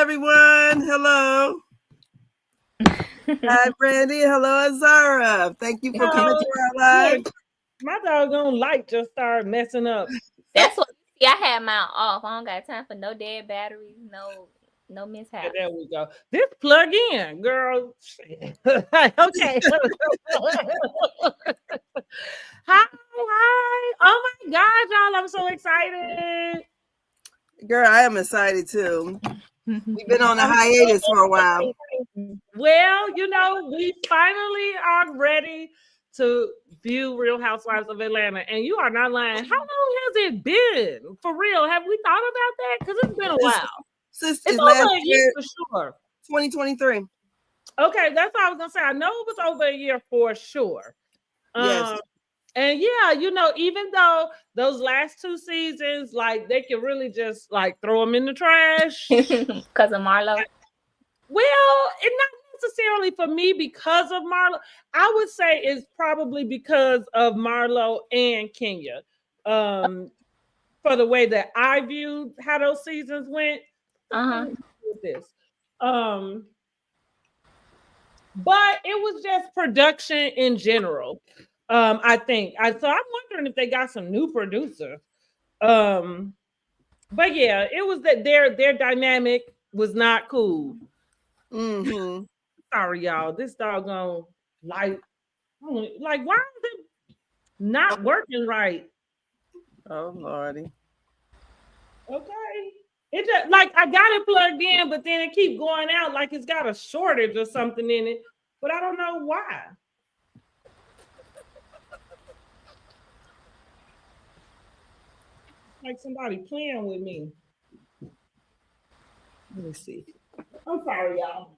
everyone. Hello. Hi, Brandy. Hello, Izara. Thank you for coming to our live. My doggone light just started messing up. That's what. See, I had mine off. I don't got time for no dead batteries, no mishap. There we go. This plug in, girl. Okay. Hi. Oh my God, y'all! I'm so excited. Girl, I am excited too. We've been on a hiatus for a while. Well, we finally are ready to view Real Housewives of Atlanta. And you are not lying. How long has it been? For real? Have we thought about that? Because it's been a while. Since it's over a year for sure. 2023. Okay, that's what I was going to say. I know it was over a year for sure. Yes. And yeah, even though those last 2 seasons, like, they can really just, like, throw them in the trash. Because of Marlo? Well, it's not necessarily for me because of Marlo. I would say it's probably because of Marlo and Kenya. For the way that I viewed how those seasons went. With this. But it was just production in general. I think. So I'm wondering if they got some new producers. But yeah, it was that their dynamic was not cool. Mm-hmm. Sorry, y'all. This doggone light. Like, why is it not working right? Oh, Lordy. Okay. It just like I got it plugged in, but then it keep going out like it's got a shortage or something in it. But I don't know why. Like somebody playing with me. Let me see. I'm sorry, y'all.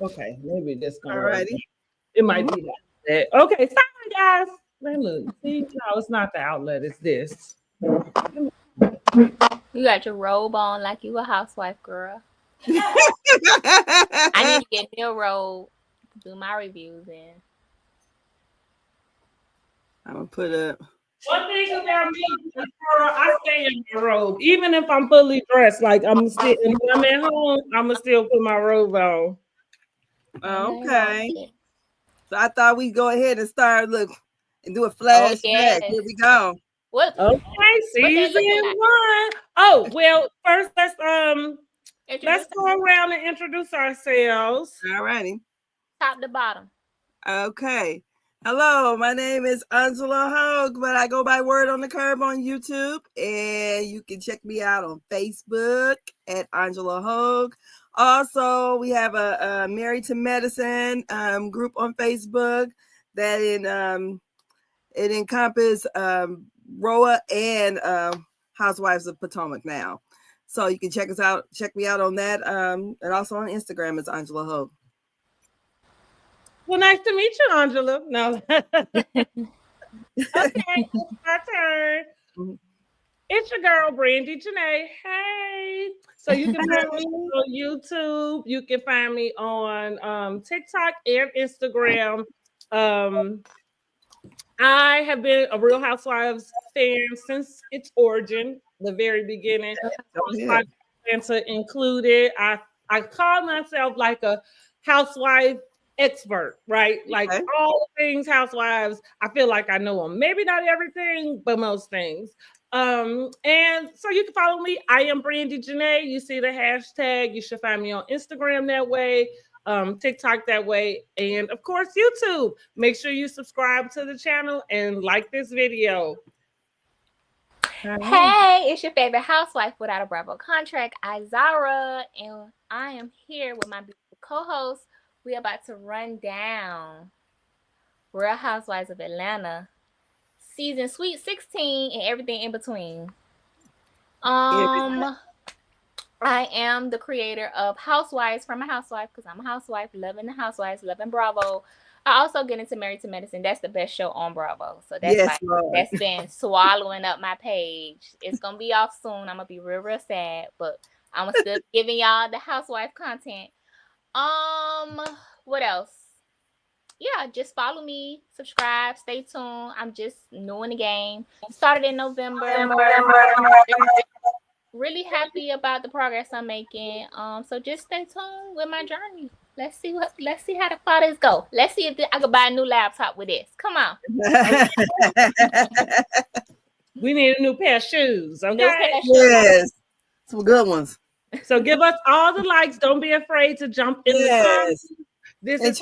Okay, maybe this gonna work. It might be that. Okay, sorry, guys. Look, see, no, it's not the outlet. It's this. You got your robe on like you a housewife, girl. I need to get me a robe to do my reviews in. I'm gonna put up. One thing about me, girl, I stay in my robe, even if I'm fully dressed. Like I'm when I'm at home, I'ma still put my robe on. Okay. So I thought we'd go ahead and start and do a flashback. Yes. Here we go. What? Okay, season 1. Oh well, first let's go around and introduce ourselves. All righty. Top to bottom. Okay. Hello, my name is Aunjella Hogue, but I go by Word on the Curb on YouTube, and you can check me out on Facebook at Aunjella Hogue. Also, we have a Married to Medicine group on Facebook that it encompasses RHOA and Housewives of Potomac now. So you can check me out on that, and also on Instagram as Aunjella Hogue. Well, nice to meet you, Aunjella. No. Okay, it's my turn. It's your girl, BRANDIJENAE. Hey. So you can find me on YouTube. You can find me on TikTok and Instagram. I have been a Real Housewives fan since its origin, the very beginning. Atlanta included. I call myself like a housewife expert, right? Like all things housewives, I feel like I know them. Maybe not everything, but most things. And so you can follow me. I am BRANDIJENAE. You see the hashtag. You should find me on Instagram that way, TikTok that way, and of course YouTube. Make sure you subscribe to the channel and like this video. Hey, it's your favorite housewife without a Bravo contract, Izara, and I am here with my beautiful co-host. We're about to run down Real Housewives of Atlanta season Sweet 16 and everything in between. I am the creator of Housewives from a Housewife because I'm a housewife, loving the Housewives, loving Bravo. I also get into Married to Medicine. That's the best show on Bravo. So that's that's been swallowing up my page. It's gonna be off soon. I'm gonna be real sad, but I'm still giving y'all the housewife content. What else? yeah, just follow me, subscribe, stay tuned. I'm just new in the game. Started in November. Really happy about the progress I'm making. So just stay tuned with my journey. Let's see how the fathers go. Let's see if I can buy a new laptop with this. Come on. We need a new pair of shoes. Okay. New pair of shoes. Yes. Some good ones. So give us all the likes. Don't be afraid to jump in the comments. This is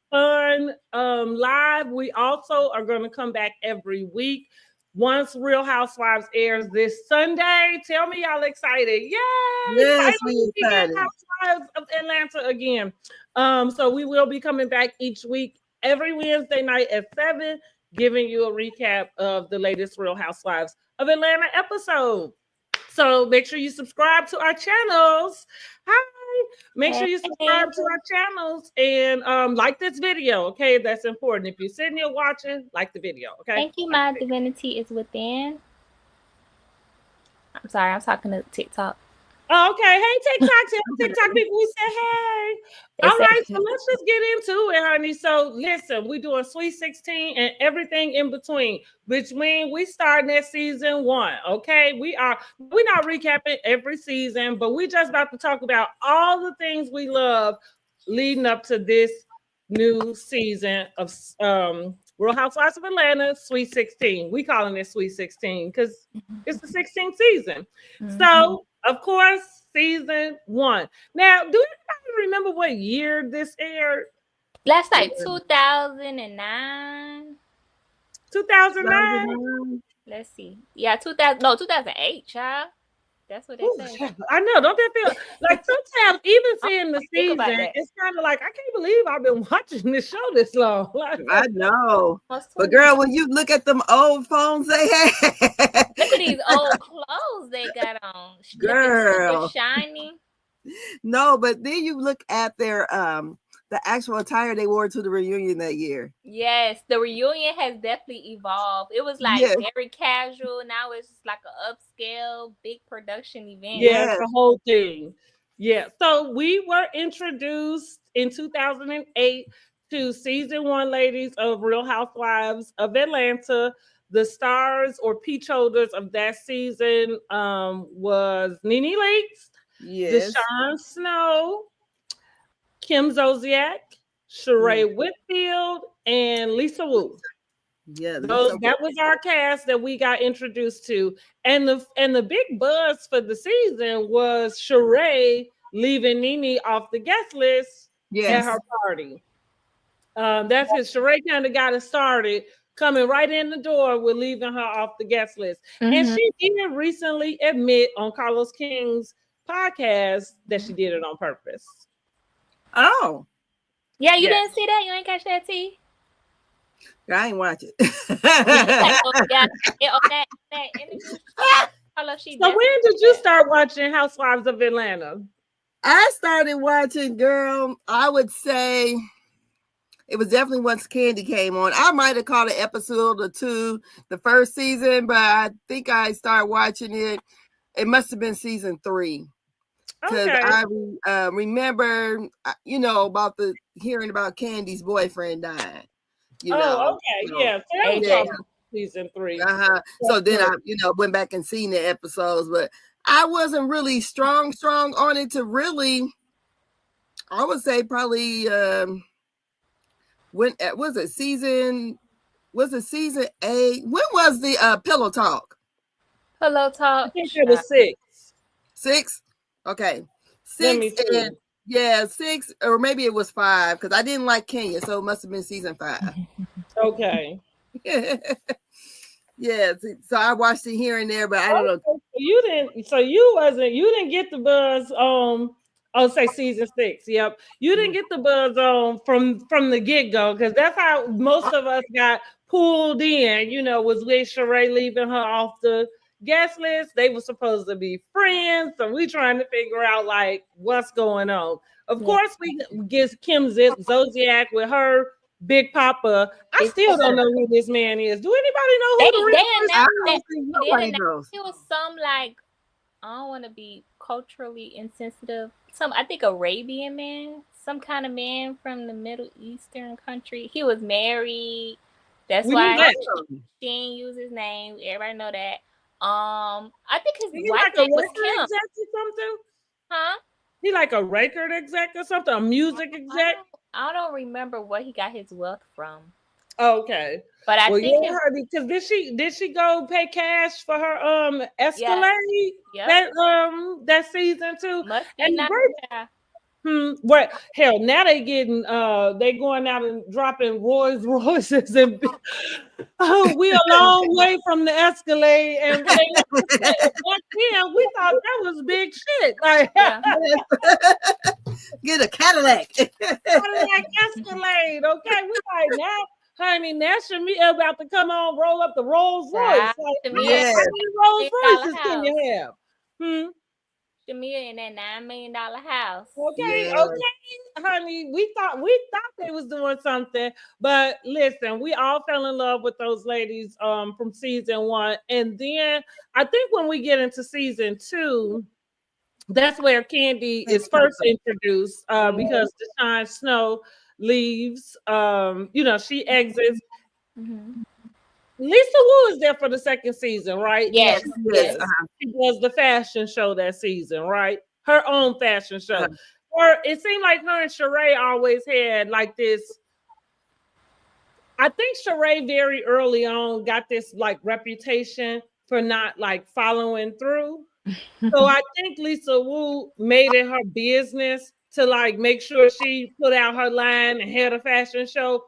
fun live. We also are going to come back every week once Real Housewives airs this Sunday. Tell me y'all excited. Yay! Yes, we excited. Housewives of Atlanta again. So we will be coming back each week, every Wednesday night at 7, giving you a recap of the latest Real Housewives of Atlanta episode. So make sure you subscribe to our channels. Hi. Make sure you subscribe to our channels and like this video. Okay, that's important. If you're sitting here watching, like the video. Okay. Thank you. My divinity is within. I'm sorry, I'm talking to TikTok. Oh, okay. Hey, TikTok people, we said hey. All right, so let's just get into it, honey. So listen, we're doing Sweet 16 and everything in between, which means we starting at season 1. Okay, we're not recapping every season, but we just about to talk about all the things we love leading up to this new season of Real Housewives of Atlanta, Sweet 16. We calling it Sweet 16 because it's the 16th season. So, of course, season 1. Now, do anybody remember what year this aired? Last night, 2009. 2009? Let's see. Yeah, 2008, child. That's what they say. I know. Don't that feel like sometimes even seeing the season, it's kind of like, I can't believe I've been watching this show this long. I know. But girl, when you look at them old phones they had. Look at these old clothes they got on. Girl. Super shiny. No, but then you look at their the actual attire they wore to the reunion that year. Yes, the reunion has definitely evolved. It was like very casual. Now it's just like an upscale, big production event. Yeah, the whole thing. Yeah. So we were introduced in 2008 to season 1, ladies, of Real Housewives of Atlanta. The stars or peach holders of that season was Nene Leakes, Deshawn Snow, Kim Zolciak, Sheree Whitfield, and Lisa Wu. Yeah, that was our cast that we got introduced to, and the big buzz for the season was Sheree leaving Nene off the guest list at her party. That's because Sheree kind of got it started, coming right in the door with leaving her off the guest list, and she did recently admit on Carlos King's podcast that she did it on purpose. Oh, yeah, you didn't see that? You ain't catch that, T? I ain't watch it. So when did you start watching Housewives of Atlanta? I started watching, girl, I would say it was definitely once Candy came on. I might have caught an episode or 2 the first season, but I think I started watching it. It must have been season 3. Because I remember, about hearing about Candy's boyfriend dying. Season 3. So then I, went back and seen the episodes, but I wasn't really strong on it to really. I would say probably when was it season 8? When was the Pillow Talk? Pillow Talk. I think it was 6. 6. Okay. 6 and 6, or maybe it was 5 because I didn't like Kenya, so it must have been season 5. Okay. Yeah, so I watched it here and there, but I don't know. You didn't get the buzz say season 6. Yep. You didn't get the buzz from the get-go, because that's how most of us got pulled in, was with Sheree leaving her off the guest list. They were supposed to be friends, so we trying to figure out like what's going on. Of course, we get Kim Zolciak with her Big Papa. I still don't know who this man is. Do anybody know who the real person is? It was some like I don't want to be culturally insensitive. I think Arabian man, some kind of man from the Middle Eastern country. He was married. That's why she didn't use his name. Everybody know that. I think his wife name was Kim. Exec or something? Huh? He like a record exec or something? A music exec? I don't remember where he got his wealth from. Okay. But I think because did she go pay cash for her Escalade that season too? Must be nice. What hell? Now they getting they going out and dropping Rolls Royces and we a long way from the Escalade, and back then we thought that was big shit. Like, get a Cadillac, Cadillac Escalade. Okay, we like now. Honey, now Shamia about to come on, roll up the Rolls Royce. Like, how many Rolls Royces can you have? Shamia in that $9 million house. Okay, honey. We thought they was doing something, but listen, we all fell in love with those ladies from season 1, and then I think when we get into season 2, that's where Candy is first introduced because Deshawn Snow leaves. She exits. Lisa Wu is there for the second season, right? Yes. She was the fashion show that season, right? Her own fashion show. Or it seemed like her and Sheree always had like this. I think Sheree very early on got this like reputation for not like following through. So I think Lisa Wu made it her business to like make sure she put out her line and had a fashion show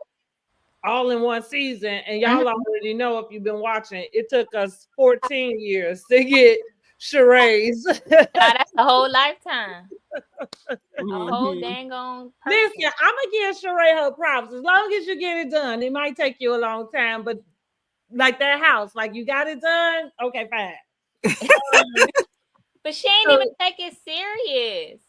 all in one season. And y'all already know, if you've been watching, it took us 14 years to get Sheree's. That's a whole lifetime. A whole dang on. Listen, I'm gonna give Sheree her props. As long as you get it done, it might take you a long time, but like that house, like you got it done, okay, fine. But she ain't even take it serious.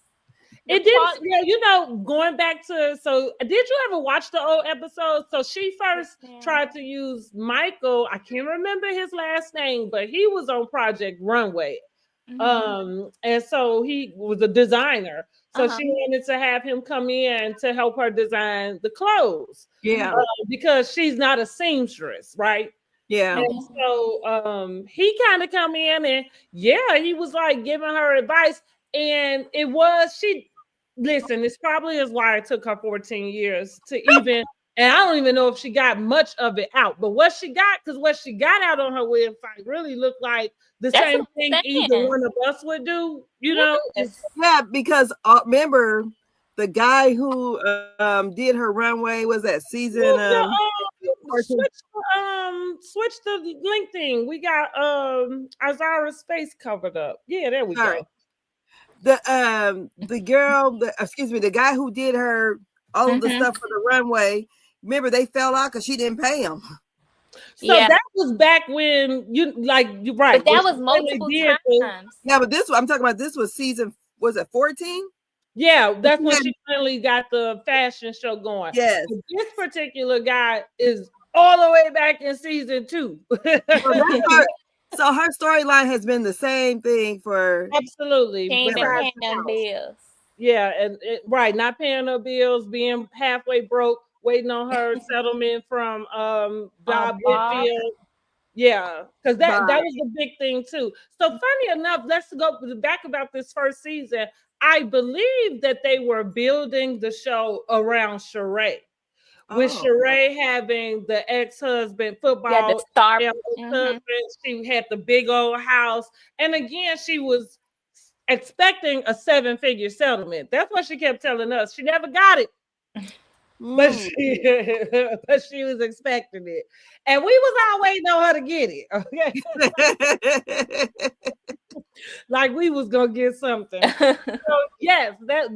It didn't, going back to, so did you ever watch the old episodes? So she first tried to use Michael, I can't remember his last name, but he was on Project Runway. And so he was a designer. So she wanted to have him come in to help her design the clothes. Yeah. Because she's not a seamstress, right? Yeah. And so he kind of come in and he was like giving her advice. And it's probably is why it took her 14 years to even, and I don't even know if she got much of it out, but what she got out on her website really looked like the same thing either one of us would do, Yeah, because remember the guy who did her runway was that season switch the link thing. We got Izara's face covered up. Yeah, there we go. The girl, the guy who did her all of the stuff for the runway, remember they fell out because she didn't pay him. So that was back when you're right. But that was multiple times. Yeah, but I'm talking about this was season, was it 14? Yeah, that's when she finally got the fashion show going. Yes. But this particular guy is all the way back in season 2. So her storyline has been the same thing for absolutely. She ain't been paying them bills. Yeah, and not paying her bills, being halfway broke, waiting on her settlement from Bob Whitfield. Yeah, because that was the big thing too. So funny enough, let's go back about this first season. I believe that they were building the show around Sheree. With Sheree having the ex-husband football, the star husband, she had the big old house, and again, she was expecting a 7-figure settlement. That's what she kept telling us. She never got it, but she was expecting it, and we was all waiting on her to get it. Okay, like we was gonna get something. So yes, that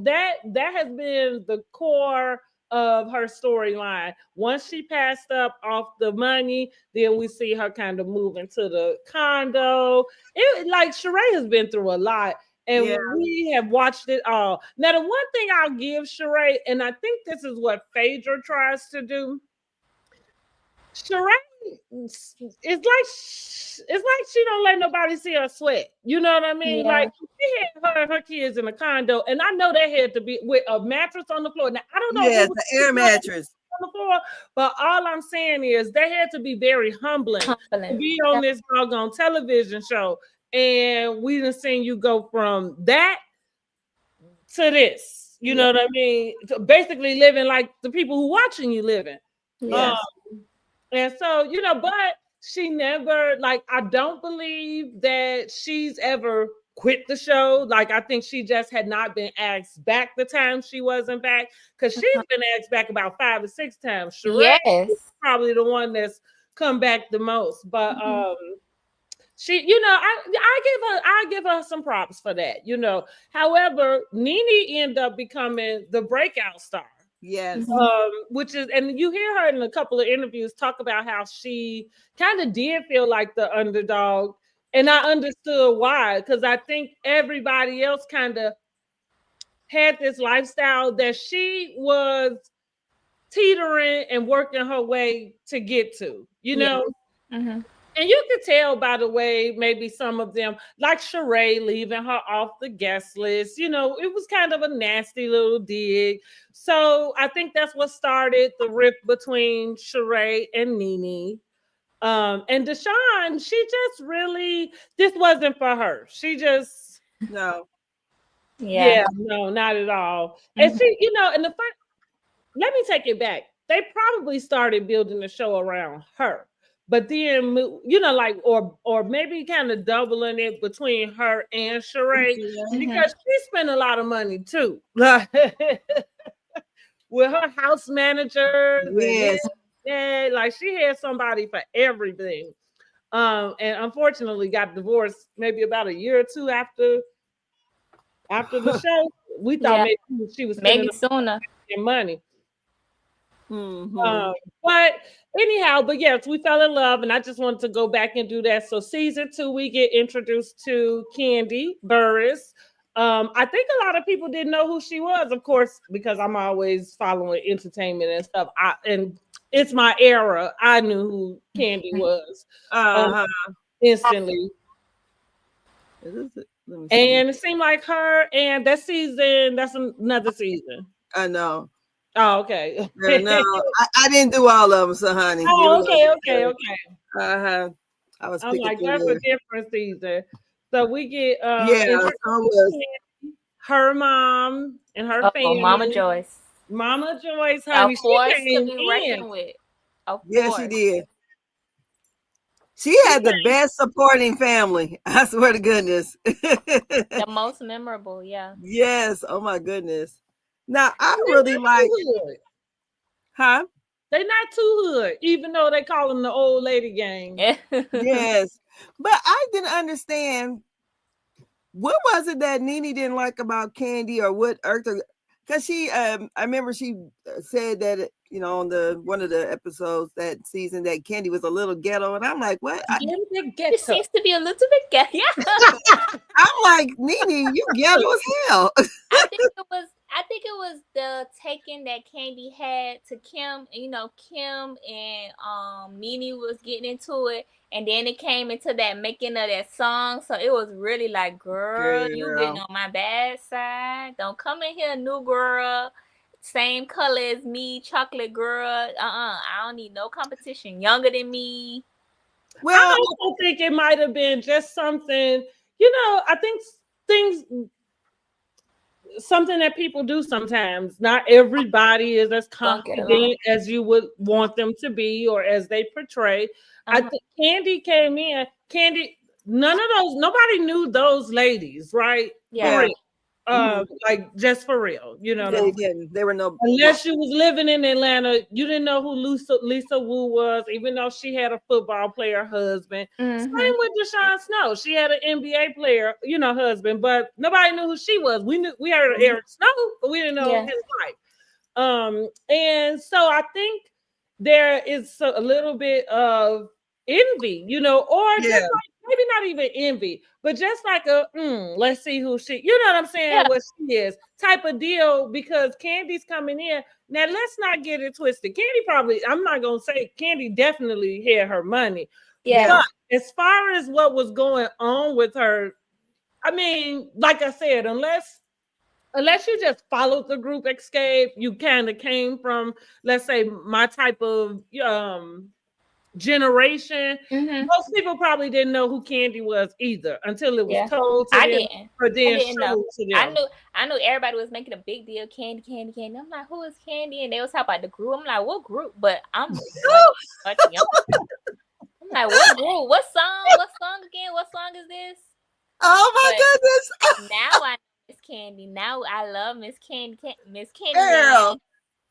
has been the core of her storyline. Once she passed up off the money, then we see her kind of move into the condo. Sheree has been through a lot, and we have watched it all. Now, the one thing I'll give Sheree, and I think this is what Phaedra tries to do, Sheree it's like she don't let nobody see her sweat. You know what I mean? Yeah. Like she had her and her kids in a condo, and I know they had to be with a mattress on the floor. Now I don't know Yes, who was the air mattress on the floor, but all I'm saying is they had to be very humbling to be on this doggone television show, and we done seen you go from that to this. You know what I mean? To basically living like the people who watching you living. Yes. And so, you know, but she never, like, I don't believe that she's ever quit the show. Like, I think she just had not been asked back the time she wasn't back, because she's been asked back about 5 or 6 times. Sheree is probably the one that's come back the most. But she, you know, I give her some props for that, you know. However, Nene ended up becoming the breakout star. Yes. Which is, and you hear her in a couple of interviews talk about how she kind of did feel like the underdog. And I understood why, because I think everybody else kind of had this lifestyle that she was teetering and working her way to get to, you know? And you could tell by the way, maybe some of them, like Sheree leaving her off the guest list, you know, it was kind of a nasty little dig. So I think that's what started the rift between Sheree and Nene. And Deshawn, she just really, this wasn't for her. She just, no. Yeah, no, not at all. And she, you know, and let me take it back. They probably started building the show around her. But then, you know, like, or maybe kind of doubling it between her and Sheree, because she spent a lot of money too. With her house manager. Yes. Yeah, like she had somebody for everything. And unfortunately got divorced maybe about a year or two after the show. We thought maybe she was maybe sooner money. But anyhow, but yes, we fell in love, and I just wanted to go back and do that. So season 2, we get introduced to Kandi Burruss. I think a lot of people didn't know who she was, of course, because I'm always following entertainment and stuff. And it's my era. I knew who Kandi was instantly. And it seemed like her, and that season, that's another season. I know. Oh, okay. No, I didn't do all of them, so honey. Oh, okay. I was I'm like, that's a different season. So we get her mom and her family. Mama Joyce, honey, a force to be reckoned with. Yes, she did. She had the best supporting family. I swear to goodness. The most memorable, yeah. Yes. Oh my goodness. Now I really like. Huh? They not too hood, even though they call them the old lady gang. Yes, but I didn't understand what was it that Nene didn't like about Kandi, or what irked her. Because she, I remember she said that, you know, on one of the episodes that season, that Kandi was a little ghetto, and I'm like, what? It seems to be a little bit ghetto. Yeah. I'm like, Nene, you ghetto as hell. I think it was the taking that Kandi had to Kim. You know, Kim and Nene was getting into it, and then it came into that making of that song. So it was really like, girl, you getting on my bad side. Don't come in here, new girl. Same color as me, chocolate girl. I don't need no competition. Younger than me. Well, I also think it might have been just something, you know, I think something that people do sometimes. Not everybody is as confident as you would want them to be, or as they portray. I think Kandi came in. Nobody knew those ladies, right? Yeah. Like just for real, you know. They didn't. There were no, unless you was living in Atlanta, you didn't know who Lisa Wu was, even though she had a football player husband. Same with Deshawn Snow. She had an NBA player, you know, husband, but nobody knew who she was. We heard of Eric Snow, but we didn't know his wife. And so I think there is a little bit of envy, you know, or just like maybe not even envy, but just like a let's see who she, you know what I'm saying, what she is type of deal, because Candy's coming in. Now let's not get it twisted. Candy probably, I'm not gonna say Candy definitely had her money. Yeah. But as far as what was going on with her, I mean, like I said, unless you just followed the group Escape, you kind of came from, let's say, my type of generation. Most people probably didn't know who Candy was either until it was told to them. Or then showed to them. I knew everybody was making a big deal. Candy. I'm like, who is Candy? And they was talking about the group. I'm like, what group? But I'm much young. I'm like, what group? What song? What song again? What song is this? Oh my goodness! Now I know Miss Candy. Now I love Miss Candy. Miss Candy. Girl.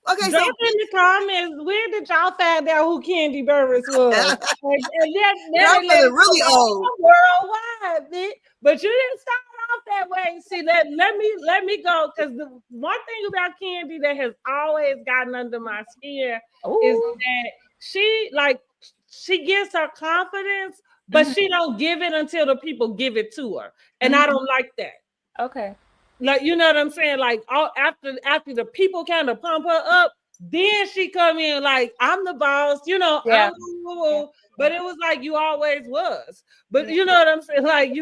Okay, drop in the comments, where did y'all find out who Candy Burris was? Y'all really old. Worldwide, bitch. But you didn't start off that way. See, let me go, because the one thing about Candy that has always gotten under my skin is that she gets her confidence, but she don't give it until the people give it to her, and I don't like that. Okay. Like, you know what I'm saying? Like, after the people kind of pump her up, then she come in like, I'm the boss, you know. But it was like you always was. But you know what I'm saying? Like,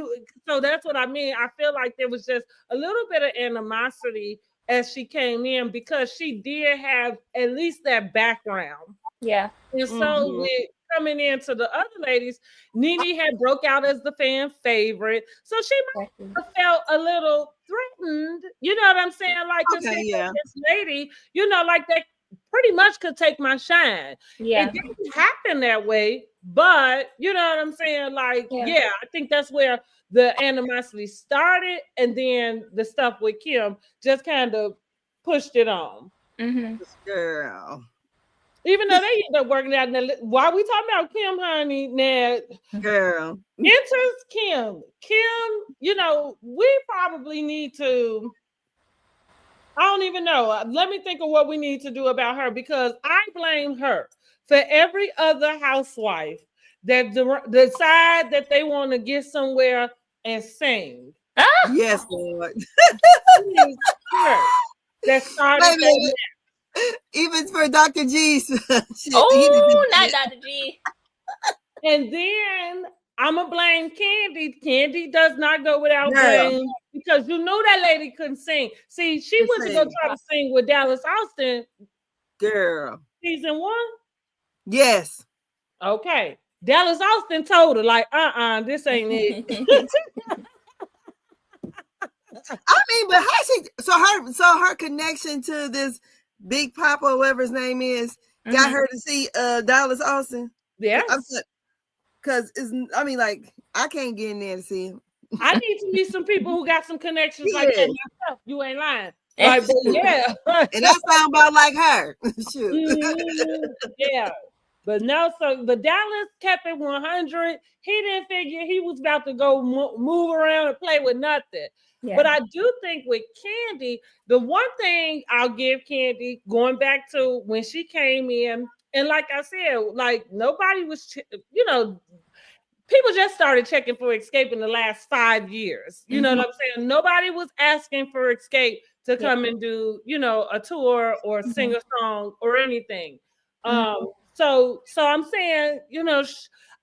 so that's what I mean. I feel like there was just a little bit of animosity as she came in, because she did have at least that background. Yeah. And so with coming into the other ladies, Nene had broke out as the fan favorite. So she might have felt a little threatened, you know what I'm saying? Like, to say that this lady, you know, like, that pretty much could take my shine. Yeah. It didn't happen that way, but you know what I'm saying? Like, I think that's where the animosity started, and then the stuff with Kim just kind of pushed it on. Girl. Even though they end up working out. Why we talking about Kim, honey? Now, girl, enters Kim. Kim, you know, we probably need to, I don't even know. Let me think of what we need to do about her, because I blame her for every other housewife that decide that they want to get somewhere and sing. Yes, Lord. That started. Even for Dr. G's. Not Dr. G. And then I'm going to blame Candy. Candy does not go without blame, because you knew that lady couldn't sing. See, she went to go try to sing with Dallas Austin. Girl. Season 1? Yes. Okay. Dallas Austin told her, like, this ain't it. I mean, but how so her connection to this Big Papa, whoever his name is, got her to see Dallas Austin. Yeah. Because I mean, like, I can't get in there to see him. I need to meet some people who got some connections like that myself. You ain't lying. Like, and that sound about like her. Yeah. But no, but Dallas kept it 100. He didn't figure he was about to go move around and play with nothing. Yeah. But I do think with Candy, the one thing I'll give Candy, going back to when she came in, and like I said, like, nobody was, you know, people just started checking for Escape in the last 5 years. You know what I'm saying? Nobody was asking for Escape to come and do, you know, a tour or sing a song or anything. So I'm saying, you know,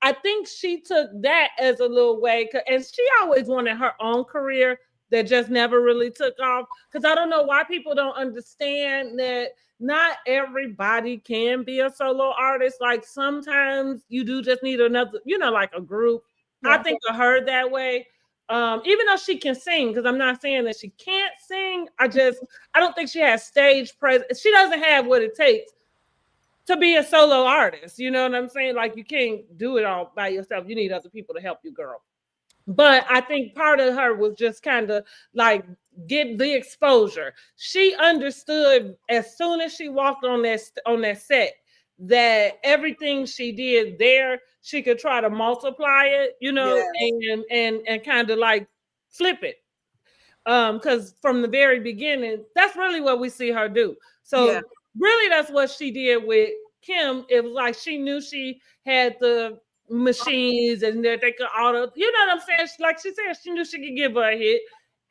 I think she took that as a little way, and she always wanted her own career that just never really took off. Because I don't know why people don't understand that not everybody can be a solo artist. Like, sometimes you do just need another, you know, like a group. I think of her that way. Even though she can sing, because I'm not saying that she can't sing. I don't think she has stage presence. She doesn't have what it takes to be a solo artist. You know what I'm saying? Like, you can't do it all by yourself. You need other people to help you, girl. But I think part of her was just kind of like get the exposure. She understood as soon as she walked on that set that everything she did there, she could try to multiply it, you know, and kind of like flip it. Because from the very beginning, that's really what we see her do. So really, that's what she did with Kim. It was like she knew she had the machines and that they could auto, you know what I'm saying? Like she said, she knew she could give her a hit.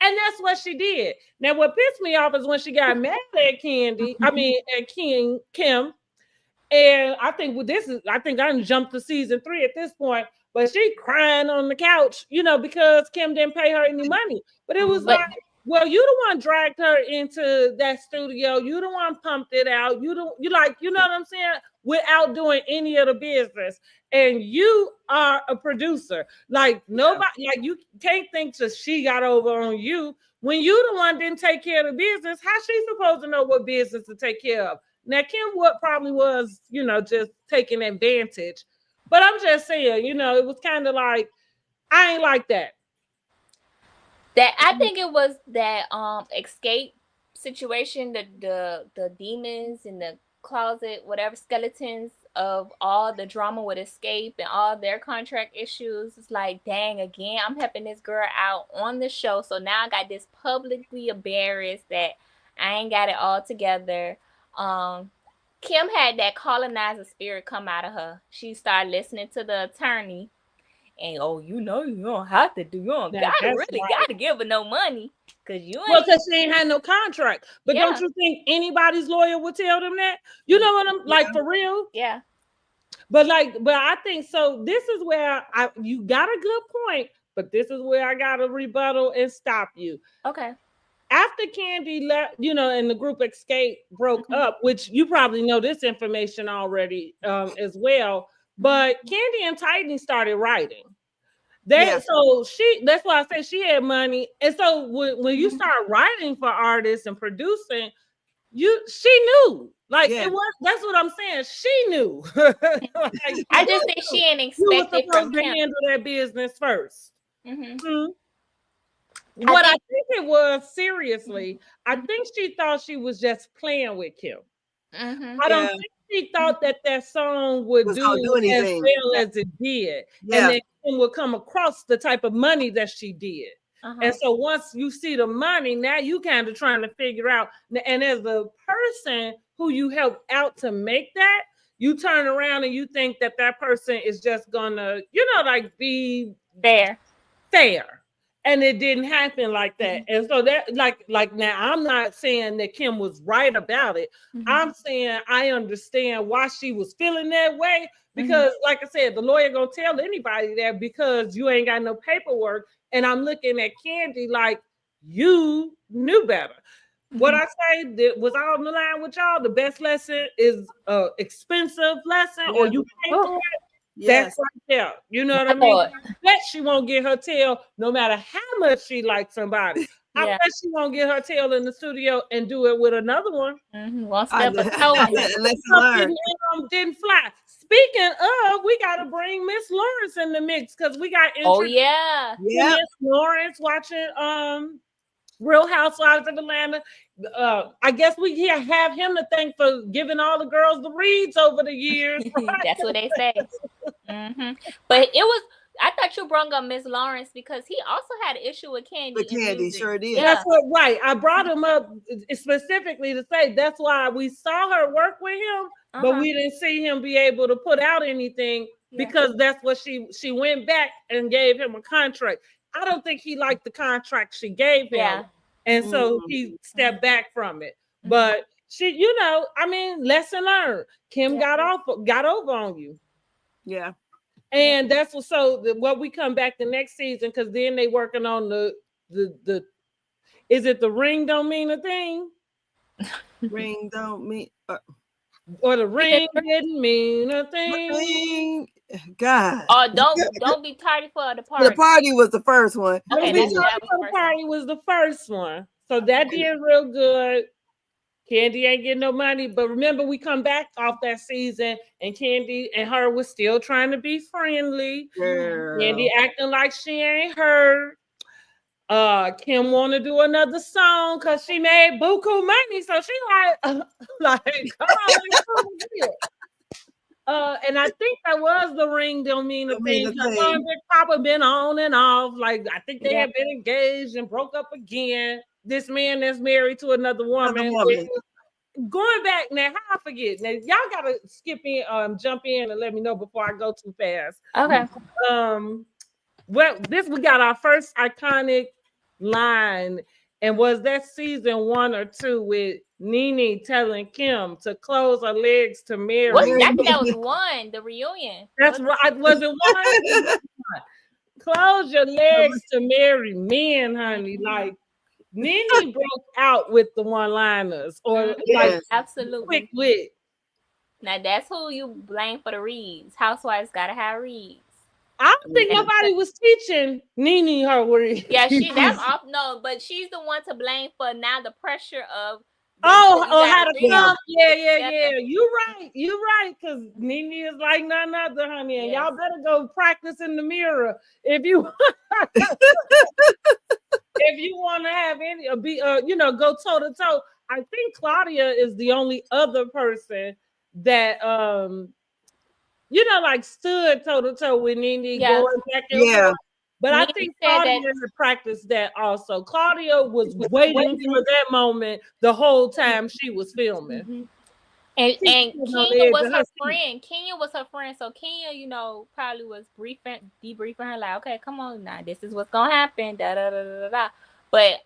And that's what she did. Now, what pissed me off is when she got mad at Kim. And I think I done jumped to season 3 at this point, but she crying on the couch, because Kim didn't pay her any money. But it was like, well, you the one dragged her into that studio. You the one pumped it out. You know what I'm saying? Without doing any of the business. And you are a producer. Like nobody, like you can't think that she got over on you when you the one didn't take care of the business. How she supposed to know what business to take care of? Now, Kim probably was, just taking advantage. But I'm just saying, it was kind of like, I ain't like that. That I think it was that escape situation, the demons in the closet, whatever, skeletons of all the drama with escape and all their contract issues. It's like, dang, again, I'm helping this girl out on the show. So now I got this publicly embarrassed that I ain't got it all together. Kim had that colonizer spirit come out of her. She started listening to the attorney, and you don't have to do, you don't gotta give her no money because because she ain't had no contract. But don't you think anybody's lawyer would tell them that? You know what I'm like, for real? Yeah. But I think so. This is where you got a good point, but this is where I got to rebuttal and stop you. Okay. After Kandi left, and the group Escape broke up, which you probably know this information already as well. But Kandi and Titan started writing. That's why I say she had money. And so when you start writing for artists and producing, she knew. Like it was. That's what I'm saying. She knew. I just think she didn't expect it from Kim. Handle that business first. What I think it was, seriously, I think she thought she was just playing with Kim. I don't think she thought that song would do as well as it did. And then Kim would come across the type of money that she did. And so once you see the money, now you kind of trying to figure out, and as a person who you helped out to make that, you turn around and you think that person is just gonna, be fair. And it didn't happen like that. And so that, like now, I'm not saying that Kim was right about it. I'm saying I understand why she was feeling that way. Because like I said, the lawyer gonna tell anybody that because you ain't got no paperwork. And I'm looking at Kandi like, you knew better. What I say that was on the line with y'all, the best lesson is expensive lesson or you pay for it. Yes. That's right there. You know what I mean? I bet she won't get her tail no matter how much she likes somebody. I bet she won't get her tail in the studio and do it with another one. One step at a time. Didn't fly. Speaking of, we got to bring Miss Lawrence in the mix because we got Miss Lawrence watching Real Housewives of Atlanta. I guess we have him to thank for giving all the girls the reads over the years. Right? That's what they say. But it was, I thought you brought up Miss Lawrence because he also had an issue with Kandi. With Kandi, sure did. Yeah. That's what, right. I brought him up specifically to say that's why we saw her work with him, but we didn't see him be able to put out anything because that's what she went back and gave him a contract. I don't think he liked the contract she gave him. Yeah. And so he stepped back from it. But she, lesson learned. Kim got over on you. Yeah. And that's what we come back the next season, because then they working on the is it the ring don't mean a thing? Ring don't mean or the ring didn't mean a thing. God. Oh, don't be tardy for the party. The party was the first one. Okay, the party was the first one. So that did real good. Kandi ain't getting no money, but remember we come back off that season and Kandi and her was still trying to be friendly. Girl. Kandi acting like she ain't heard. Kim want to do another song because she made buku money, so she like come on. And I think that was the ring don't mean a thing. Big Papa been on and off. Like I think they had been engaged and broke up again. This man that's married to another woman. going back now, how I forget. Now y'all gotta jump in and let me know before I go too fast. Okay. Well, we got our first iconic line, and was that season 1 or 2 with Nene telling Kim to close her legs to marry? I think that was 1, the reunion. That's right. Was it 1? Close your legs to marry men, honey. Like Nene broke out with the one-liners, or like absolutely quick wit. Now that's who you blame for the reads. Housewives gotta have reads. I don't think nobody was teaching Nene her reads. Yeah, that's off. No, but she's the one to blame for now the pressure of. How to come? Yeah. You right. Because Nene is like none other, honey, and y'all better go practice in the mirror if you if you want to have any go toe to toe. I think Claudia is the only other person that like stood toe to toe with Nene going back and forth. But I think Claudia practiced that also. Claudia was waiting for that moment the whole time she was filming. Mm-hmm. And Kenya was her friend. Kenya was her friend. So Kenya, probably was debriefing her like, okay, come on now, this is what's gonna happen. Da da da da da. But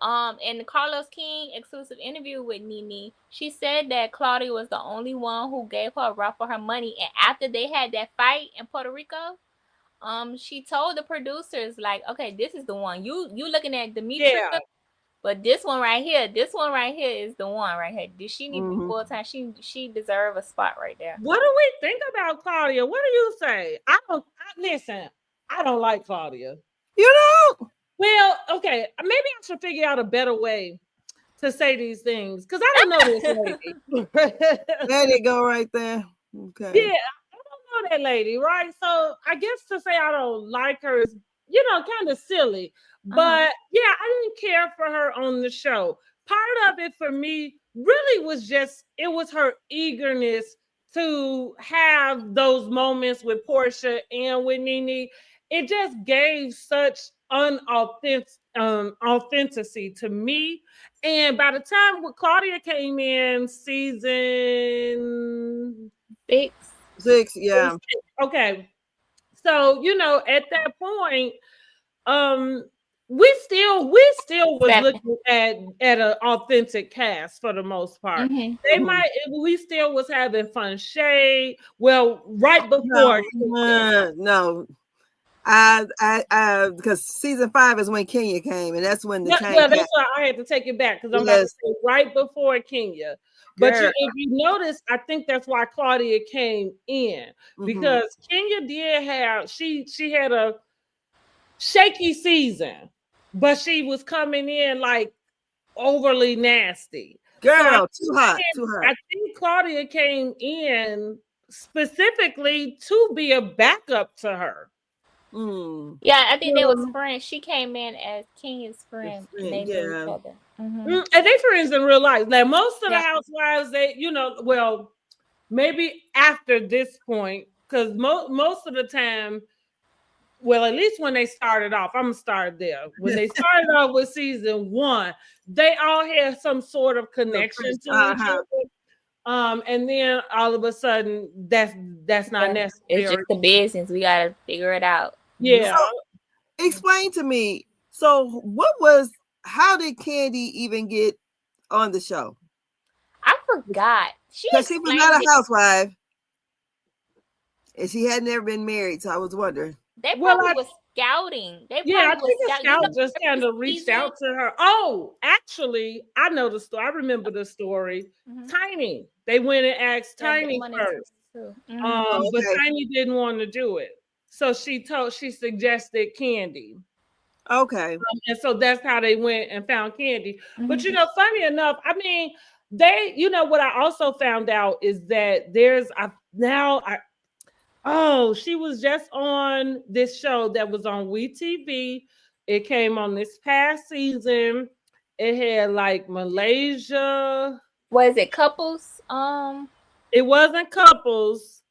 in the Carlos King exclusive interview with Nene, she said that Claudia was the only one who gave her a run for her money. And after they had that fight in Puerto Rico, she told the producers like, okay, this is the one. You looking at Demetria, but this one right here is the one right here. Did she need to be full time? She deserve a spot right there. What do we think about Claudia? What do you say? I don't like Claudia. You know? Well, okay, maybe I should figure out a better way to say these things because I don't know this lady. There you go, right there. Okay. Yeah, I don't know that lady, right? So I guess to say I don't like her is, kind of silly. But yeah, I didn't care for her on the show. Part of it for me really was it was her eagerness to have those moments with Portia and with Nene. It just gave such authenticity to me. And by the time Claudia came in season 6, yeah. Okay. So, at that point, we still was looking at an authentic cast for the most part. We still was having fun shade. Well, right before no. Because season 5 is when Kenya came, and that's when the that's why I had to take it back because I'm about to say right before Kenya. But if you notice, I think that's why Claudia came in because Kenya did have she had a shaky season, but she was coming in like overly nasty. Girl, too hot. I think Claudia came in specifically to be a backup to her. Yeah, I think they was friends. She came in as Kenya's friend. And they knew each other. And they friends in real life. Like most of the housewives, they, well, maybe after this point, because most of the time, well, at least when they started off, I'm gonna start there. When they started off with season 1, they all had some sort of connection to each other. And then all of a sudden, that's not necessary. It's just the business. We gotta figure it out. Yeah. So, explain to me. So, how did Candy even get on the show? I forgot. She was not a housewife, and she had never been married. So I was wondering. They probably was scouting. I think the scout just kind of reached out to her. Oh, actually, I know the story. I remember the story. Tiny. They went and asked Tiny first. But Tiny didn't want to do it. So she suggested Candy. Okay. And so that's how they went and found Candy. But funny enough, I mean, they, what I also found out is that she was just on this show that was on WeTV. It came on this past season. It had like Malaysia. Was it Couples? It wasn't Couples.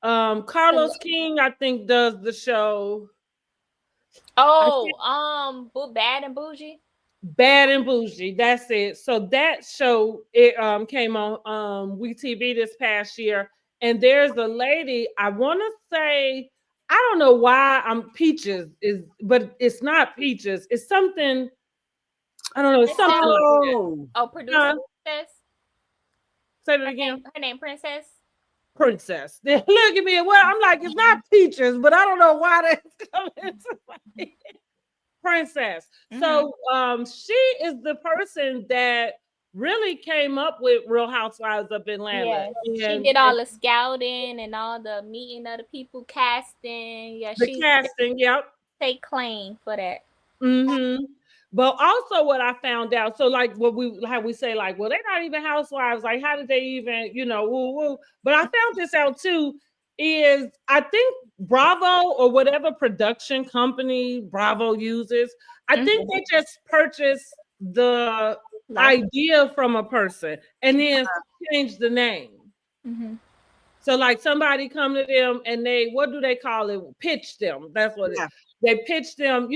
Carlos King, I think, does the show. Oh, Bad and Bougie. Bad and Bougie. That's it. So that show it came on WeTV this past year, and there's a lady. I want to say I don't know why I'm Peaches but it's not Peaches. It's something. I don't know. It's something. Producer Princess. Say that again. Her name Princess. Princess. Look at me. Well, I'm like, it's not Peaches, but I don't know why that's coming to my head. Princess. So she is the person that really came up with Real Housewives of Atlanta. Yes. She did all the scouting and all the meeting of the people, casting. Yeah, the casting, yep. Take claim for that. But also what I found out, so like how we say, like, well, they're not even housewives. Like, how did they even, woo. But I found this out too, is I think Bravo or whatever production company Bravo uses, I think they just purchase the idea from a person and then change the name. So like somebody come to them and they, what do they call it? Pitch them. That's what they pitch them,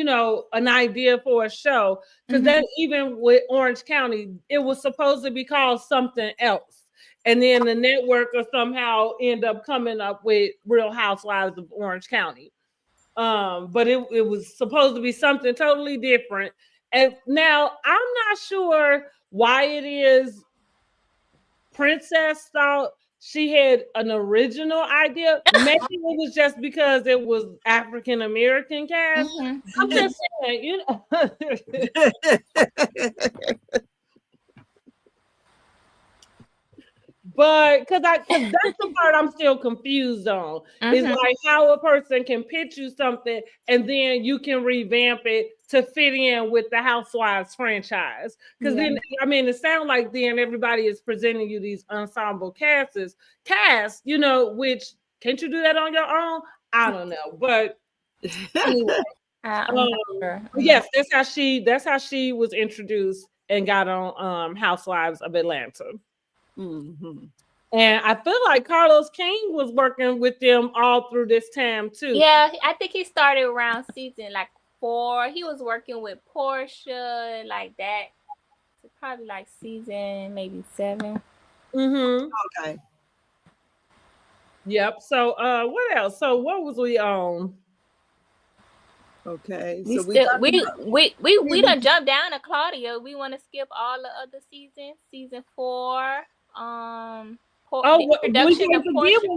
an idea for a show. Because then even with Orange County, it was supposed to be called something else. And then the network will somehow end up coming up with Real Housewives of Orange County. But it was supposed to be something totally different. And now I'm not sure why it is Princess thought she had an original idea. Maybe it was just because it was African American cast. I'm just saying, But because that's the part I'm still confused on. Is like how a person can pitch you something and then you can revamp it to fit in with the Housewives franchise. Because then, I mean, it sounds like then everybody is presenting you these ensemble casts, which can't you do that on your own? I don't know, but anyway. Yes, that's how she was introduced and got on Housewives of Atlanta. And I feel like Carlos King was working with them all through this time too. Yeah, I think he started around season like 4. He was working with Portia like that. So probably like season maybe 7. Okay. Yep. So what else? So what was we on? Okay. We done jumped down to Claudia. We want to skip all the other seasons. Season 4. When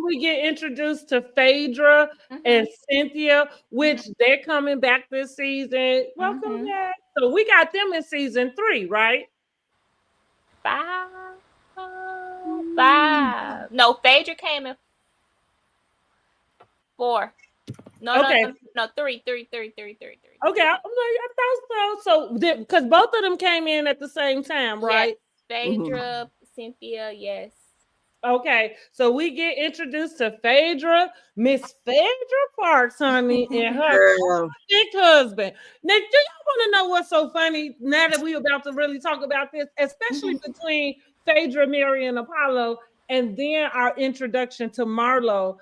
we get introduced to Phaedra and Cynthia, which they're coming back this season. Welcome back. So we got them in season 3, right? 5. No, Phaedra came in 4. No, 3. Okay, I'm like, I thought so. So because both of them came in at the same time, right? Yes. Phaedra, Cynthia, yes. Okay, so we get introduced to Phaedra, Miss Phaedra Parks, honey, and her big husband. Now, do y'all want to know what's so funny now that we're about to really talk about this, especially between Phaedra, Mary, and Apollo, and then our introduction to Marlo,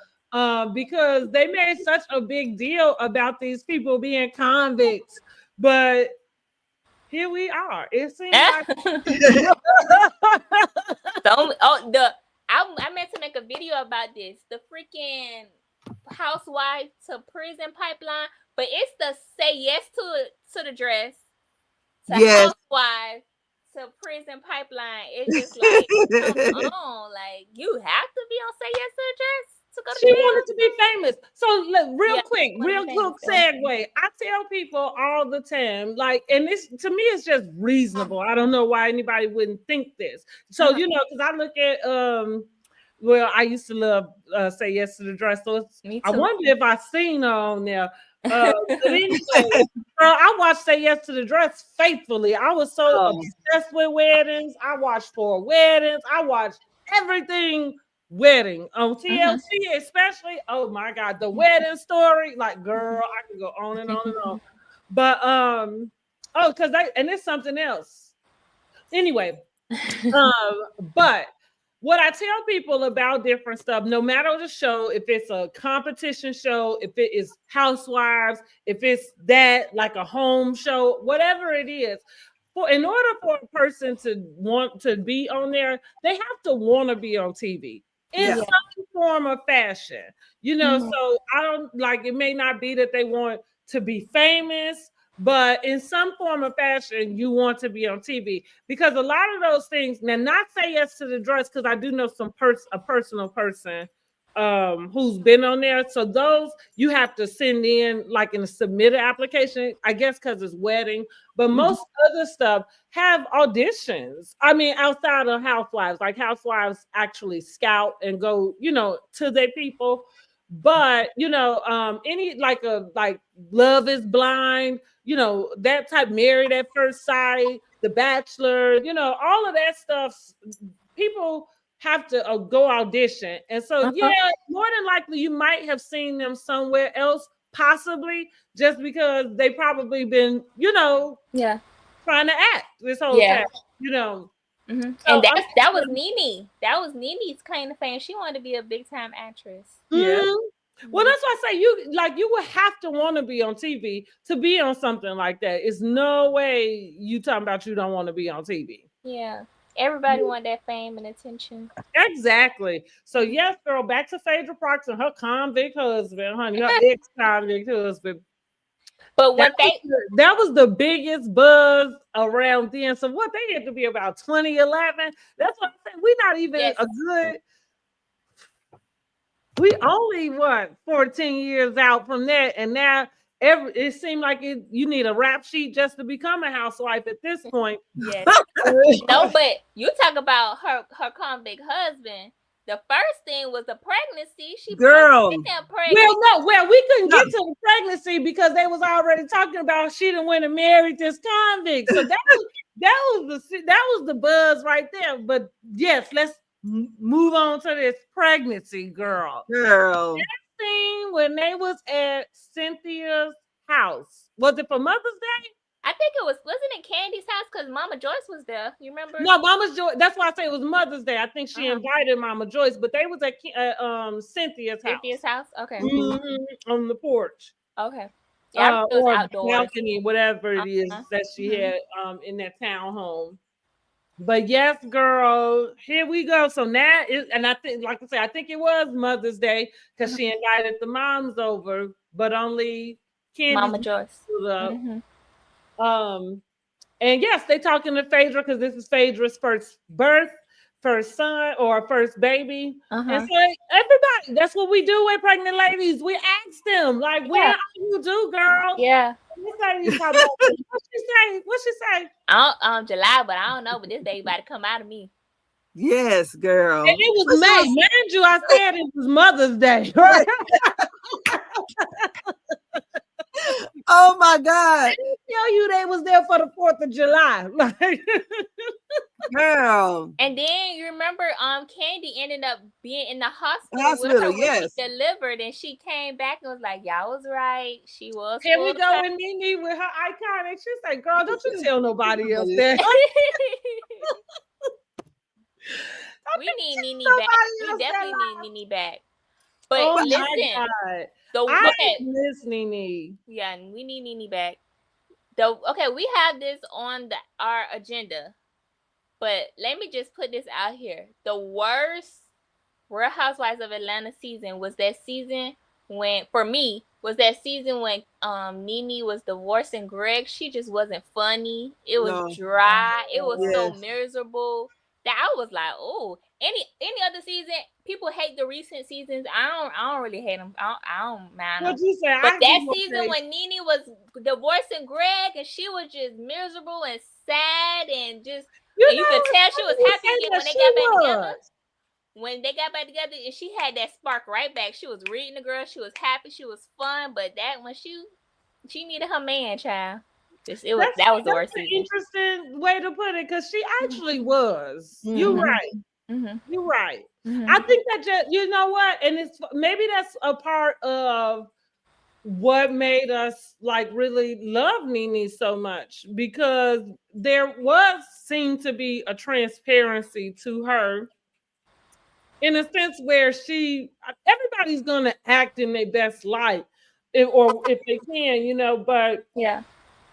because they made such a big deal about these people being convicts, but here we are. It seems like I meant to make a video about this. The freaking housewife to prison pipeline, but it's the say yes to the dress, to housewife to prison pipeline. It's just like, come on, like you have to be on say yes to the dress. She wanted to be famous. So real quick segue. I tell people all the time, like, and this to me is just reasonable. I don't know why anybody wouldn't think this. So because I look at well, I used to love Say Yes to the Dress. So I wonder if I seen her on there. But anyway, I watched Say Yes to the Dress faithfully. I was so obsessed with weddings. I watched 4 weddings. I watched everything wedding on TLC, especially. Oh my God, the wedding story. Like, girl, I can go on and on and on. But because and it's something else. Anyway, but what I tell people about different stuff, no matter the show, if it's a competition show, if it is Housewives, if it's that like a home show, whatever it is, in order for a person to want to be on there, they have to want to be on TV in some form of fashion. So I don't like, it may not be that they want to be famous, but in some form of fashion, you want to be on TV, because a lot of those things, now not say yes to the dress, because I do know a personal person who's been on there. So those you have to send in like in a submitted application, I guess, because it's wedding. But most other stuff have auditions. I mean, outside of Housewives, like Housewives actually scout and go, to their people. But any like Love is Blind, that type, Married at First Sight, The Bachelor, all of that stuff, people have to go audition. And so more than likely you might have seen them somewhere else, possibly just because they probably been trying to act this whole time, So, and that was Nene. That was Nene's kind of fan. She wanted to be a big time actress. Well, that's why I say you would have to want to be on TV to be on something like that. It's no way you talking about you don't want to be on TV. Yeah. Everybody want that fame and attention. Exactly. So yes, girl, back to Phaedra Parks and her convict husband, honey, her ex-convict husband. But that was the biggest buzz around then. So what, they had to be about 2011. That's what I'm saying. We're not even a good. We only 14 years out from that, and now it seemed like you need a rap sheet just to become a housewife at this point. Yes. No, but you talk about her convict husband. The first thing was the pregnancy. She pregnant. Well, we couldn't get to the pregnancy because they was already talking about she done went and married this convict. So that was the buzz right there. But yes, let's move on to this pregnancy, girl. That scene when they was at Cynthia's house, was it for Mother's Day? I think wasn't it Candy's house, because Mama Joyce was there. You remember? No, Mama Joyce. That's why I say it was Mother's Day. I think she invited Mama Joyce, but they was at Cynthia's house. Cynthia's house, okay. On the porch. Okay. Yeah, it was outdoors. Balcony, whatever it is that she had in that townhome. But yes, girl, here we go. So now, and I think, like I said, I think it was Mother's Day because she invited the moms over, but only Candy, Mama Joyce. And yes, they talking to Phaedra because this is Phaedra's first son or first baby. And so everybody, that's what we do with pregnant ladies. We ask them, like, where are you do, girl? Yeah. What she say? July, but I don't know. But this day about to come out of me. Yes, girl. And it was May. Mind you, I said it was Mother's Day. Right? Oh my God! I didn't tell you they was there for the 4th of July, girl. And then you remember, Candy ended up being in the hospital with her when she delivered, and she came back and was like, "Y'all was right. She was." Here we go with Nene with her iconic. She's like, "Girl, don't you tell nobody else that." We need Nene back. We definitely need Nene back. But listen, I miss Nene. Yeah, we need Nene back. Okay, we have this on our agenda, but let me just put this out here. The worst Real Housewives of Atlanta season was that season when Nene was divorcing Greg. She just wasn't funny. It was dry. It was so miserable that I was like, oh. Any other season, people hate the recent seasons. I don't really hate them. I don't mind them. What'd you say? But that season when Nene was divorcing Greg and she was just miserable and sad and just you could tell she was happy again when they got back together. When they got back together and she had that spark right back. She was reading the girl. She was happy. She was fun. But that when she needed her man, child. That was the worst season. Interesting way to put it, because she actually was. You're right. You're right. I think that you know what, and maybe that's a part of what made us like really love Nene so much, because there seemed to be a transparency to her in a sense where everybody's gonna act in their best light if they can, but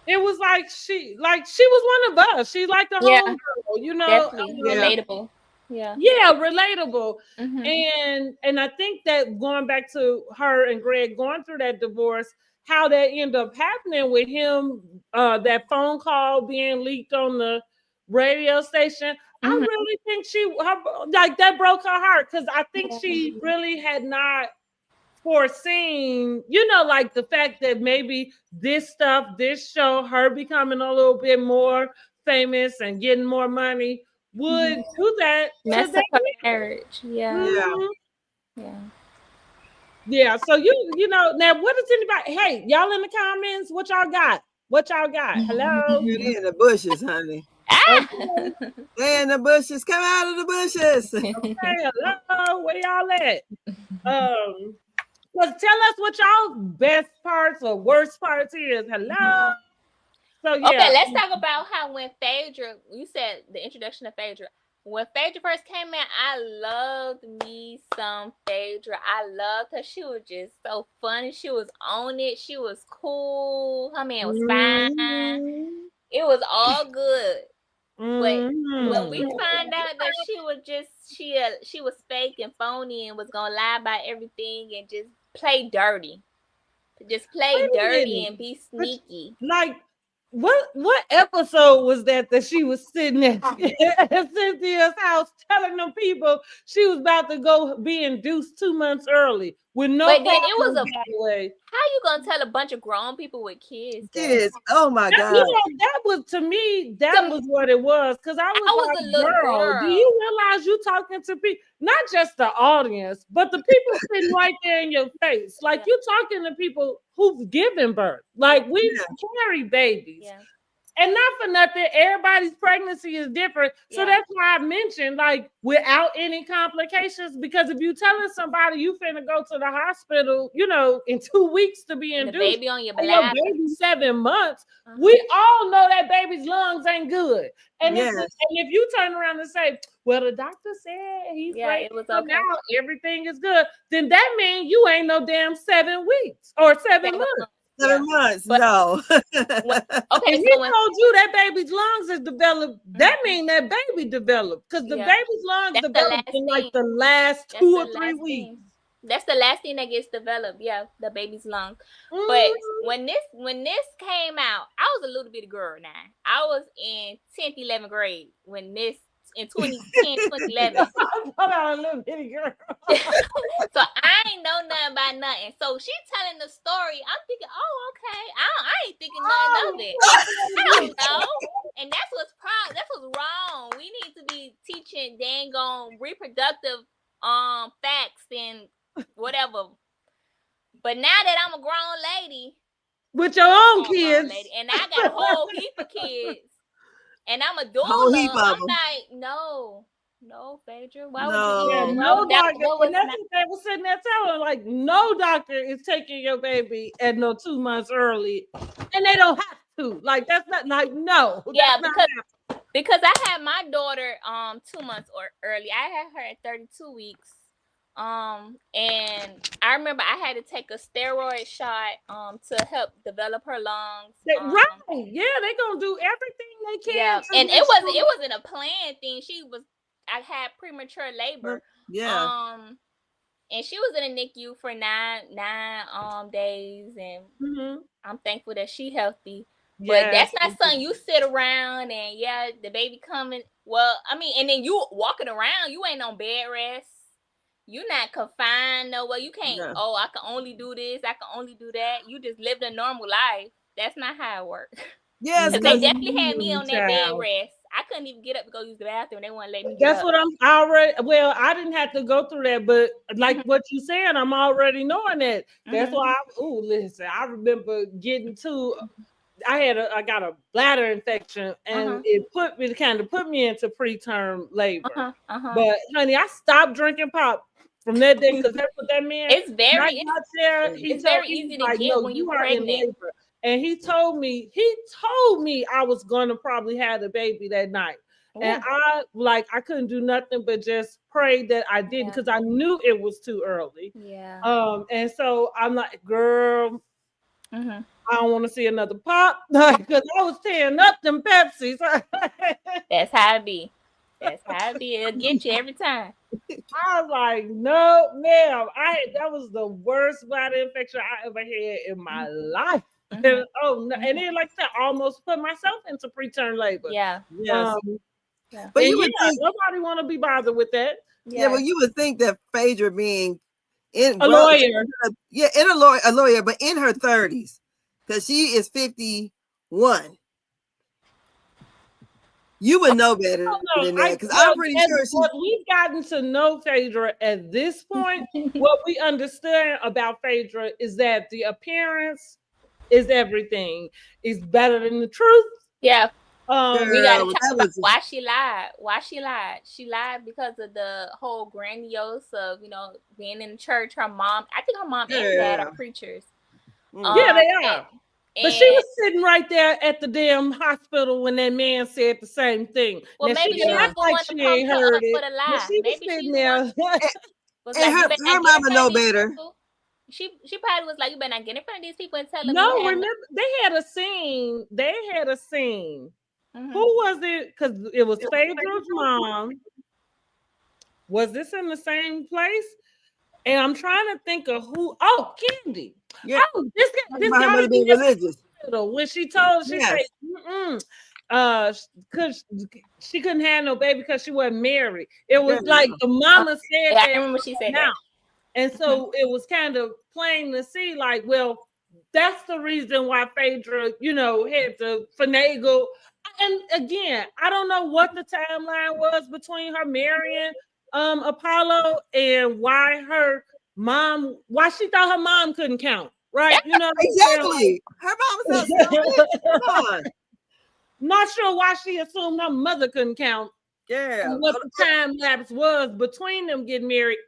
it was like she was one of us. She like the homegirl, you know. Definitely relatable. Yeah, relatable. Mm-hmm. And I think that going back to her and Greg going through that divorce, how that ended up happening with him, that phone call being leaked on the radio station. I really think like that broke her heart, because I think she really had not foreseen, you know, like the fact that maybe this show, her becoming a little bit more famous and getting more money, would do that mess to up her that marriage. Yeah. So you know, now what does anybody, hey, y'all in the comments, what y'all got? Hello? They in the bushes, honey. Okay. They in the bushes. Come out of the bushes. Okay, hello, where y'all at? Well, tell us what y'all best parts or worst parts is. Hello. So yeah. Okay, let's talk about how when Phaedra, you said the introduction of Phaedra. When Phaedra first came in, I loved me some Phaedra. I loved her. She was just so funny. She was on it. She was cool. Her man was fine. It was all good. But when we find out that she was fake and phony and was gonna lie about everything and just play dirty. Just play dirty and be sneaky. Like, what episode was that she was sitting at Cynthia's house telling them people she was about to go be induced 2 months early with no but then it was way. How you gonna tell a bunch of grown people with kids? Oh my God. You know, that was, to me, that was what it was. Because I was like, a little girl. Do you realize you talking to people, not just the audience, but the people sitting right there in your face? Like, you talking to people who've given birth. Like, we carry babies. Yeah. And not for nothing, everybody's pregnancy is different. So that's why I mentioned, like, without any complications, because if you telling somebody you finna go to the hospital, you know, in 2 weeks to be induced, the baby on your baby 7 months, we all know that baby's lungs ain't good. And, and if you turn around and say, well, the doctor said he's ready, it was okay. Now everything is good, then that means you ain't no damn 7 weeks or 7 months. 7 months, no. Okay, he told you that baby's lungs is developed. That means that baby developed, because the baby's lungs developed in like the last 2 or 3 weeks. That's the last thing that gets developed. Yeah, the baby's lungs. But when this came out, I was a little bitty girl now. I was in 10th, 11th grade when this. In 2010, 2011. A little bitty girl. So I ain't know nothing about nothing. So she telling the story. I'm thinking, oh, okay. I ain't thinking nothing of it. I don't know. And that's what's wrong. We need to be teaching dang on reproductive facts and whatever. But now that I'm a grown lady with your own kids, and I got a whole heap of kids. And I'm a doula. I'm like, no, Phaedra. Why would you? No doctor. And that's what they were sitting there telling, like, no doctor is taking your baby at no 2 months early, and they don't have to. Like, that's not like no. Yeah, because I had my daughter 2 months early. I had her at 32 weeks. And I remember I had to take a steroid shot to help develop her lungs. Right. Yeah, they gonna do everything they can. Yeah. And it wasn't a planned thing. I had premature labor. Yeah. And she was in a NICU for nine days, and I'm thankful that she's healthy. But that's not something you sit around and the baby coming. Well, I mean, and then you walking around, you ain't on bed rest. You're not confined nowhere. You can't, I can only do this, I can only do that. You just lived a normal life. That's not how it works. Yes, because they definitely had me on that bed rest. I couldn't even get up to go use the bathroom. They wouldn't let me get up. What I'm already, well, I didn't have to go through that, but like what you saying, I'm already knowing that. That's why listen, I remember getting to, I got a bladder infection, and it kind of put me into preterm labor. But honey, I stopped drinking pop from that day, because that's what that meant. It's very easy to get when you are pregnant. In labor. And he told me I was gonna probably have the baby that night. And I couldn't do nothing but just pray that I didn't, because I knew it was too early. Yeah. And so I'm like, girl, Mm-hmm. I don't want to see another pop because I was tearing up them Pepsis. That's how it be. That's how it be. It'll get you every time. I was like, no, ma'am. That was the worst bladder infection I ever had in my life. Mm-hmm. And, oh no, and then like that, almost put myself into preterm labor. Yeah. Yes. Yeah. But you would think nobody want to be bothered with that. Yeah, well, you would think that Phaedra being a lawyer, a lawyer, but in her 30s, because she is 51. You would know better than that, because I'm pretty sure we've gotten to know Phaedra at this point. What we understand about Phaedra is that the appearance is everything. It's better than the truth. Yeah. We gotta talk about why she lied. Why she lied? She lied because of the whole grandiose of being in church. Her mom, I think her mom and dad are preachers. Yeah, they are. But she was sitting right there at the damn hospital when that man said the same thing. Well, now, maybe she was the one to come to us for the lie. She was sitting there. And her mama know better. She probably was like, you better not get in front of these people and tell them. No, remember they had a scene. Mm-hmm. Who was it? Because it was Phaedra's mom. Was this in the same place? And I'm trying to think of who. Oh, Candy. Yeah. Oh, this gotta be religious. When she told, she said, because she couldn't have no baby because she wasn't married. It was like the mama said that. I remember she said that. And so it was kind of plain to see, like, well, that's the reason why Phaedra, had to finagle. And again, I don't know what the timeline was between her marrying Apollo and why she thought her mom couldn't count, right? Exactly. Her mom was come on. Not sure why she assumed her mother couldn't count. Yeah. What the time lapse was between them getting married,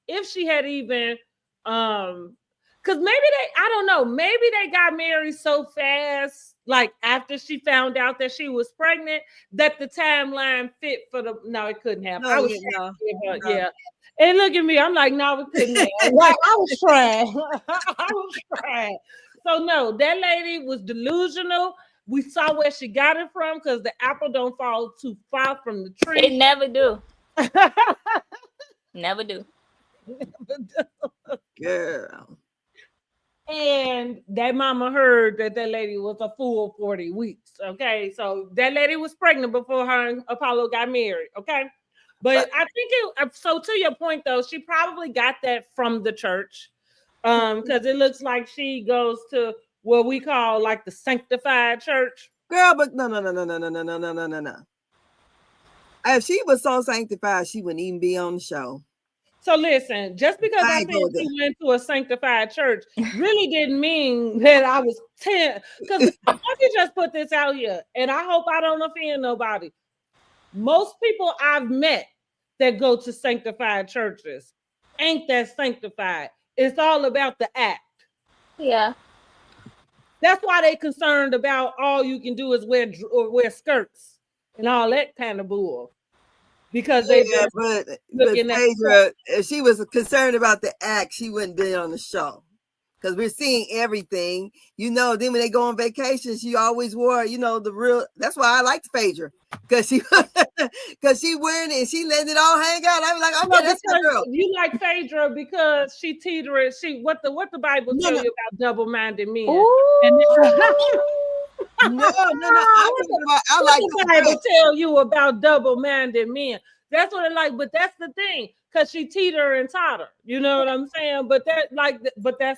if she had even because I don't know, maybe they got married so fast, like after she found out that she was pregnant, that the timeline fit for it couldn't happen. Yeah. And look at me, I'm like, no, it couldn't happen. Like, I was trying. So no, that lady was delusional. We saw where she got it from, because the apple don't fall too far from the tree. It never do. Never do. Girl. And that mama heard that lady was a full 40 weeks. Okay, so that lady was pregnant before her and Apollo got married. Okay, but I think so. To your point, though, she probably got that from the church, because it looks like she goes to what we call like the sanctified church. Girl, but no. If she was so sanctified, she wouldn't even be on the show. So listen, just because I said she went to a sanctified church really didn't mean that I was 10. Because let me just put this out here, and I hope I don't offend nobody. Most people I've met that go to sanctified churches ain't that sanctified. It's all about the act. Yeah. That's why they concerned about all you can do is wear skirts and all that kind of bull. Because but Phaedra, if she was concerned about the act, she wouldn't be on the show. Because we're seeing everything, Then when they go on vacation, she always wore, the real. That's why I liked Phaedra, because she wearing it and she letting it all hang out. I was like, okay, that's your girl. You like Phaedra because she teetered. What the Bible tell you about double-minded men? No. I like the Bible tell you about double-minded men. That's what I like, but that's the thing, because she teeter and totter. You know what I'm saying? But that's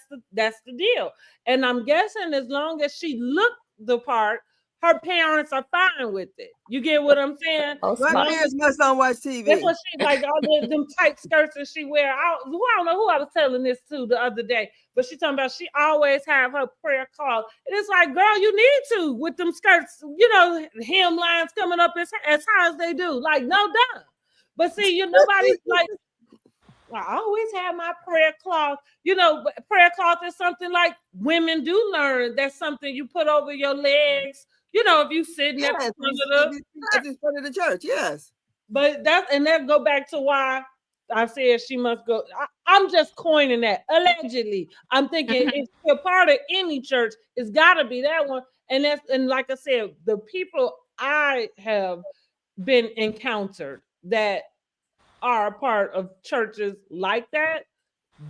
the deal. And I'm guessing as long as she looked the part, her parents are fine with it. You get what I'm saying? My parents must not watch TV. That's what she like. All them tight skirts that she wear. I don't know who I was telling this to the other day, but she talking about she always have her prayer cloth. And it's like, girl, you need to with them skirts. Hem lines coming up as high as they do. Like, no doubt. But see, nobody's like. I always have my prayer cloth. Prayer cloth is something like women do learn. That's something you put over your legs. If you sitting at the front of the church, yes. But that go back to why I said she must go. I'm just coining that allegedly. I'm thinking if you're part of any church, it's got to be that one. And like I said, the people I have been encountered that are a part of churches like that,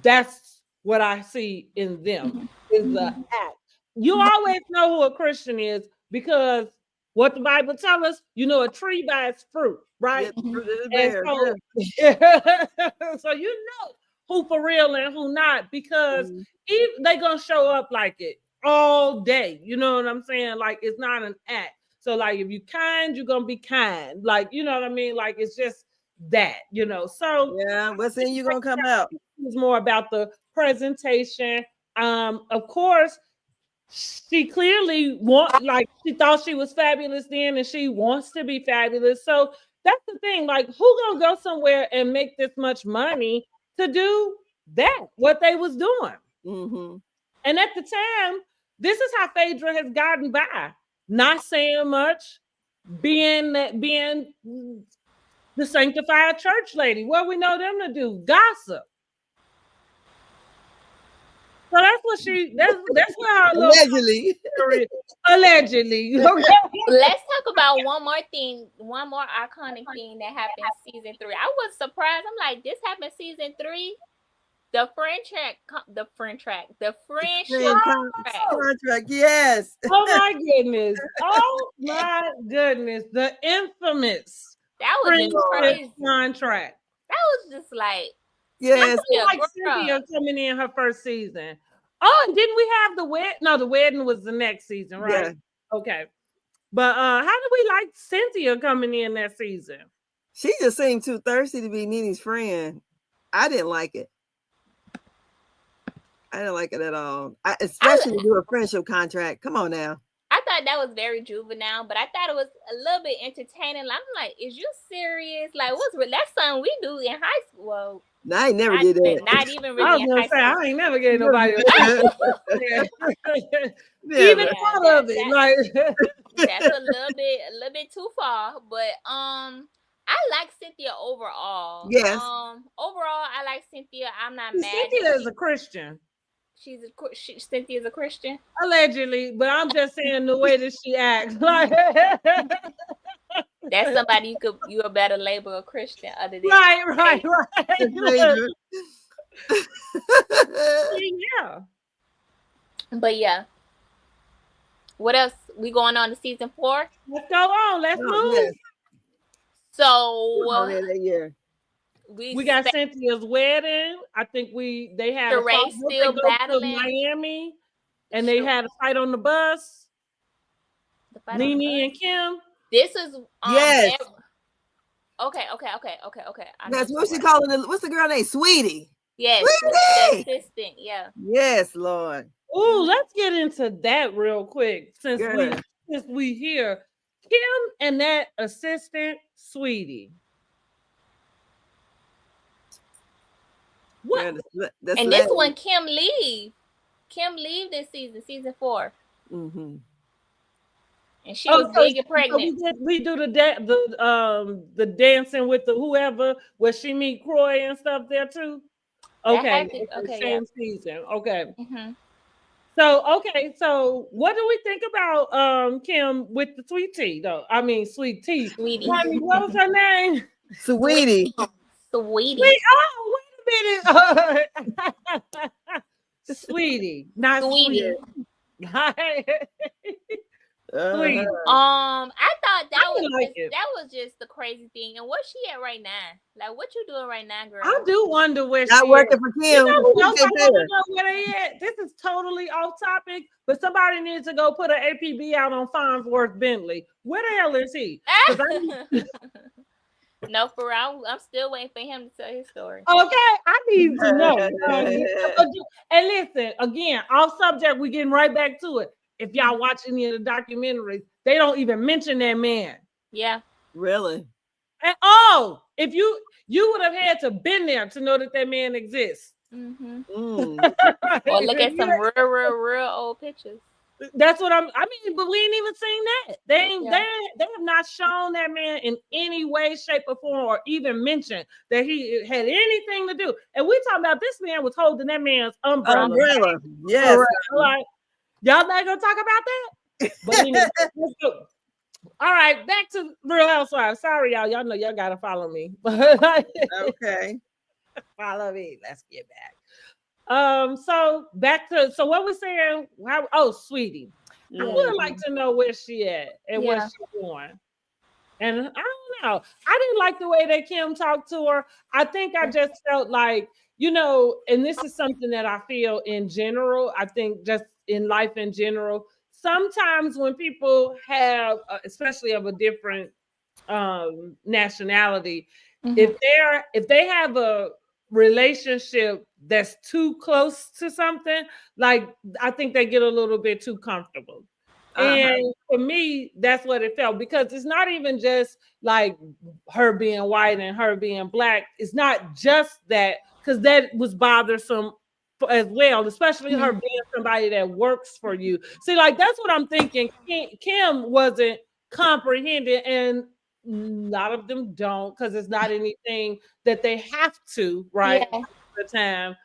that's what I see in them is the act. You always know who a Christian is because what the Bible tells us, a tree by its fruit, right? And so, so you know who for real and who not, because they're gonna show up like it all day. You know what I'm saying? Like it's not an act. So like if you kind, you're gonna be kind. Like you know what I mean? Like it's just that, So yeah, what's in you gonna come out? It's more about the presentation. Of course, she clearly she thought she was fabulous then, and she wants to be fabulous. So that's the thing. Like, who gonna go somewhere and make this much money to do that? What they was doing, and at the time, this is how Phaedra has gotten by, not saying much, being the sanctified church lady. What we know them to do? Gossip. So that's what that's what her allegedly. Let's talk about one more iconic thing that happened season 3. I was surprised. I'm like, this happened season 3. The friendship contract, yes. Oh my goodness. The infamous that was just crazy contract. That was just like, yes, like Cynthia coming in her first season. Oh, and didn't we have the wedding? No, the wedding was the next season, right? Yeah. Okay. But how did we like Cynthia coming in that season? She just seemed too thirsty to be Nene's friend. I didn't like it. I didn't like it at all. Especially to do a friendship contract. Come on now. I thought that was very juvenile, but I thought it was a little bit entertaining. I'm like, is you serious? Like, that's something we do in high school. Well, I ain't never did that. Not even really in high school. I ain't never gave nobody even part of it. Like that's a little bit too far. But I like Cynthia overall. Yes. Overall, I like Cynthia. I'm not mad. Cynthia is a Christian. Cynthia is a Christian? Allegedly, but I'm just saying the way that she acts. Like that's somebody you a better label a Christian other than right. Yeah. But yeah. What else? We going on to season 4? Let's go on. Let's move. Yes. So that year. We got Cynthia's wedding. I think they had a fight. Still battling Miami, and they had a fight on the bus. Nene and Kim. This is yes. Okay. That's what she calling it. What's the girl name? Sweetie. Yes, the assistant. Yeah. Yes, Lord. Ooh, let's get into that real quick since we here. Kim and that assistant, Sweetie. What? That's and this one, Kim leave this season 4. And she was big and pregnant. So we do the dancing with the whoever where she meet Croy and stuff there too. Okay, same season. Okay. So what do we think about Kim with the sweet tea though? I mean sweet tea. Sweetie. What was her name? Sweetie. Sweetie. Oh, wait a minute. Sweetie, not Sweetie. I thought that was just the crazy thing. And where's she at right now? Like, what you doing right now, girl? I do wonder where she's working for Kim. I don't know where they at. This is totally off topic, but somebody needs to go put an APB out on Farnsworth Bentley. Where the hell is he? No, for real. I'm still waiting for him to tell his story. Okay, I need to know. And listen, again, off subject, we're getting right back to it. If y'all watch any of the documentaries, they don't even mention that man. Yeah. Really? And if you would have had to been there to know that man exists. Or look at some real old pictures. That's what I mean, but we ain't even seen that. They have not shown that man in any way, shape, or form, or even mentioned that he had anything to do. And we talking about this man was holding that man's umbrella. Yes. Like, y'all not gonna talk about that? But anyway, let's go. All right, back to Real Housewives. Sorry, y'all. Y'all know y'all gotta follow me. Okay. Follow me. Let's get back. So what we're saying, Sweetie. I would like to know where she at and what she's doing. And I don't know. I didn't like the way that Kim talked to her. I think I just felt like, and this is something that I feel in general. I think just in life in general, sometimes when people have, especially of a different nationality, if they have a relationship that's too close to something, like I think they get a little bit too comfortable. And for me, that's what it felt, because it's not even just like her being white and her being black. It's not just that, because that was bothersome as well, especially her being somebody that works for you. See, like that's what I'm thinking. Kim wasn't comprehending, and a lot of them don't, because it's not anything that they have to, right? All the time.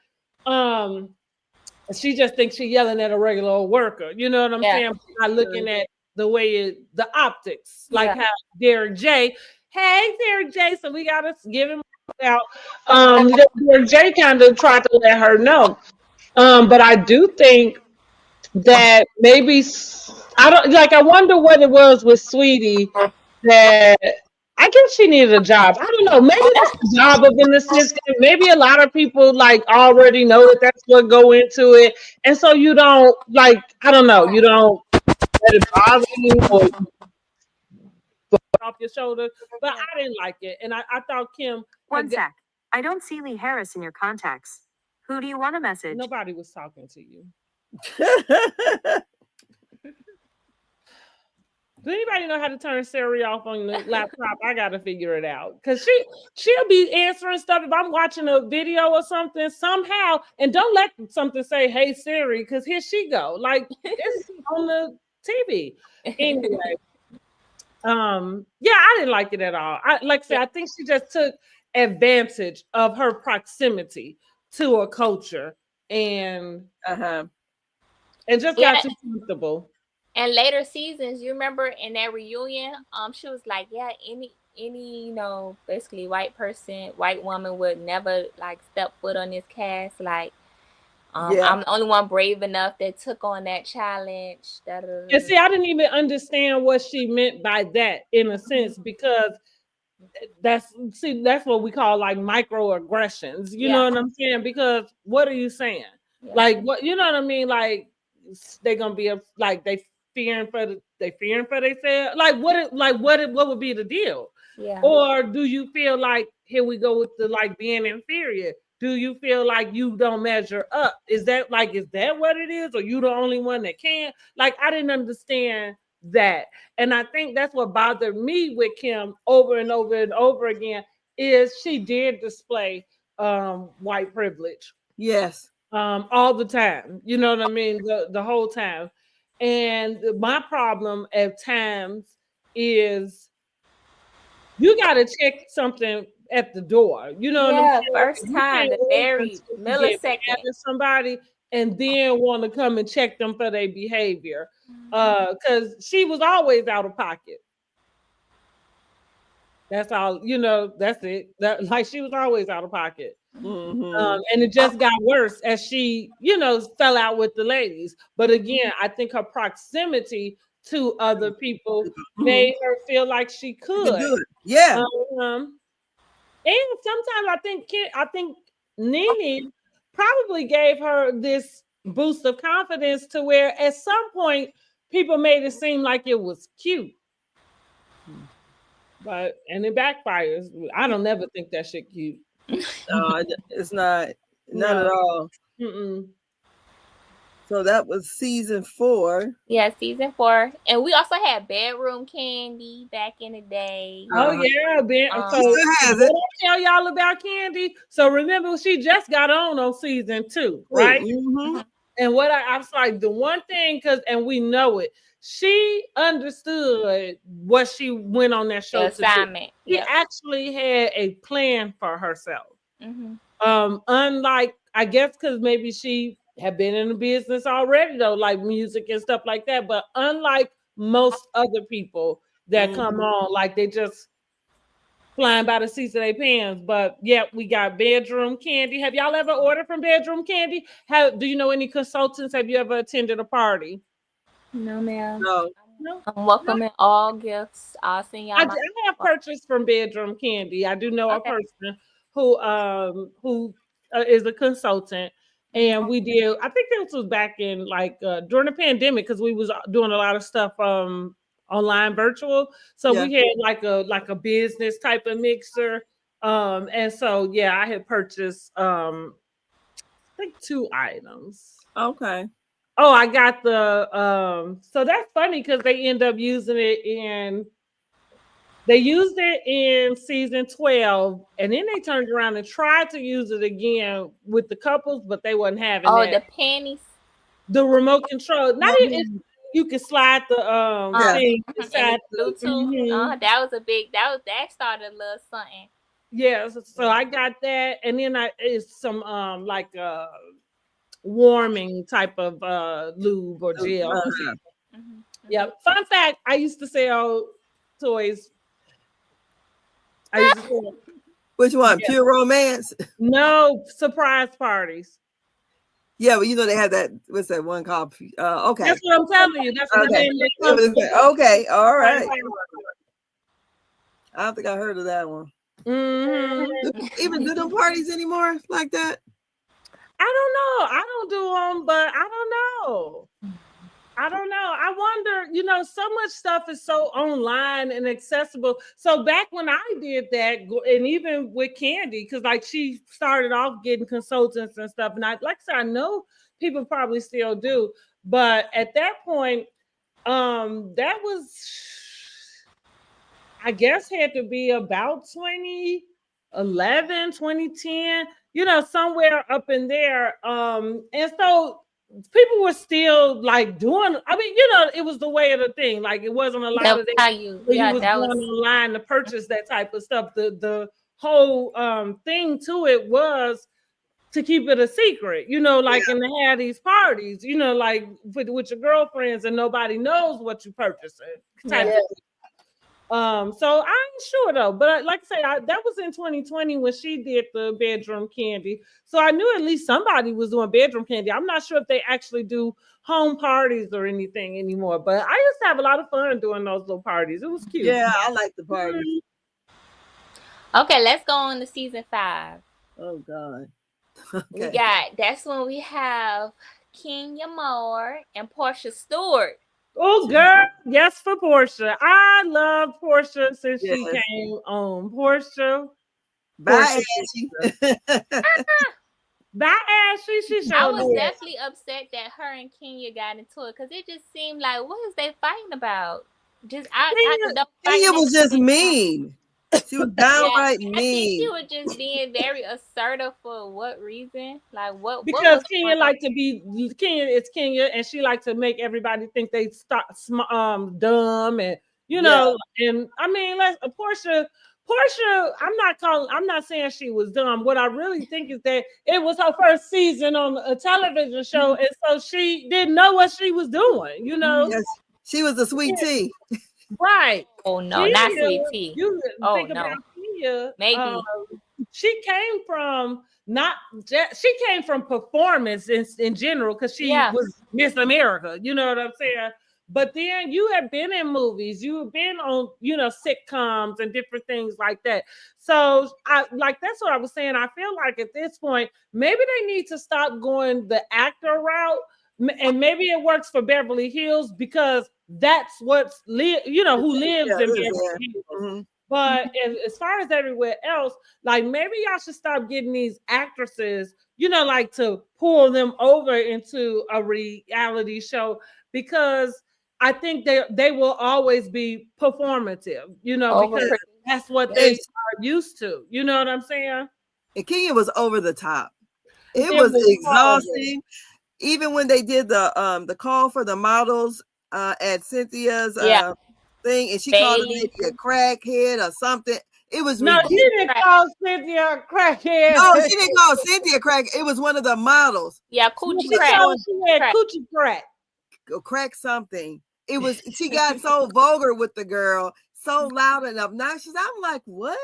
She just thinks she's yelling at a regular old worker. You know what I'm saying? Not looking at the way the optics, like how Derek J. Hey, Derek J. So we gotta give him out. Derek J. kind of tried to let her know. But I do think that maybe I wonder what it was with Sweetie that I guess she needed a job. I don't know. Maybe that's the job of an assistant. Maybe a lot of people like already know that that's what go into it, and so you don't like. I don't know. You don't let it bother you or off your shoulder. But I didn't like it, and I thought Kim. One sec. I don't see Lee Harris in your contacts. Who do you want to message? Nobody was talking to you. Does anybody know how to turn Siri off on the laptop? I gotta figure it out, because she'll be answering stuff if I'm watching a video or something somehow, and don't let something say, "Hey Siri," because here she go, like it's on the TV. Anyway, I didn't like it at all. I think she just took advantage of her proximity to a culture and just got too comfortable. And later seasons, you remember in that reunion, she was like, "Yeah, any basically white woman would never like step foot on this cast. Like, I'm the only one brave enough that took on that challenge." And see, I didn't even understand what she meant by that in a sense, because that's what we call like microaggressions. You know what I'm saying? Because what are you saying? Like, what, you know what I mean? Like, they're gonna be like they fearing for themselves. Like what would be the deal? Or do you feel like, here we go with the like being inferior? Do you feel like you don't measure up? Is that what it is? Or you the only one that can? Like, I didn't understand that. And I think that's what bothered me with Kim over and over and over again, is she did display white privilege. Yes. All the time. You know what I mean? The whole time. And my problem at times is you got to check something at the door. You know what I'm saying? First time, the very millisecond. Somebody and then want to come and check them for their behavior. Because she was always out of pocket. That's all, that's it. Like, she was always out of pocket. And it just got worse as she, fell out with the ladies. But again, I think her proximity to other people made her feel like she could. Yeah. And sometimes I think Nene probably gave her this boost of confidence to where at some point people made it seem like it was cute. And it backfires. I don't never think that shit cute. No, it's not. Not at all. So that was season 4. Yeah, season 4. And we also had Bedroom Candy back in the day. Oh, yeah. So I'll tell y'all about Candy. So remember, she just got on season 2, right? And what I was like, the one thing, and we know it, she understood what she went on that show to do. She actually had a plan for herself. Unlike, I guess, because maybe she had been in the business already, though, like music and stuff like that. But unlike most other people that come on, like they just flying by the seats of their pants. But yeah, we got Bedroom Candy. Have y'all ever ordered from Bedroom Candy? Do you know any consultants? Have you ever attended a party? No, ma'am. No. I'm welcoming all gifts. I'll send y'all. I have purchased from Bedroom Candy. I do know a person who is a consultant, and we did. I think this was back in like during the pandemic, because we was doing a lot of stuff online virtual. So we had like a business type of mixer, and so yeah, I had purchased I think 2 items. Okay. Oh, I got the so that's funny because they end up using it in season 12, and then they turned around and tried to use it again with the couples, but they wasn't having that. The panties. The remote control. Not even you can slide the thing inside Bluetooth. That was a big that started a little something. Yeah, so I got that, and then it's some like warming type of lube or gel. Yeah. Fun fact, I used to sell toys. Which one? Pure Romance? No, surprise parties. Yeah, but you know they have that. What's that one called? Okay. That's what I'm telling you. That's what okay. Okay. All right. I don't think I heard of that one. Even do them parties anymore like that? I don't know. I don't do them, but I don't know. I wonder, so much stuff is so online and accessible. So back when I did that, and even with Candy, because like she started off getting consultants and stuff, and like I said, I know people probably still do, but at that point, that was, I guess, had to be about 2011, 2010, somewhere up in there. And so people were still like doing, it was the way of the thing. Like it wasn't a lot of that. You was going online to purchase that type of stuff. The whole thing to it was to keep it a secret, like and to have these parties, like with your girlfriends and nobody knows what you purchasing. So I'm sure though, but like I say, that was in 2020 when she did the Bedroom Candy. So I knew at least somebody was doing Bedroom Candy. I'm not sure if they actually do home parties or anything anymore, but I used to have a lot of fun doing those little parties. It was cute. Yeah, I like the parties. Okay, let's go on to season 5. Oh God. Okay. That's when we have Kenya Moore and Portia Stewart. Oh, girl, yes for Portia. I love Portia since she came on. Portia. Bye, Ashley. Bye, Ashley. I was definitely upset that her and Kenya got into it because it just seemed like, what is they fighting about? Kenya was just mean. She was downright mean. I think she was just being very assertive for what reason? Like what? Because Kenya liked to be it's Kenya, and she liked to make everybody think they dumb, and and I mean, Portia. I'm not saying she was dumb. What I really think is that it was her first season on a television show, and so she didn't know what she was doing. Yes, she was a sweet tea. Right. Oh no, not sweet tea. You think about Kenya. Maybe she came from performance in general because she was Miss America. You know what I'm saying? But then you have been in movies, you have been on, sitcoms and different things like that. So that's what I was saying. I feel like at this point, maybe they need to stop going the actor route. And maybe it works for Beverly Hills because that's who lives in Beverly Hills. Mm-hmm. But as far as everywhere else, like maybe y'all should stop getting these actresses, like to pull them over into a reality show, because I think they will always be performative, because that's what they are used to. You know what I'm saying? And Kenya was over the top. It was exhausting. even when they did the call for the models at Cynthia's thing, and she called the lady a crackhead or something. It was ridiculous. She didn't call Cynthia a crackhead. No, she didn't call Cynthia crack. It was one of the models. Yeah, coochie crack. She had coochie crack. Crack something. It was. She got so vulgar with the girl, so loud and obnoxious. I'm like, what?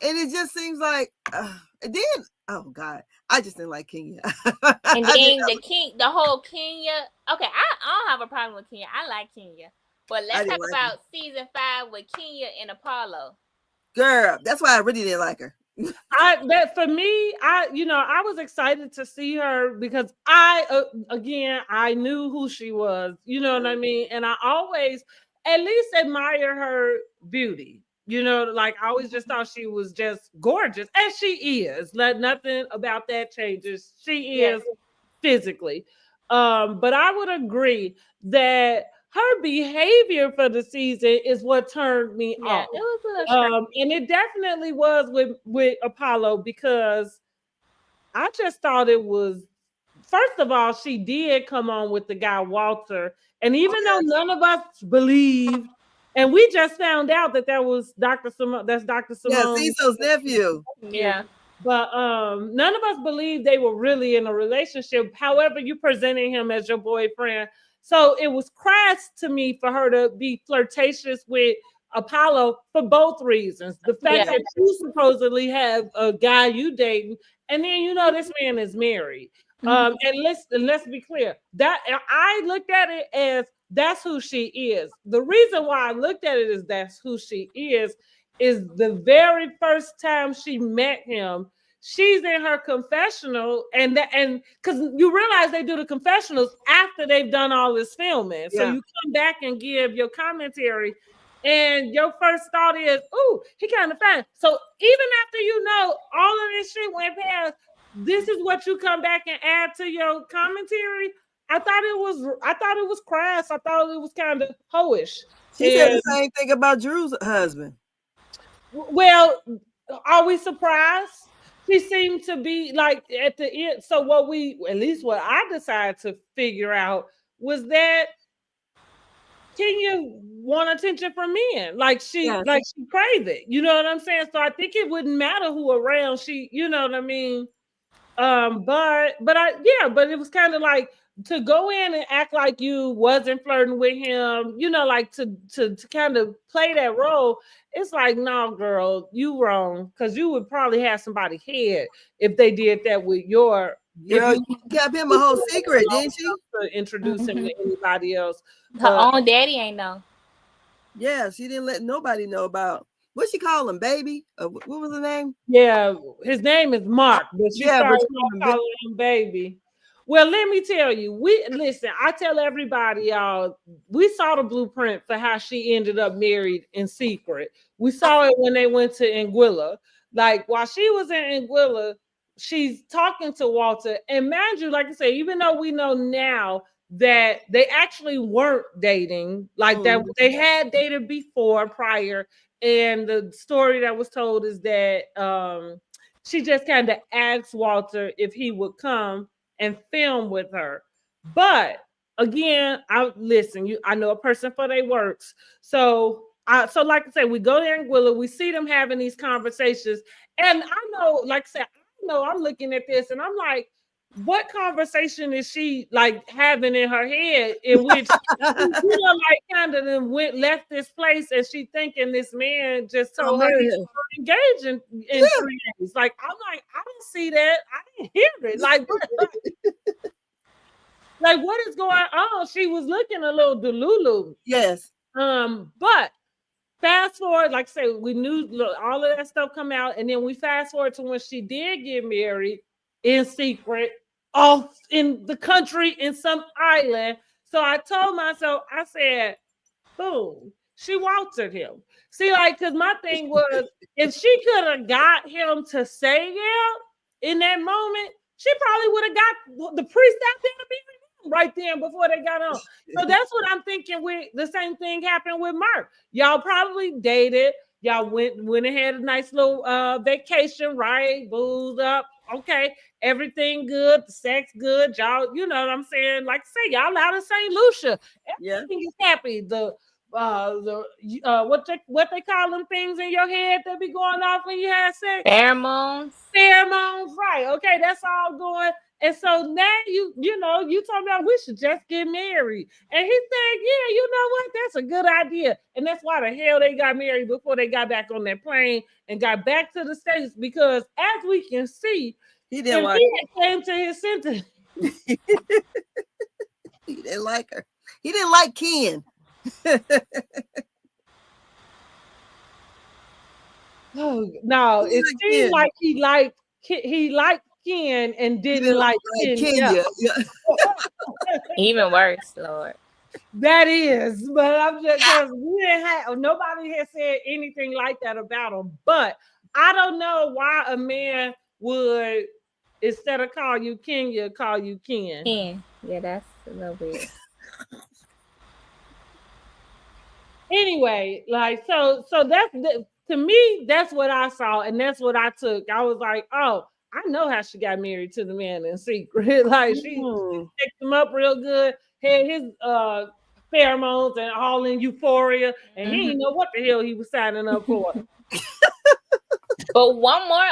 And it just seems like. And then, oh God, I just didn't like Kenya. And then the whole Kenya. Okay, I don't have a problem with Kenya. I like Kenya. But let's talk about season 5 with Kenya and Apollo. Girl, that's why I really didn't like her. I was excited to see her because I knew who she was. You know what I mean? And I always at least admire her beauty. You know, like I always just thought she was just gorgeous, and she is. Nothing about that changes. She is physically. But I would agree that her behavior for the season is what turned me off. It was a little and it definitely was with Apollo, because I just thought it was, first of all, she did come on with the guy Walter, and even though none of us believed, and we just found out that was Dr. Simone. That's Dr. Simone. Yeah, Cecil's nephew. Yeah. But none of us believed they were really in a relationship. However, you presented him as your boyfriend. So it was crass to me for her to be flirtatious with Apollo for both reasons. The fact that you supposedly have a guy you dating, and then this man is married. And let's be clear, that I looked at it as that's who she is. The reason why I looked at it as that's who she is the very first time she met him, she's in her confessional, and because you realize they do the confessionals after they've done all this filming. So you come back and give your commentary, and your first thought is, "Ooh, he kind of fine." So even after all of this shit went past, this is what you come back and add to your commentary. I thought it was crass. I thought it was kind of hoish. She said the same thing about Drew's husband. Well, are we surprised? She seemed to be like at the end. So what I decided to figure out was that Kenya want attention from men. Like she crave it. You know what I'm saying? So I think it wouldn't matter who around. You know what I mean? But it was kind of like to go in and act like you wasn't flirting with him, like to kind of play that role. It's like, no, girl, you wrong, because you would probably have somebody head if they did that with your. Girl, you kept him a whole secret, didn't you? To introduce him to anybody else. Her own daddy ain't know. Yeah, she didn't let nobody know about. What she call him, baby? What was the name? Yeah, his name is Mark, but she started calling him baby. Well, let me tell you, I tell everybody, y'all, we saw the blueprint for how she ended up married in secret. We saw it when they went to Anguilla. Like, while she was in Anguilla, she's talking to Walter. And mind you, like I say, even though we know now that they actually weren't dating, like that they had dated prior. And the story that was told is that she just kind of asked Walter if he would come and film with her. But again, I know a person for their works. So like I said, we go there in Anguilla, we see them having these conversations. And I know, like I said, I'm looking at this and I'm like, what conversation is she like having in her head in which like kind of left this place and she thinking this man just told her he's engaged in 3 days. Like, I'm like, I don't see that. I didn't hear it. Like, what is going on? She was looking a little delulu. Yes. But fast forward, like I say, we knew all of that stuff come out, and then we fast forward to when she did get married in secret off in the country in some island. So I told myself, I said, boom, she Waltered him. See, like, because my thing was, if she could have got him to say in that moment, she probably would have got the priest out there to be right then before they got on. So that's what I'm thinking. With the same thing happened with Mark. Y'all probably dated. Y'all went and had a nice little vacation, right? Boozed up. okay, everything good, the sex good, y'all, you know what I'm saying? Like I say, y'all out of St. Lucia. Everything is happy. What they call them things in your head that be going off when you have sex? Pheromones. Pheromones, right. Okay, that's all going. And so now you talking about we should just get married. And he said, yeah, you know what? That's a good idea. And that's why the hell they got married before they got back on that plane and got back to the States, because as we can see, he didn't like he came to his sentence. He didn't like her. He didn't like Ken. Oh no, it seemed like he liked Ken and didn't like Kenya. Even worse, Lord. That is, but I'm just because we didn't have, nobody has said anything like that about him. But I don't know why a man would, instead of call you Kenya, call you Ken. Ken, yeah, that's a little weird. Anyway, like so that's to me, that's what I saw, and that's what I took. I was like, oh, I know how she got married to the man in secret. Like she picked him up real good, had his pheromones and all in euphoria, and he didn't know what the hell he was signing up for. But one more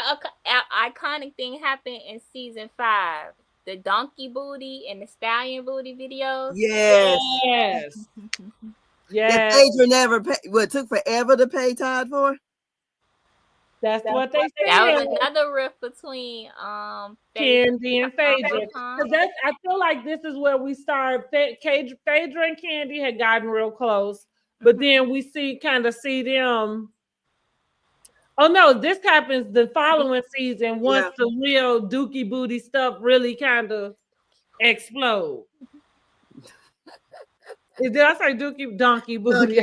iconic thing happened in season 5. The donkey booty and the stallion booty videos. Yes. Yeah. That Phaedra never paid. What, took forever to pay Todd for? That's what they said. That was another rift between Candy and Phaedra. I feel like this is where we start. Phaedra and Candy had gotten real close, but then we see them. Oh no, this happens the following season once the real dookie booty stuff really kind of explode. Did I say donkey booty?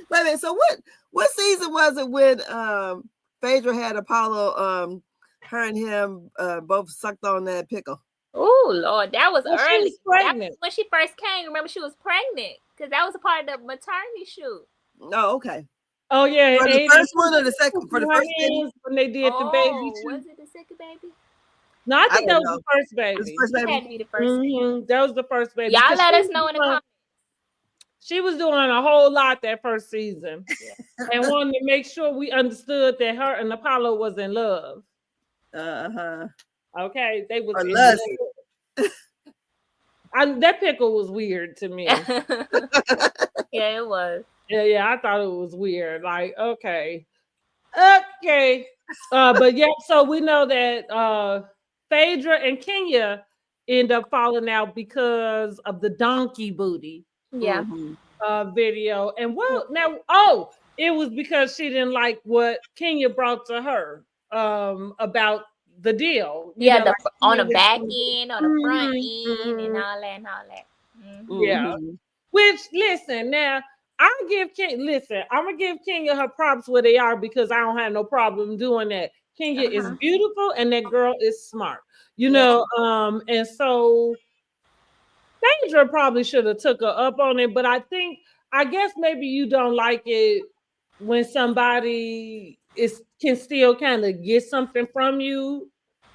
Wait a minute. So what season was it when Phaedra had Apollo? Her and him both sucked on that pickle. Oh Lord, that was early. She was pregnant. That was when she first came. Remember, she was pregnant because that was a part of the maternity shoot. Oh, okay. Oh yeah, for the first one or the second? For the first baby? When they did the baby shoot. Was it the second baby? No, I think that was the first baby. The first baby. It had to be the first baby. That was the first baby. Y'all let us know in the comments. She was doing a whole lot that first season, and wanted to make sure we understood that her and Apollo was in love. Okay, they was in love. That pickle was weird to me. Yeah, it was. Yeah, I thought it was weird. Like, okay. But yeah, so we know that Phaedra and Kenya end up falling out because of the donkey booty. Yeah. Video. And it was because she didn't like what Kenya brought to her about the deal. Yeah, on the back end, on the front end, and all that. Yeah. Which, listen, now I'm gonna give Kenya her props where they are, because I don't have no problem doing that. Kenya is beautiful and that girl is smart, know. And so Phaedra probably should have took her up on it, but I guess maybe you don't like it when somebody can still kind of get something from you,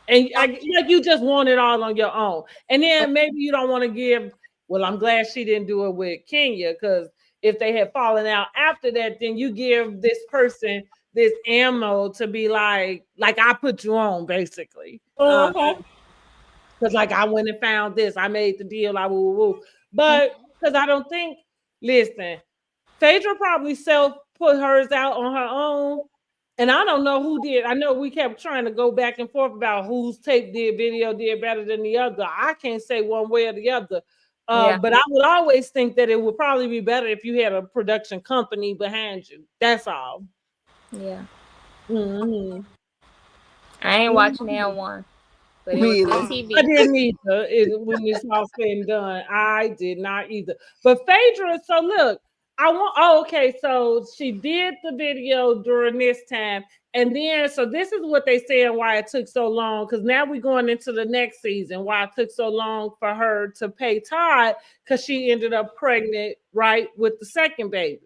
and like you just want it all on your own, and then maybe you don't want to give. Well, I'm glad she didn't do it with Kenya, because if they had fallen out after that, then you give this person this ammo to be like I put you on, basically. Because like I went and found this, I made the deal, but because I don't think, listen, Phaedra probably put hers out on her own, and I don't know who did. I know we kept trying to go back and forth about whose video did better than the other. I can't say one way or the other. But I would always think that it would probably be better if you had a production company behind you. That's all. Yeah. I ain't watching that one. But it was on TV. I didn't either. When it's all said and done, I did not either. But Phaedra, so look, so she did the video during this time. And then, so this is what they said why it took so long, because now we're going into the next season, why it took so long for her to pay Todd, because she ended up pregnant, right, with the second baby.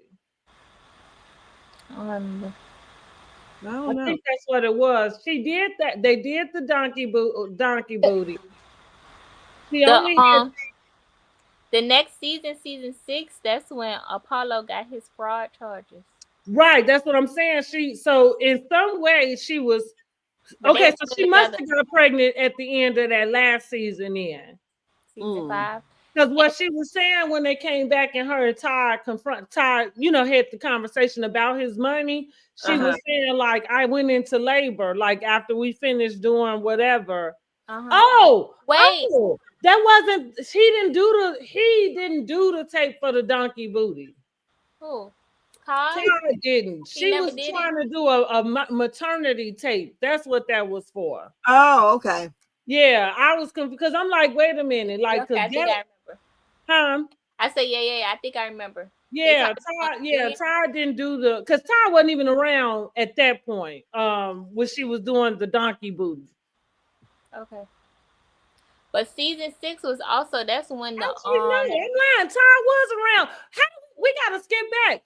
I think that's what it was. She did that. They did the donkey booty. The next season, season 6, that's when Apollo got his fraud charges. Right, that's what I'm saying. So in some way she was okay. So she must have got pregnant at the end of that last season. In season 5. Because what she was saying when they came back and her and Todd had the conversation about his money. She was saying, like, I went into labor, like, after we finished doing whatever. Oh, wait. Oh, that wasn't, he didn't do the tape for the donkey booty. Who? Todd didn't. She was trying to do a maternity tape. That's what that was for. Oh, okay. Yeah, I was confused because I'm like, wait a minute, like, okay, I think I remember. Huh? I said, yeah, I think I remember. Yeah, Todd didn't do because Todd wasn't even around at that point. When she was doing the donkey booty. Okay. But season 6 was also, that's when the I'm lying. Todd was around. We gotta skip back.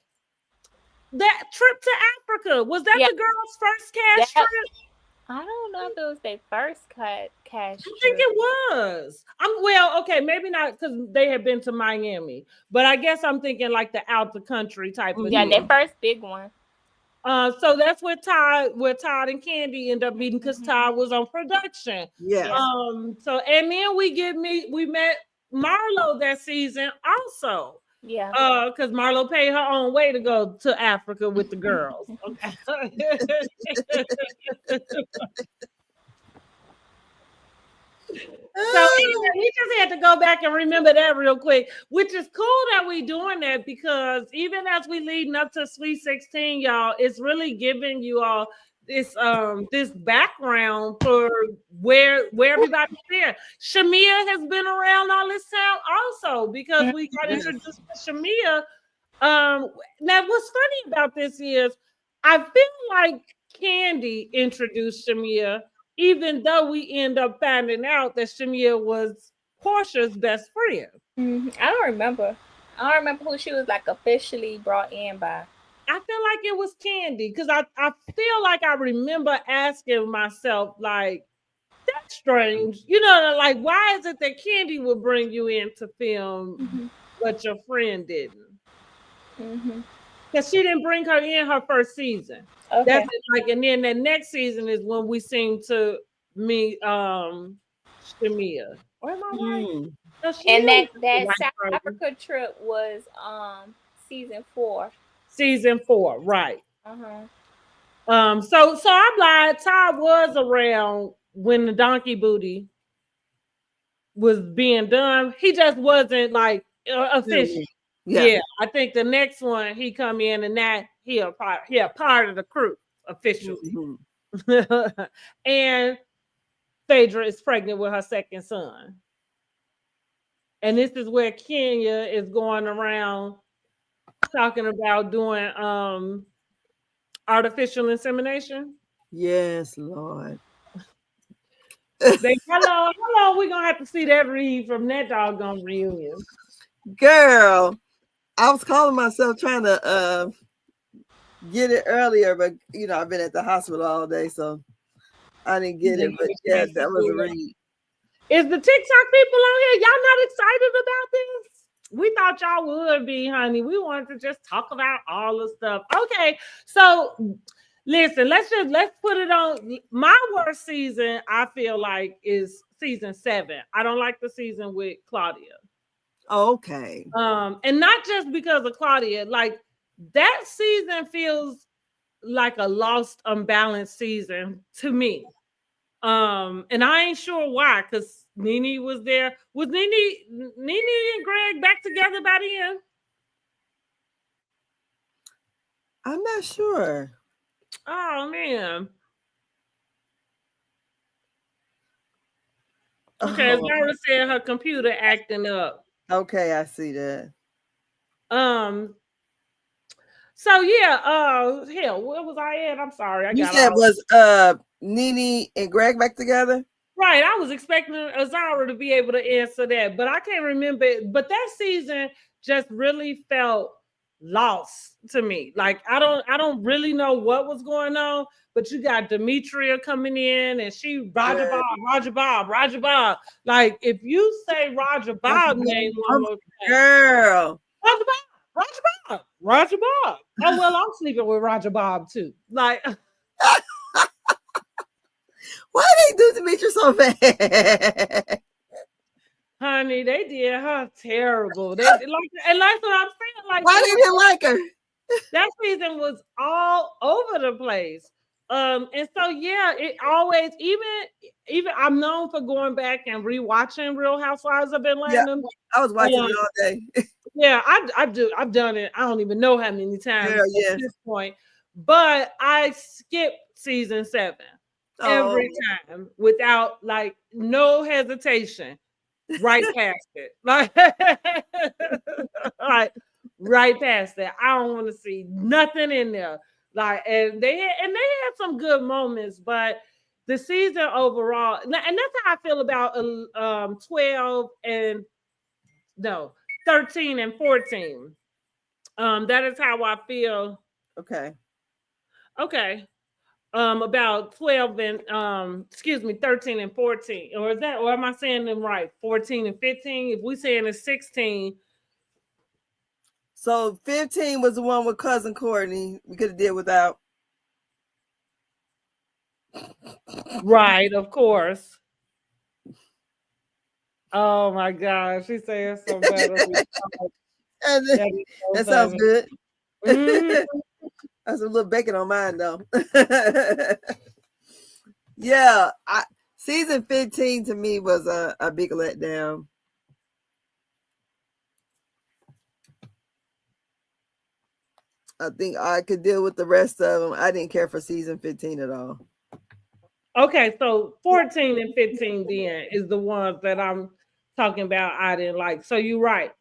That trip to Africa, was that the girl's first cash trip? I don't know if it was their first cash trip. I think it was. Okay, maybe not because they had been to Miami, but I guess I'm thinking like the out the country type of their first big one. So that's where Todd and Candy end up meeting because Todd was on production. Yeah. So and then we met Marlo that season also. Yeah. Because Marlo paid her own way to go to Africa with the girls. Okay. So anyway, we just had to go back and remember that real quick, which is cool that we doing that because even as we leading up to Sweet 16, y'all, it's really giving you all this background for where everybody's there. Shamia has been around all this time also because we got introduced to Shamia. Now what's funny about this is I feel like Candy introduced Shamia, even though we end up finding out that Shamia was Portia's best friend. I don't remember who she was like officially brought in by. I feel like it was Candy because I feel like I remember asking myself, like, that's strange. Like, why is it that Candy would bring you in to film but your friend didn't? Because she didn't bring her in her first season. Okay. That's it, like, and then the next season is when we seem to meet Shamia. Or am I right? No, and that South Africa trip was season 4. Season 4, right. So I'm like, Todd was around when the donkey booty was being done. He just wasn't like official. Yeah, I think the next one he come in and that he a part of the crew officially. And Phaedra is pregnant with her second son. And this is where Kenya is going around talking about doing artificial insemination. Yes, Lord. Hello, we're gonna have to see that read from that doggone reunion. Girl, I was calling myself trying to get it earlier, but I've been at the hospital all day, so I didn't get it. But yes, that was a read. Is the TikTok people on here? Y'all not excited about this? We thought y'all would be, honey. We wanted to just talk about all the stuff. Okay, so listen, let's put it on. My worst season, I feel like, is season 7. I don't like the season with Claudia. Okay. And not just because of Claudia, like that season feels like a lost, unbalanced season to me. And I ain't sure why, because Nene was there. Was Nene and Greg back together by the end? I'm not sure. Oh man. Okay, as Laura said, her computer acting up. Okay, I see that. So yeah, hell, where was I at? I'm sorry. You said was Nene and Greg back together? Right. I was expecting Izara to be able to answer that, but I can't remember. But that season just really felt lost to me. Like I don't really know what was going on, but you got Demetria coming in and she Roger Bob. Like if you say Roger Bob name one more time, girl. Roger Bob. Oh well, I'm sleeping with Roger Bob too. Like why they do Demetria so bad? Honey, they did her terrible. They like, and that's what I'm saying. Like, why they didn't like her? That season was all over the place. And so yeah, it always even I'm known for going back and rewatching Real Housewives of Atlanta. Yeah, I was watching it all day. Yeah, I do. I've done it. I don't even know how many times at this point. But I skipped season 7 every time without like no hesitation. Right past it. Like right past it. I don't want to see nothing in there. Like and they had some good moments, but the season overall, and that's how I feel about 12 and no 13 and 14. That is how I feel. Okay. About 12 and 13 and 14. Or is that, or am I saying them right? 14 and 15. If we saying it's 16. So 15 was the one with cousin Courtney. We could have did without. Right, of course. Oh my gosh, she's saying so better. That sounds good. Mm-hmm. That's a little bacon on mine though. Yeah, season 15 to me was a big letdown. I think I could deal with the rest of them. I didn't care for season 15 at all. Okay, so 14 and 15 then is the ones that I'm talking about I didn't like. So you're right.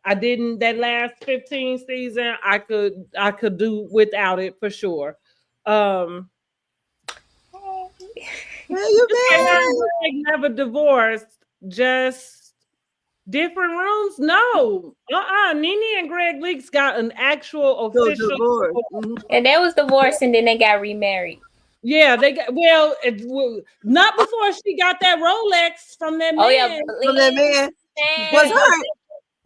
I didn't, that last 15 season, I could do without it for sure. Where you been? Never divorced, just different rooms. No, Nene and Greg Leaks got an actual official divorce. And they was divorced, and then they got remarried. Yeah, they got not before she got that Rolex from that man. Oh yeah, from that man.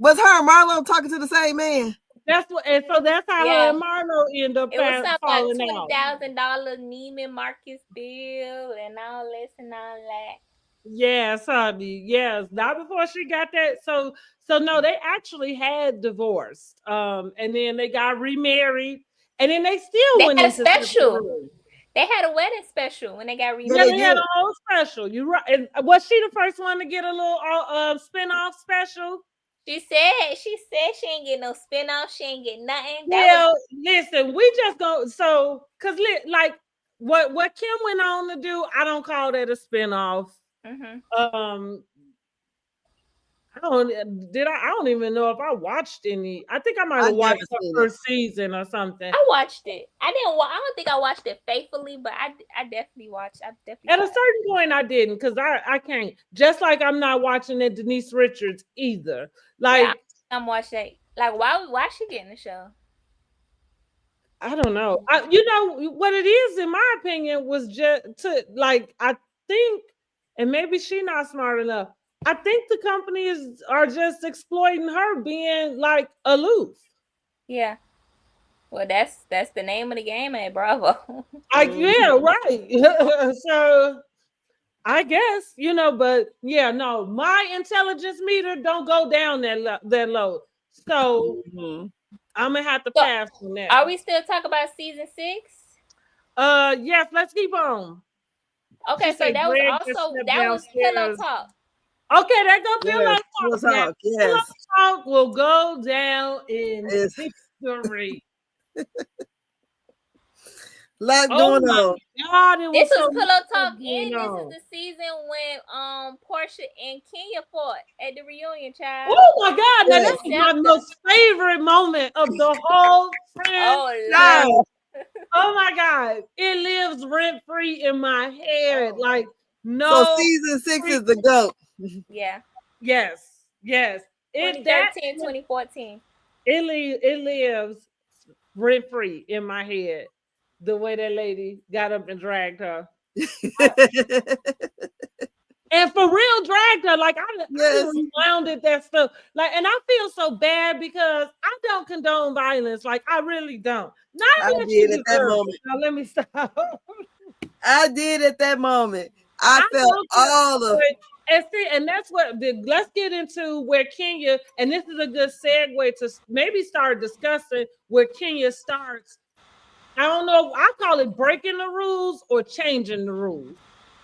Was her and Marlo talking to the same man? That's what, and so that's how her and Marlo end up falling out. $20,000 Neiman Marcus bill and all this and all that. Yes, honey. Yes, not before she got that. So no, they actually had divorced. And then they got remarried, and then they still went into special. They had a wedding special when they got remarried. Yeah, they had a whole special. You're right. And was she the first one to get a little spin-off special? She said she ain't get no spin-off. She ain't get nothing. Listen, we just go because like what Kim went on to do, I don't call that a spin-off. Mm-hmm. I don't even know if I watched any. I think I might have watched the first season or something. I watched it. I don't think I watched it faithfully, but I definitely watched. At a certain point, I didn't because I can't. Just like I'm not watching that Denise Richards either. Like I'm watching. Like why she getting the show? I don't know. You know what it is, in my opinion, was just to like I think, and maybe she not smart enough. I think the companies are just exploiting her being like aloof. Yeah. Well, that's the name of the game at Bravo. Yeah, right. So I guess, but yeah, no, my intelligence meter don't go down that low. So I'm gonna have to pass on that. Are we still talking about season 6? Yes, let's keep on. Okay, so that was Pillow Talk. Okay, that go Pillow Talk. Pillow Talk will go down in victory. Lot going on. God, this was Pillow Talk, and this is the season when Portia and Kenya fought at the reunion, child. Oh my God, now that's my most favorite moment of the whole franchise. Oh my God, it lives rent free in my head. Like So season 6 is the GOAT. Yeah. Yes. 2013, 2014. it lives rent free in my head. The way that lady got up and dragged her. And for real, dragged her. Like I rewounded that stuff. Like, and I feel so bad because I don't condone violence. Like I really don't. Not I did at that moment. Now let me stop. I did at that moment. I felt all of it. And that's what. Let's get into where Kenya. And this is a good segue to maybe start discussing where Kenya starts. I don't know. I call it breaking the rules or changing the rules.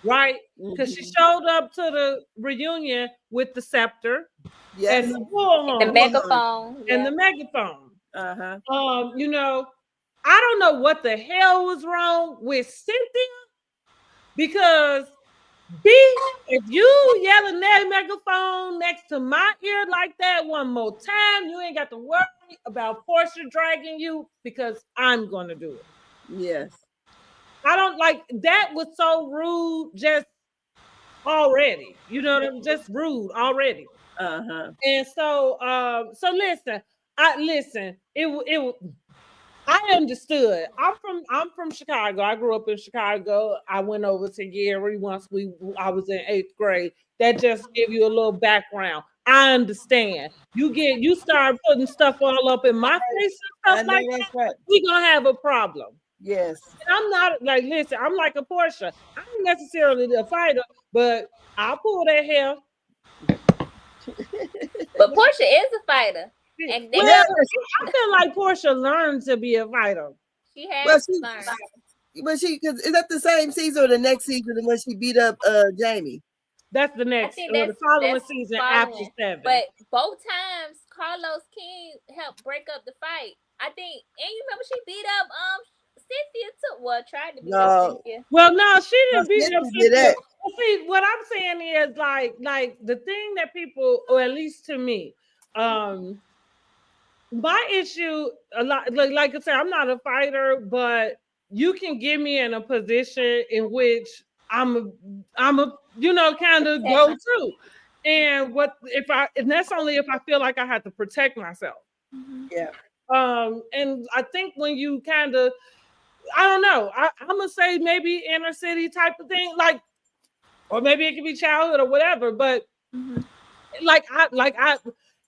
Right? Because she showed up to the reunion with the scepter and the bullhorn, the megaphone. And the megaphone. Uh-huh. You know, I don't know what the hell was wrong with Cynthia, because if you yelling that megaphone next to my ear like that one more time, you ain't got to worry about Portia dragging you, because I'm gonna do it. Yes. I don't like that. Was so rude just already. You know what I'm just rude already. And so listen, I understood. I'm from Chicago. I grew up in Chicago. I went over to Gary once I was in 8th grade. That just give you a little background. I understand. You start putting stuff all up in my face and stuff like that. Right. We're gonna have a problem. Yes. And I'm not like, listen, I'm like a Portia. I ain't necessarily a fighter, but I'll pull that hair. But Portia is a fighter. And I feel like Portia learned to be a fighter. She has learned. But is that the same season or the next season when she beat up Jamie? That's the next or the following season after 7. But both times Carlos King helped break up the fight. I think, and you remember she beat up Cynthia too. Tried to beat up Cynthia. Well, no, she didn't beat up Cynthia. See, what I'm saying is like the thing that people, or at least to me, my issue a lot, like I said, I'm not a fighter, but you can get me in a position in which I'm a kind of go to. And and that's only if I feel like I have to protect myself. Yeah. And I think when you kind of, I don't know, I'm gonna say maybe inner city type of thing, like, or maybe it could be childhood or whatever, but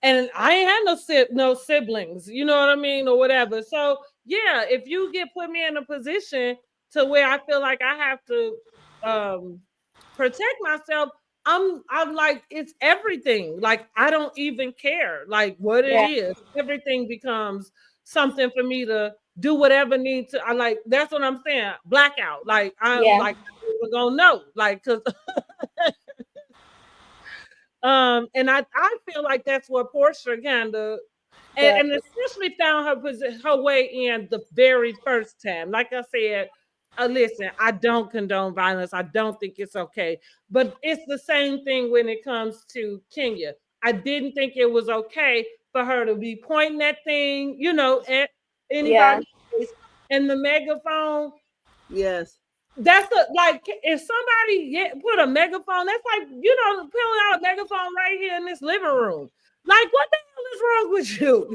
and I ain't had no siblings, you know what I mean, or whatever. So yeah, if you put me in a position to where I feel like I have to protect myself, I'm like, it's everything. Like I don't even care like what it is. Everything becomes something for me to do whatever needs to. I like, that's what I'm saying. Blackout. Like I'm like, we're gonna know, like, because and I feel like that's what Portia kind of and especially found her way in the very first time. Like I said, listen, I don't condone violence. I don't think it's okay. But it's the same thing when it comes to Kenya. I didn't think it was okay for her to be pointing that thing, at anybody's face. And the megaphone. Yes. That's like, if somebody put a megaphone, that's like, pulling out a megaphone right here in this living room. Like, what the hell is wrong with you?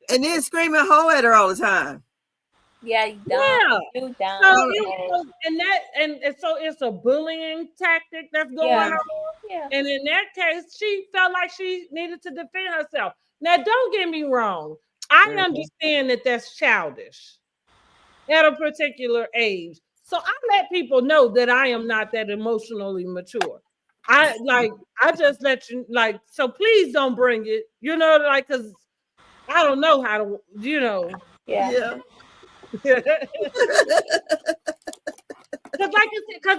And then screaming "ho" at her all the time. Yeah, you don't. You don't. So it's a bullying tactic that's going on. Yeah. And in that case, she felt like she needed to defend herself. Now, don't get me wrong. I understand that that's childish at a particular age. So I let people know that I am not that emotionally mature. I just let you, like, so please don't bring it, like, because I don't know how to, Yeah. Because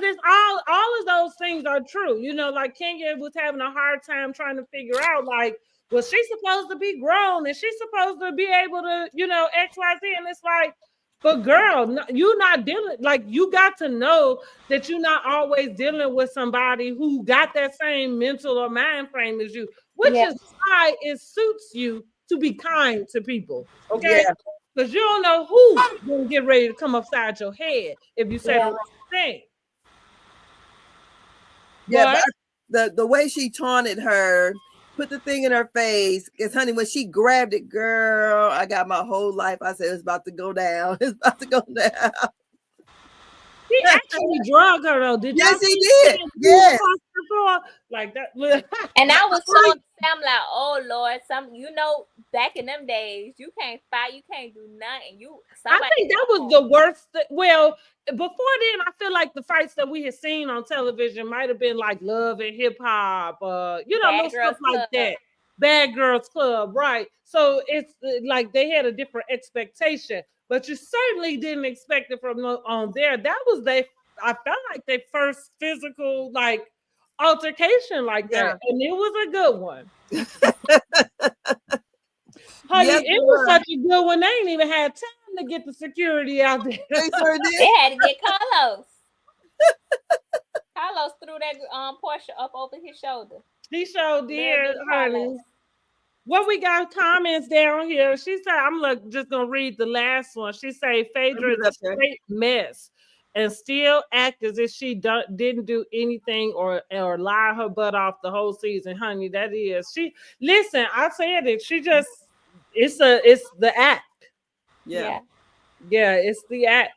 it's all of those things are true. Like Kenya was having a hard time trying to figure out, like, well, she's supposed to be grown and she's supposed to be able to, X, Y, Z. And it's like, but girl, you're not dealing, like, you got to know that you're not always dealing with somebody who got that same mental or mind frame as you, which is why it suits you to be kind to people. Okay. Because you don't know who's going to get ready to come upside your head if you say the wrong thing. Yeah, but the way she taunted her, put the thing in her face. Because, honey, when she grabbed it, girl, I got my whole life. I said, it's about to go down. It's about to go down. He actually drugged her, though. Did yes, y'all he see did. Yes. Like that. And I was so I'm like, oh Lord, back in them days, you can't fight, you can't do nothing. I think that was the worst. Well, before then, I feel like the fights that we had seen on television might have been like Love and Hip Hop, little stuff like that. Bad Girls Club, right? So it's like they had a different expectation, but you certainly didn't expect it from on there. That was I felt like their first physical like altercation like that, and it was a good one. Honey, it was such a good one. They ain't even had time to get the security out there. They had to get Carlos. Carlos threw that Porsche up over his shoulder. He showed did, honey. What we got comments down here? She said, I'm just gonna read the last one. She said, Phaedra is a straight mess and still act as if she didn't do anything or lie her butt off the whole season. Honey, that is. Listen, I said it. She just it's the act. Yeah, it's the act.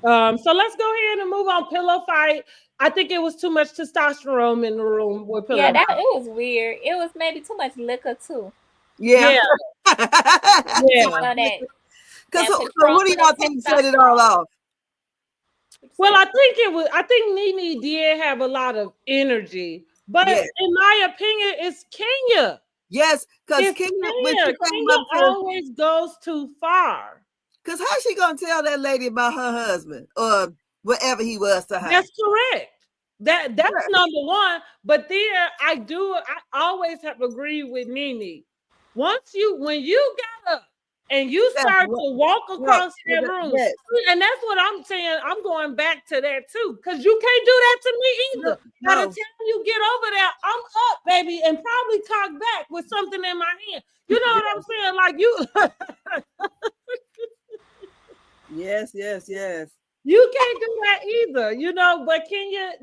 So let's go ahead and move on. Pillow fight. I think it was too much testosterone in the room with pillow fight. It was weird. It was maybe too much liquor too. Yeah. Because so what do y'all think set it all off? Well, I think Nene did have a lot of energy, but in my opinion, it's Kenya. Yes, because Kenya always goes too far. Because how's she gonna tell that lady about her husband or whatever he was to her? That's correct. That's number one. But there, I always have agreed with Nene. When you got up and you start to walk across that room, and that's what I'm saying. I'm going back to that too, because you can't do that to me either. By the time you get over there, I'm up, baby, and probably talk back with something in my hand. You know what I'm saying? Like you. Yes. You can't do that either, but Kenya,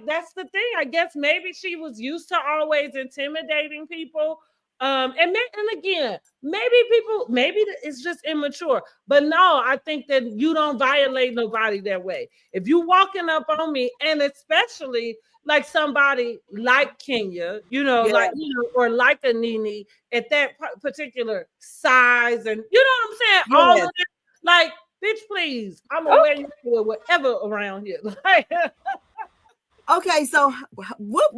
that's the thing. I guess maybe she was used to always intimidating people. And again, maybe it's just immature. But no, I think that you don't violate nobody that way. If you walking up on me, and especially like somebody like Kenya, or like a Nene at that particular size, and you know what I'm saying? All of that. Like, bitch, please. I'm gonna wear you for whatever around here. Okay, so what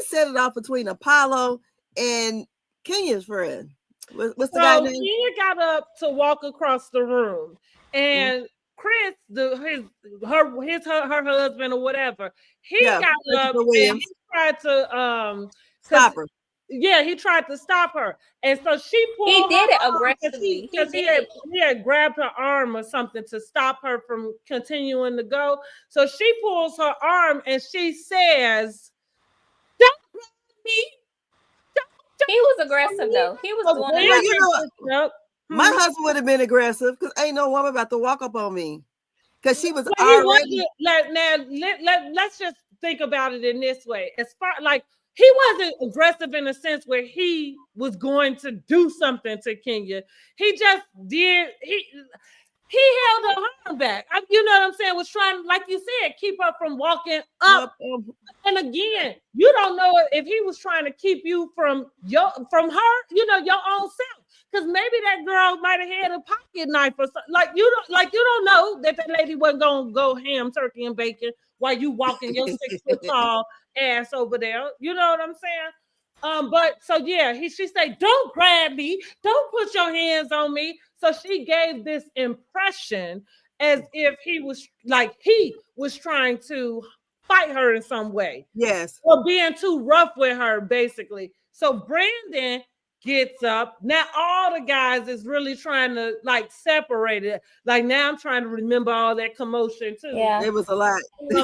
set it off between Apollo and Kenya's friend? What's the guy name? Kenya got up to walk across the room, and Chris, her husband or whatever, he got up and he tried to stop her. Yeah, he tried to stop her, and so she pulled. He did it aggressively because he had grabbed her arm or something to stop her from continuing to go. So she pulls her arm and she says, "Don't grab me." He was aggressive though. He was doing my husband would have been aggressive because ain't no woman about to walk up on me because she was already. Let's just think about it in this way. As far like. He wasn't aggressive in a sense where he was going to do something to Kenya. He just did. He held her arm back. You know what I'm saying? Was trying, like you said, keep her from walking up. And again, you don't know if he was trying to keep you from her, your own self. Because maybe that girl might have had a pocket knife or something. You don't know that lady wasn't gonna go ham, turkey, and bacon while you walking your 6 foot tall ass over there. You know what I'm saying? But so yeah, she said, "Don't grab me, don't put your hands on me." So she gave this impression as if he was trying to fight her in some way. Yes. Or being too rough with her, basically. So Brandon gets up. Now all the guys is really trying to separate it. Like now I'm trying to remember all that commotion too. Yeah. It was a lot.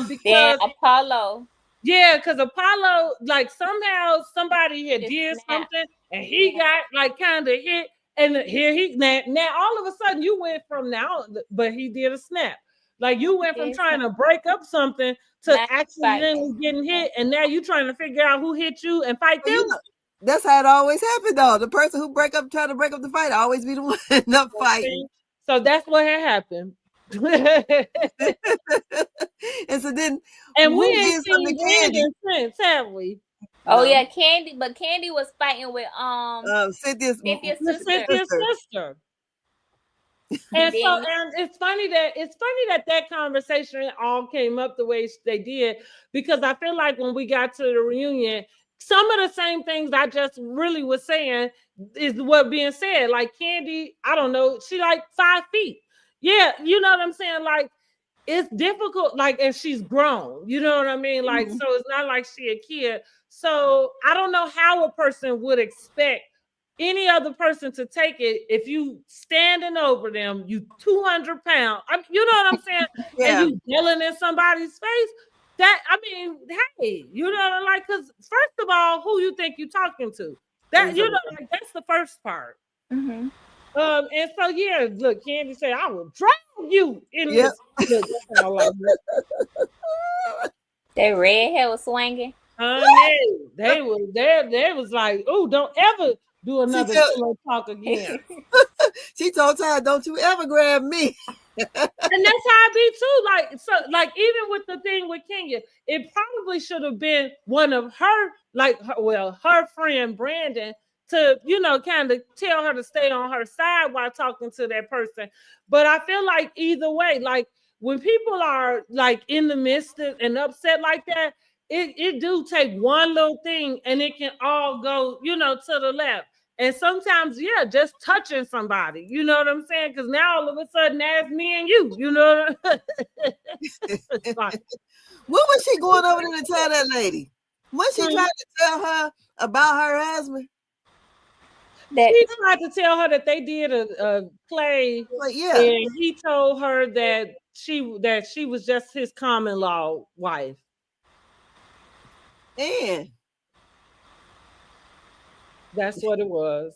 Because Apollo. Yeah, because Apollo, somehow somebody had did something and he got kind of hit. And here now all of a sudden you went from but he did a snap. Like you went from trying to break up something to accidentally getting hit, and now you trying to figure out who hit you and fight them. That's how it always happened, though. The person who try to break up the fight always be the one end up fighting. So that's what had happened. And so then, we ain't seen Candy since, have we? Oh yeah, Candy, but Candy was fighting with Cynthia's sister. And so, and it's funny that conversation all came up the way they did, because I feel like when we got to the reunion, some of the same things I just really was saying is what being said. Like Candy, I don't know, she like 5 feet. Yeah, you know what I'm saying? Like, it's difficult, like, and she's grown, you know what I mean? Like, so it's not like she a kid. So I don't know how a person would expect any other person to take it if you standing over them, you 200 pounds. You know what I'm saying? And you yelling in somebody's face. That, I mean, hey, you know what I'm like? Because first of all, who you think you talking to? That, you know, like, that's the first part. Mm-hmm. And so yeah, look, Candy said, "I will drown you in this." Look, that's how I like it. That red hair was swinging. They was like, "Oh, don't ever do another pillow talk again." She told Ty, "Don't you ever grab me." And that's how I be too. Like, so, like, even with the thing with Kenya, it probably should have been one of her, like, her friend Brandon, to, you know, kind of tell her to stay on her side while talking to that person. But I feel like either way, like, when people are like in the midst of and upset like that, it do take one little thing and it can all go, you know, to the left. And sometimes, yeah, just touching somebody, you know what I'm saying? Because now all of a sudden, that's me and you know. What was she going over there to tell that lady? Was she trying to tell her about her husband? She tried to tell her that they did a play, and he told her that she was just his common law wife. And that's what it was.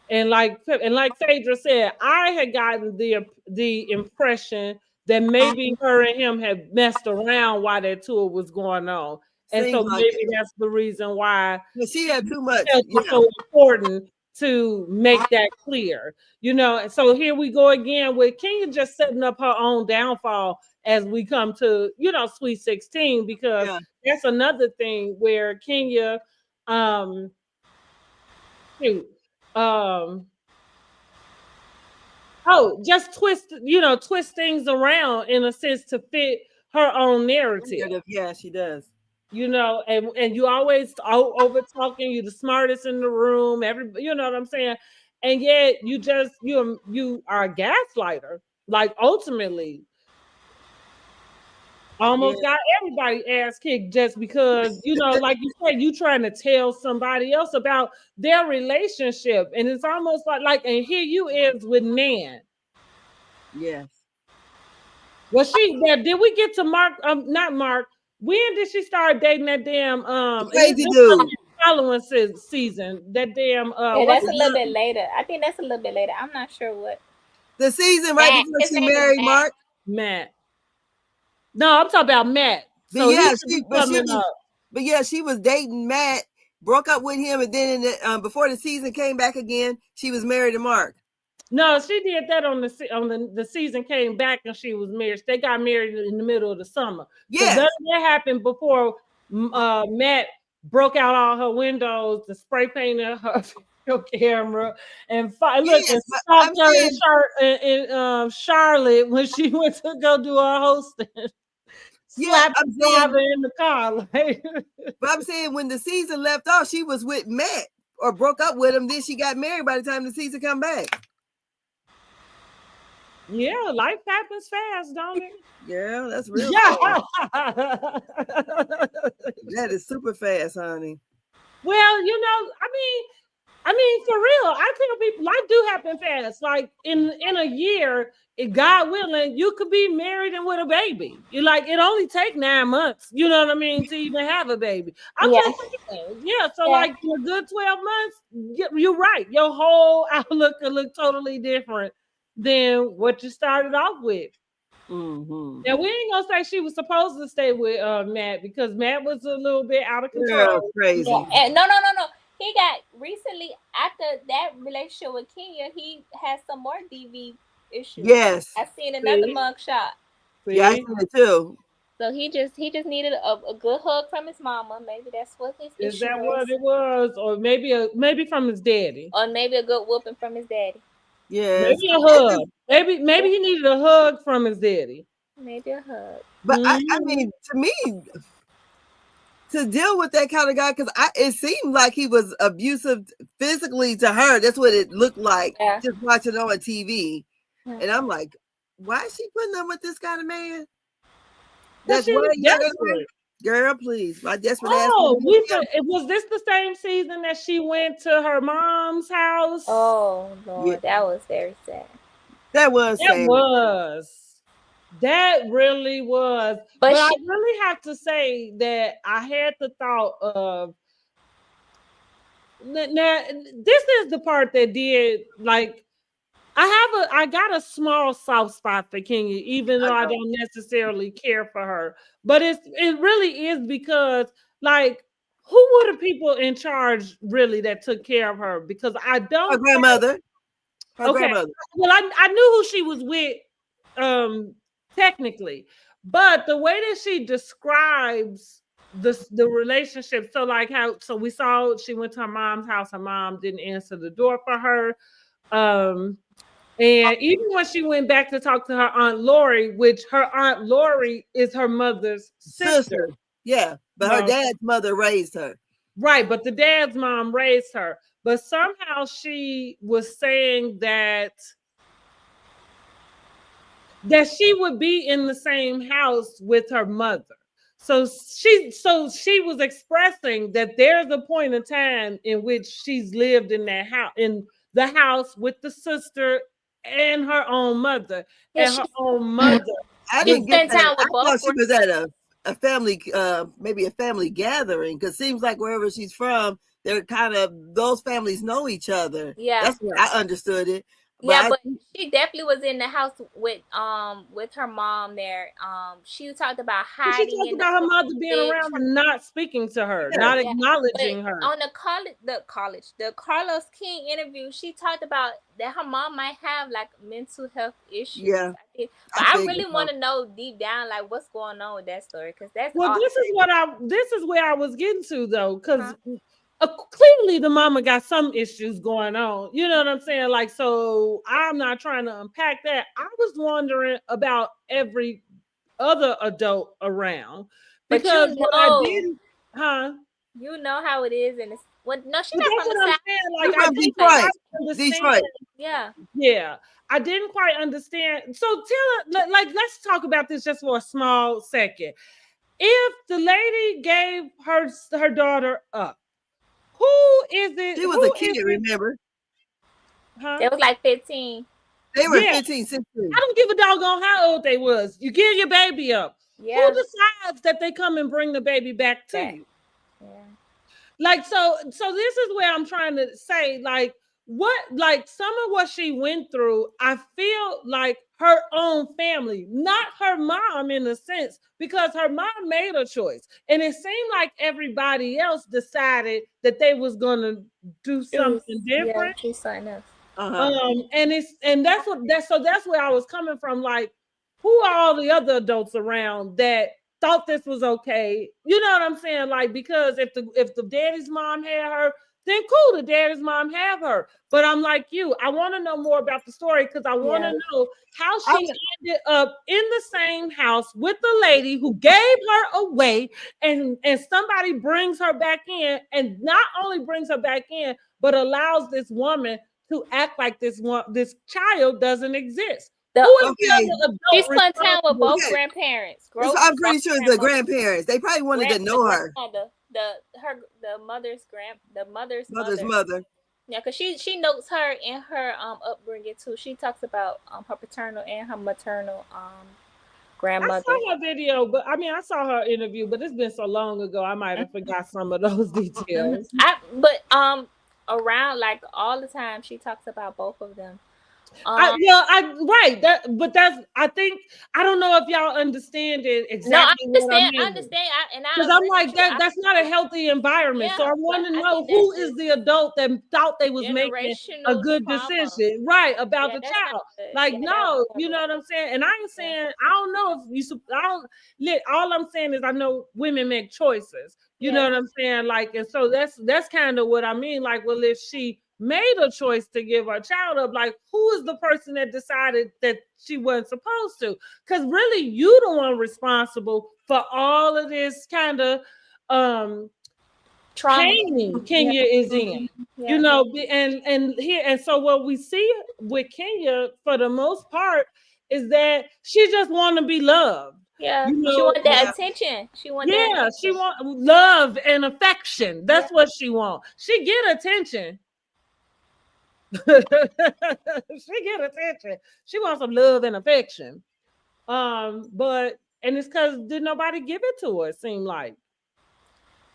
And like Phaedra said, I had gotten the impression that maybe her and him had messed around while that tour was going on. And so maybe that's the reason why she had too much. It's so important to make that clear, you know. And so here we go again with Kenya just setting up her own downfall as we come to, you know, Sweet 16, because that's another thing where Kenya just twist things around in a sense to fit her own narrative. Yeah, she does. You know, and you always over talking. You're the smartest in the room. You know what I'm saying? And yet you are a gaslighter. Like, ultimately, almost got everybody ass kicked just because, you know, like you said, you trying to tell somebody else about their relationship, and it's almost like, and here you is with Nan. Yes. Well, did we get to Mark? Not Mark. When did she start dating that damn crazy dude? Following season, that damn. That's a little bit later. I think that's a little bit later. I'm not sure what. The season right before she married Mark. Matt. No, I'm talking about Matt. So she was dating Matt, broke up with him, and then before the season came back again, she was married to Mark. No, she did that on the season came back and she was married. They got married in the middle of the summer. Yeah, that happened before Matt broke out all her windows, the spray painted her camera, and stopped her in Charlotte when she went to go do her hosting. Slapped the driver in the car. But I'm saying when the season left off, she was with Matt or broke up with him. Then she got married by the time the season come back. Yeah, life happens fast, don't it? Yeah, that's real fast. That is super fast, honey. Well, you know, I mean, for real, I tell people life do happen fast. Like in a year, if God willing, you could be married and with a baby. You like it only take 9 months, you know what I mean, to even have a baby. I'm just saying, so like in a good 12 months, you're right. Your whole outlook could look totally different than what you started off with. Mm-hmm. Now we ain't gonna say she was supposed to stay with Matt because Matt was a little bit out of control. Girl, crazy. Yeah. And no. He got recently after that relationship with Kenya, he had some more DV issues. Yes. I seen another mugshot. Yeah, I seen it too. So he just needed a good hug from his mama. Maybe that's what his issue was. Is that what it was? Or maybe from his daddy. Or maybe a good whooping from his daddy. Yes. Maybe a hug. Maybe he needed a hug from his daddy. Maybe a hug. But I mean, to me, to deal with that kind of guy, because it seemed like he was abusive physically to her. That's what it looked like, just watching it on TV. And I'm like, why is she putting up with this kind of man? That's what desperate. Girl, please. My desperate ass. Was this the same season that she went to her mom's house? Oh, Lord. Yeah. That was very sad. That was sad. That really was. But I really have to say that I had the thought of now this is the part that did like I got a small soft spot for Kenya, even though I don't necessarily care for her. But it really is because like who were the people in charge really that took care of her? Because I don't her grandmother. Her grandmother. Well, I knew who she was with technically, but the way that she describes the relationship, so like we saw she went to her mom's house, her mom didn't answer the door for her. And even when she went back to talk to her Aunt Lori, which her Aunt Lori is her mother's sister. Yeah, but her dad's mother raised her. Right, but the dad's mom raised her. But somehow she was saying that she would be in the same house with her mother. So she was expressing that there's a point in time in which she's lived in that house, in the house with the sister and her own mother. And her own mother. I didn't get that. I thought she was at a family, maybe a family gathering, because it seems like wherever she's from, they're kind of, those families know each other. Yeah. That's what I understood it. But she definitely was in the house with her mom there. She talked about hiding. She talked about her mother being around and not speaking to her, not acknowledging her. On the Carlos King interview, she talked about that her mom might have like mental health issues. Yeah. But I really want to know deep down like what's going on with that story, because that's this is where I was getting to though, because. Clearly the mama got some issues going on. You know what I'm saying? Like, so I'm not trying to unpack that. I was wondering about every other adult around. Because what I didn't, you know how it is, and it's no, she's not from the South. Like, Detroit. Yeah. I didn't quite understand. So let's talk about this just for a small second. If the lady gave her daughter up, who is it? She was a kid, remember? They was like 15. They were 15, 16. I don't give a doggone how old they was. You give your baby up. Yeah. Who decides that they come and bring the baby back to you? Yeah. Like, so this is where I'm trying to say, like, some of what she went through, I feel like her own family, not her mom in a sense, because her mom made a choice. And it seemed like everybody else decided that they was going to do something different. Yeah, do something else. And that's where I was coming from. Like, who are all the other adults around that thought this was okay? You know what I'm saying? Like, because if the daddy's mom had her, then cool, the daddy's mom have her. But I'm like you, I want to know more about the story, because I want to know how she ended up in the same house with the lady who gave her away, and somebody brings her back in, and not only brings her back in, but allows this woman to act like this child doesn't exist. She's spent time with both grandparents. I'm pretty sure it's the grandparents. They probably wanted to know her. The mother's mother's mother. Yeah, because she notes her in her upbringing too. She talks about her paternal and her maternal grandmother. I saw her video, but I mean I saw her interview, but it's been so long ago I might have forgot some of those details. But around like all the time she talks about both of them. Right. But I think I don't know if y'all understand it exactly what I mean. I understand. Because I'm like that's not a healthy environment. So I want to know who is the adult that thought they was making a good decision, right, about the child. Like, no, you know what I'm saying? And I ain't saying I don't know if all I'm saying is I know women make choices. You know what I'm saying? Like, and so that's kind of what I mean. Like, well, if she made a choice to give her child up, like, who is the person that decided that she wasn't supposed to? Because really, you the one responsible for all of this kind of pain Kenya is in. You know, and so what we see with Kenya for the most part is that she just want to be loved. Yeah, you know, she want that attention. She want love and affection. That's what she want. She get attention. She get attention. She wants some love and affection. But and it's because did nobody give it to her, it seemed like.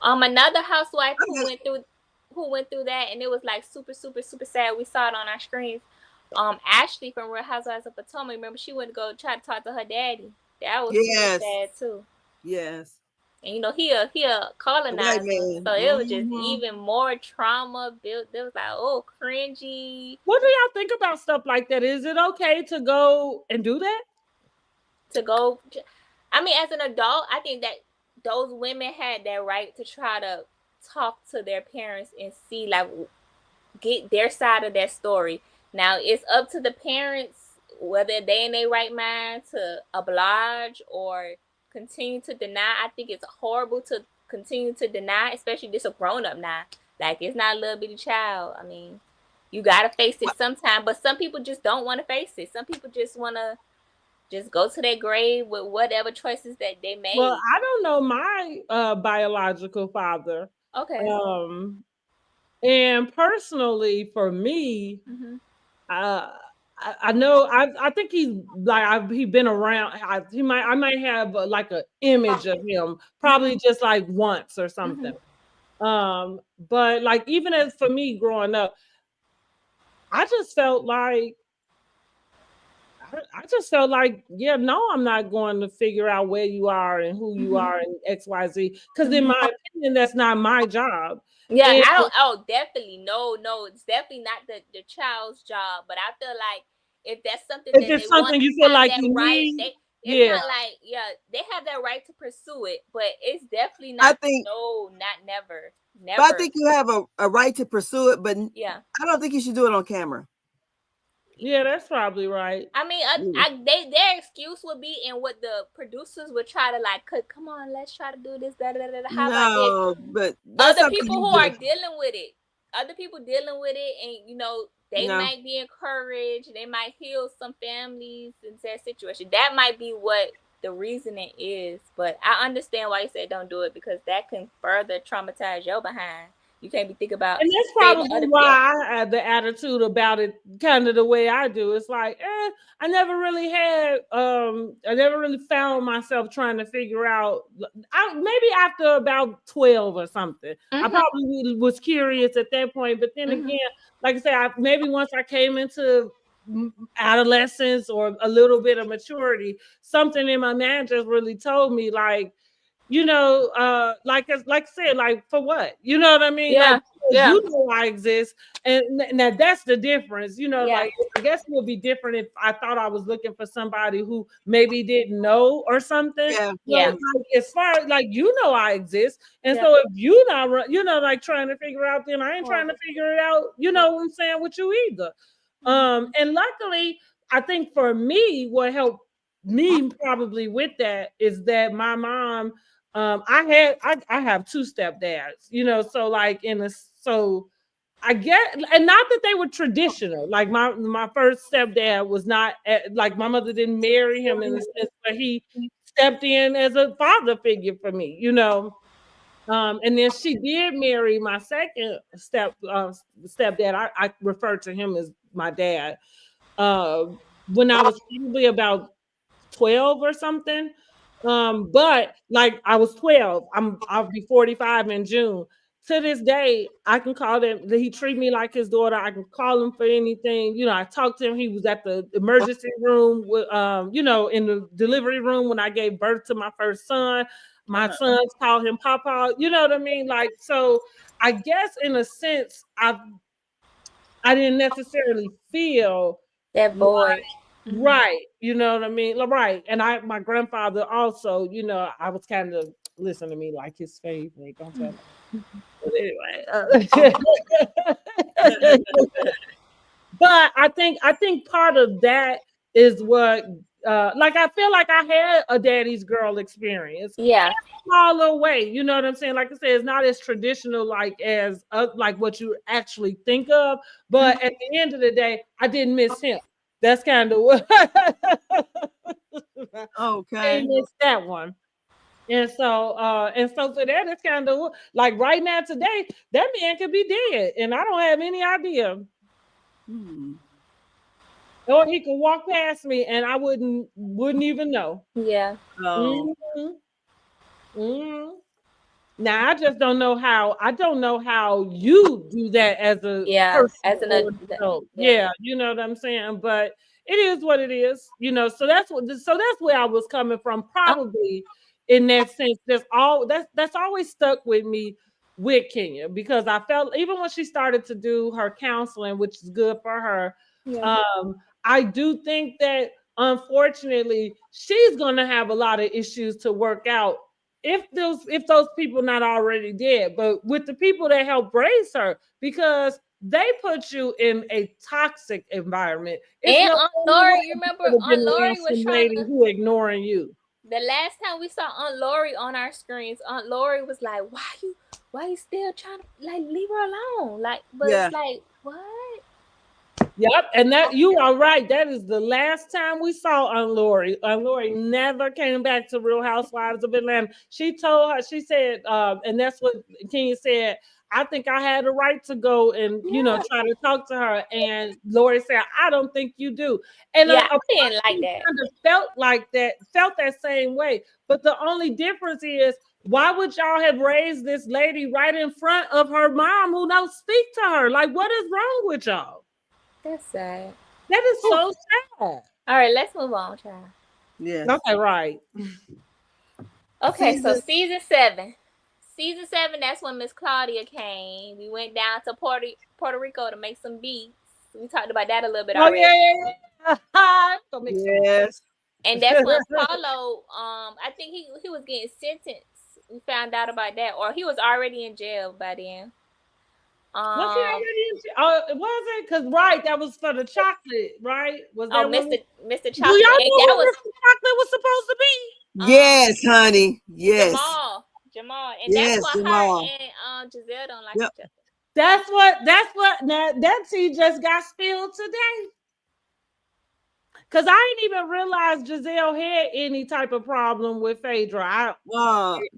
Another housewife who went through that, and it was like super, super, super sad. We saw it on our screens. Ashley from Real Housewives of Potomac. Remember, she went to go try to talk to her daddy. That was super sad too. Yes. And you know, he a colonizer, so it was just even more trauma built. It was like, oh, cringy. What do y'all think about stuff like that? Is it okay to go and do that? I mean, as an adult, I think that those women had that right to try to talk to their parents and see, like, get their side of that story. Now, it's up to the parents whether they in their right mind to oblige or continue to deny. I think it's horrible to continue to deny, especially this a grown-up now. Like, it's not a little bitty child. I mean, you gotta face it sometime, but some people just don't want to face it. Some people just want to just go to their grave with whatever choices that they made. Well, I don't know my biological father. Okay. And personally, for me, I know I think he's like he's been around. I might have like an image of him, probably just like once or something. But like even as for me growing up, I just felt like yeah, no, I'm not going to figure out where you are and who you are and XYZ. Because in my opinion, that's not my job. Yeah, and I don't. Oh, definitely no. It's definitely not the child's job. But I feel like if that's something if it's something you feel like you need, it's not like they have that right to pursue it. But it's definitely not. Not never. But I think you have a right to pursue it. But I don't think you should do it on camera. Yeah, that's probably right. I mean, their excuse would be, and what the producers would try to like, come on, let's try to do this, How about this? But other people who are dealing with it, and you know, they might be encouraged, they might heal some families in that situation. That might be what the reasoning is. But I understand why you said don't do it, because that can further traumatize your behind. You can't be thinking about, and that's probably why I have the attitude about it, kind of the way I do. It's like, I never really found myself trying to figure out. Maybe after about 12 or something, I probably was curious at that point. But then again, like I said, maybe once I came into adolescence or a little bit of maturity, something in my mind just really told me, like, you know, like I said, like, for what? You know what I mean? Yeah. You know I exist. And now that's the difference. You know, like, I guess it would be different if I thought I was looking for somebody who maybe didn't know or something. Yeah. Like, as far as, like, you know I exist. And so if you not, you know, like, trying to figure out, then I ain't trying to figure it out, you know what I'm saying, with you either. And luckily, I think for me, what helped me probably with that is that my mom, I have two stepdads, you know, so like so I get, and not that they were traditional. Like my first stepdad was not like, my mother didn't marry him in the sense, but he stepped in as a father figure for me, you know. And then she did marry my second stepdad. I refer to him as my dad. When I was probably about 12 or something. But like I was 12, I'll be 45 in June. to this day, I can call him. He treat me like his daughter. I can call him for anything. You know, I talked to him. He was at the emergency room with, you know, in the delivery room when I gave birth to my first son. My sons call him Papa. You know what I mean? Like, so I guess in a sense, I didn't necessarily feel that void. Right. You know what I mean? Right. And my grandfather also, you know, I was kind of listen to me like his favorite. Don't tell me. But anyway. But I think part of that is what like I feel like I had a daddy's girl experience. Yeah. Smaller way, you know what I'm saying? Like I said, it's not as traditional like as like what you actually think of. But at the end of the day, I didn't miss him. That's kind of what okay. I missed that one. And so for that, it's kind of like right now today, that man could be dead, and I don't have any idea. Or he could walk past me, and I wouldn't even know. Yeah. Oh. Now I just don't know how. I don't know how you do that as a person as an adult. Yeah, you know what I'm saying. But it is what it is, you know. So that's where I was coming from, probably in that sense. That's always stuck with me with Kenya, because I felt even when she started to do her counseling, which is good for her. Yeah. I do think that unfortunately she's gonna have a lot of issues to work out if those people not already dead, but with the people that help raise her, because they put you in a toxic environment. It's and Aunt Lori, you remember Aunt Lori was trying to who ignoring you. The last time we saw Aunt Lori on our screens, Aunt Lori was like, why you still trying to like leave her alone? Like, but it's like, what? Yep, and that you are right. That is the last time we saw Aunt Lori. Aunt Lori never came back to Real Housewives of Atlanta. She said, and that's what Kenya said. I think I had a right to go and try to talk to her. And Lori said, I don't think you do. And I didn't like that. Kind of felt that same way. But the only difference is, why would y'all have raised this lady right in front of her mom who don't speak to her? Like, what is wrong with y'all? That's sad. That is so sad. All right, let's move on, child. Yeah. Okay, right. Okay, so season 7. Season 7, that's when Miss Claudia came. We went down to Puerto Rico to make some beats. We talked about that a little bit already. Yes. And that's when Paulo, I think he was getting sentenced. We found out about that, or he was already in jail by then. Was he already in jail? Was it? Because that was for the chocolate, right? Was that Mr. Chocolate? Do y'all know what Mr. Chocolate was supposed to be? Yes, honey. Yes. Jamal. And that's why her and Giselle don't like each other. That's what now that tea just got spilled today. Cause I didn't even realize Giselle had any type of problem with Phaedra.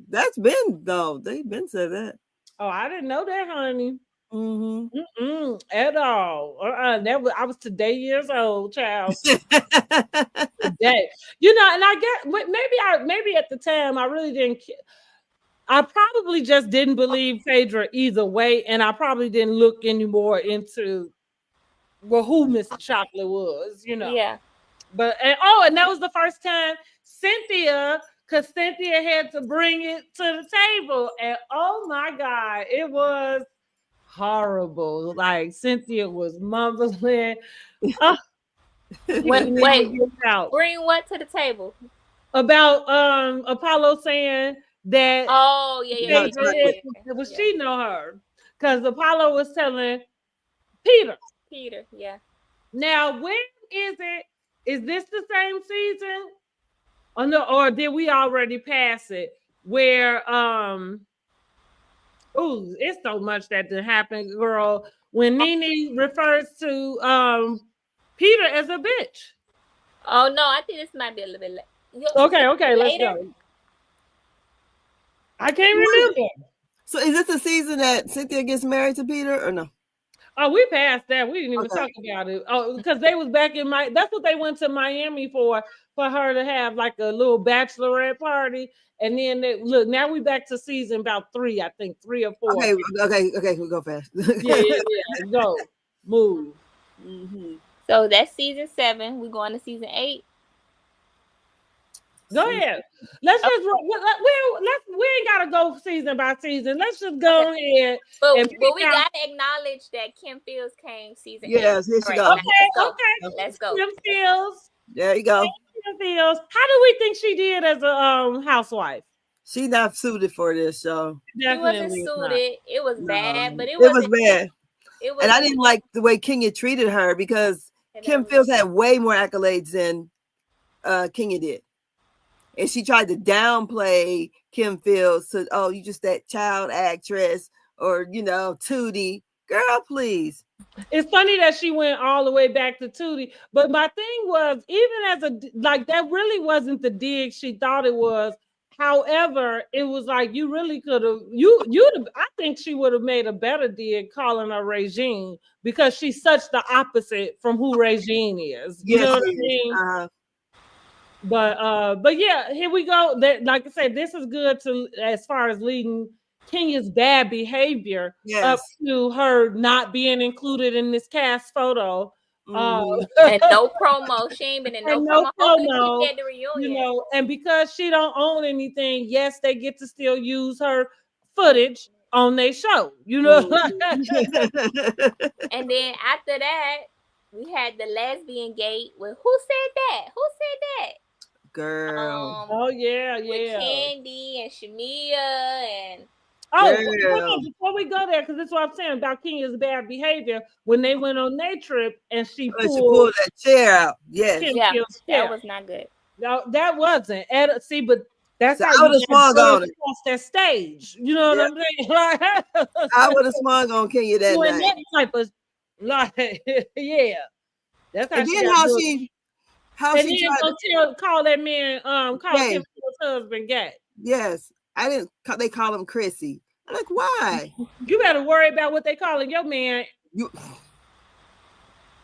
That's been though. They've been said that. Oh, I didn't know that, honey. Mm-hmm. At all. I was today years old, child. Today, and I get maybe at the time I really didn't. I probably just didn't believe Phaedra either way, and I probably didn't look anymore into who Mr. Chocolate was, Yeah. But and that was the first time Cynthia had to bring it to the table, and oh my God, it was horrible. Like Cynthia was mumbling. Wait, bring what to the table? About Apollo saying that was cheating on her, because Apollo was telling Peter, yeah. Now, when is it? Is this the same season? Or no, or did we already pass it? Where it's so much that did happen, girl. When Nene refers to Peter as a bitch. Oh no, I think this might be a little bit late. Okay, let's go. I can't remember. So is this the season that Cynthia gets married to Peter or no? Oh, we passed that. We didn't even talk about it. Oh, because they was back in that's what they went to Miami for her to have like a little bachelorette party. And then look, now we back to season about 3, I think 3 or 4. Okay, we go fast. yeah. Go. Move. Mm-hmm. So that's season 7. We going to season 8. Go ahead. Let's just we ain't gotta go season by season. Let's just go ahead. But we gotta acknowledge that Kim Fields came season 8. Yes, here she goes. Okay, let's go. Kim Fields. There you go. Kim Fields. How do we think she did as a housewife? She's not suited for this show. Definitely she wasn't suited. It was bad, but it was bad. And I didn't like the way Kenya treated her because Kim Fields had way more accolades than Kenya did. And she tried to downplay Kim Fields to, oh, you just that child actress or, Tootie. Girl, please. It's funny that she went all the way back to Tootie. But my thing was, even that really wasn't the dig she thought it was. However, it was like you really could have, I think she would have made a better dig calling her Regine because she's such the opposite from who Regine is. You know what I mean? But yeah, here we go. Like I said, this is good as far as leading Kenya's bad behavior up to her not being included in this cast photo. And no promo. She ain't been in no promo. She at the reunion. And because she don't own anything, yes, they get to still use her footage on their show. And then after that, we had the lesbian gate with who said that? Girl. With Candy and Shamia and before we go there, because that's what I'm saying about Kenya's bad behavior when they went on their trip and she pulled that chair out. Yes. That was not good. No, that wasn't. But that's how I would have swung on it. Across that stage. You know what I'm saying? I would have swung on Kenya that night. That type of That's how she call that man call him his husband gay. Yes. They call him Chrissy. I'm like, why? You better worry about what they calling your man.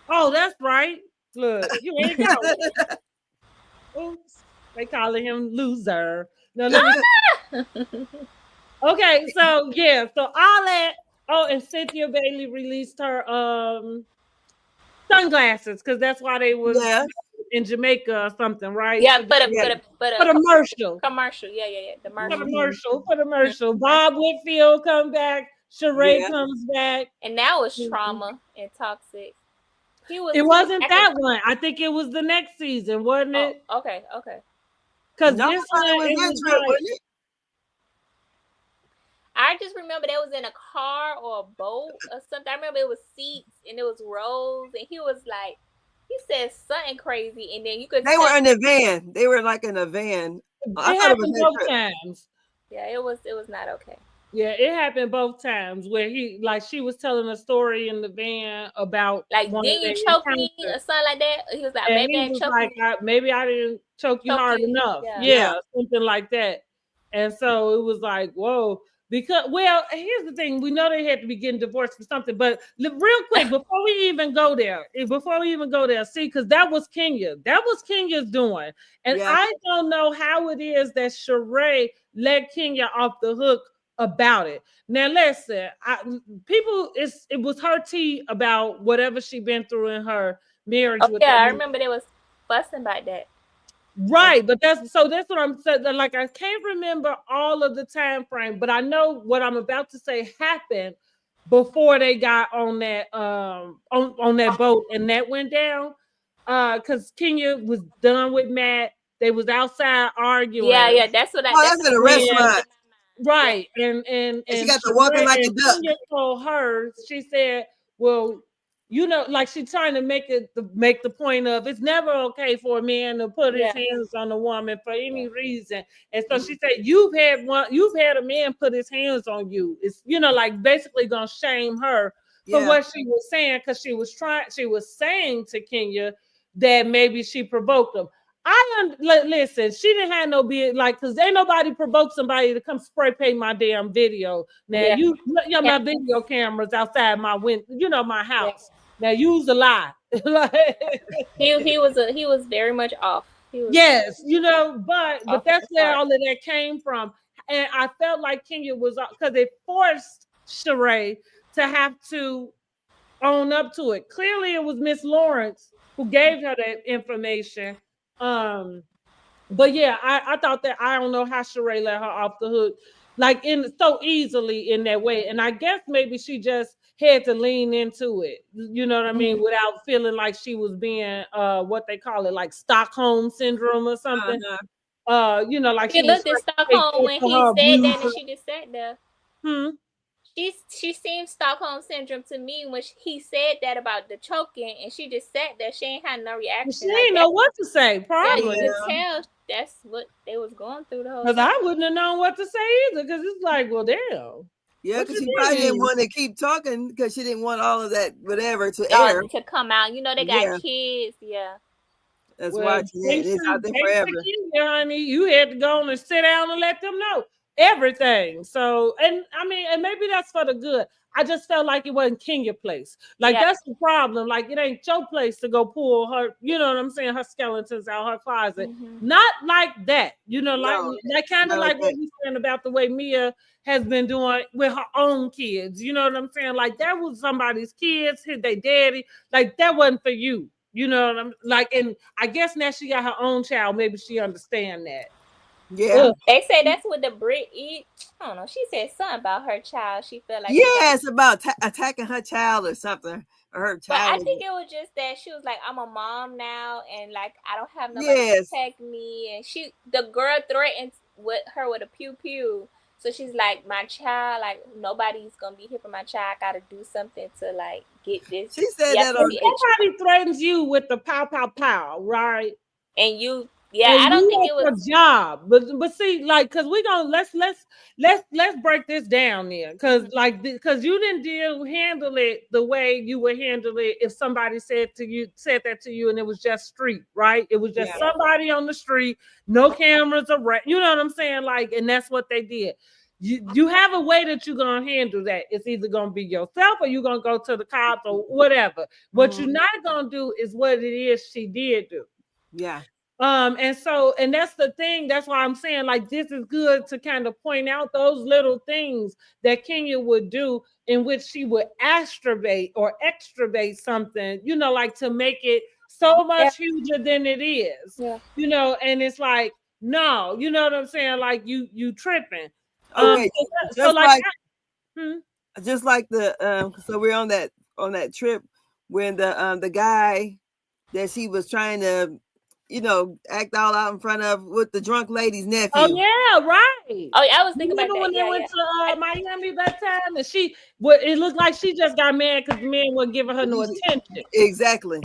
Oh, that's right. Look, you ain't going. Oops. They calling him loser. No, okay, so so all that. Oh, and Cynthia Bailey released her sunglasses because that's why they was in Jamaica or something, right? Yeah, but a commercial. Commercial, the commercial. Bob Whitfield come back. Sheree comes back, and that was Trauma and Toxic. It wasn't that one. I think it was the next season, wasn't it? Okay. Because this one wasn't it? I just remember they was in a car or a boat or something. I remember it was seats and it was rows, and he was like, he said something crazy, and then you could. They were in a van. They were like in a van. It happened both times. Yeah, it was not okay. Yeah, it happened both times where she was telling a story in the van about didn't you choke me or something like that? He was like, maybe I choked you. Maybe I didn't choke you hard enough. Yeah, something like that. And so it was like, whoa. Because, here's the thing. We know they had to be getting divorced for something, but real quick, before we even go there, see, because that was Kenya. That was Kenya's doing. And I don't know how it is that Sheree let Kenya off the hook about it. Now, listen, it was her tea about whatever she been through in her marriage. I remember they was fussing about that. Right, but that's what I'm saying. Like, I can't remember all of the time frame, but I know what I'm about to say happened before they got on that on that boat and that went down. Because Kenya was done with Matt. They was outside arguing. Yeah, that's what that's in a restaurant. Right, and she got to walking like a duck. Kenya told her, she said, well, like she's trying to make the point of it's never okay for a man to put his hands on a woman for any reason. And so she said, you've had a man put his hands on you. It's like basically gonna shame her for what she was saying, because she was saying to Kenya that maybe she provoked him. Listen, she didn't have no bid, like, because ain't nobody provoked somebody to come spray paint my damn video. Now, you know, my video cameras outside my window, you know, my house. Now, use a lie. he was very much off. Yes, you know, but that's where all of that came from. And I felt like Kenya was, because it forced Sheree to have to own up to it. Clearly, it was Miss Lawrence who gave her that information. But yeah, I thought that, I don't know how Sheree let her off the hook, like, in so easily in that way. And I guess maybe she just had to lean into it, you know what I mean, without feeling like she was being what they call it, like Stockholm syndrome or something. You know, like she looked at Stockholm when he said that, and she just sat there. She seemed Stockholm syndrome to me when he said that about the choking, and she just sat there. She ain't had no reaction. She didn't know what to say. Probably. You could tell that's what they was going through the whole time. Because I wouldn't have known what to say either. Because it's like, well, damn. Yeah, because she probably didn't want to keep talking because she didn't want all of that whatever to air. To come out. You know, they got kids. Yeah. That's why it's out there forever. Honey, you had to go on and sit down and let them know everything. So, and I mean, and maybe that's for the good. I just felt like it wasn't Kenya's place. Like, that's the problem. Like, it ain't your place to go pull her, you know what I'm saying, her skeletons out her closet. Not like that. You know, like kind of like what we saying about the way Mia has been doing with her own kids. You know what I'm saying? Like, that was somebody's kids, their daddy. Like, that wasn't for you. You know what I'm like? And I guess now she got her own child. Maybe she understand that. Yeah, they say that's what the Brit eat. I don't know. She said something about her child. She felt like it's about attacking her child or something, or her child. But I think it was just that she was like, I'm a mom now, and like I don't have nobody to protect me. And the girl threatened with her with a pew pew. So she's like, my child, like nobody's gonna be here for my child. I gotta do something to like get this. She said that nobody threatens you with the pow pow pow, right? And you. Yeah, and I don't think it was a job, but see, like, cause we gonna let's break this down there, cause you didn't handle it the way you would handle it if somebody said that to you, and it was just street, right? It was just somebody on the street, no cameras around, you know what I'm saying? Like, and that's what they did. You have a way that you're gonna handle that. It's either gonna be yourself or you're gonna go to the cops or whatever. What you're not gonna do is what it is she did do. Yeah. And that's the thing. That's why I'm saying, like, this is good to kind of point out those little things that Kenya would do in which she would extravate something, you know, like to make it so much huger than it is, you know, and it's like, no, you know what I'm saying? Like, you tripping. Okay. Just like the, so we're on that trip when the guy that she was trying to, you know, act all out in front of with the drunk lady's nephew. Oh yeah, right. Oh yeah, I was thinking about that. When they went to Miami that time, and it looked like she just got mad because the man wasn't giving her no attention. Exactly.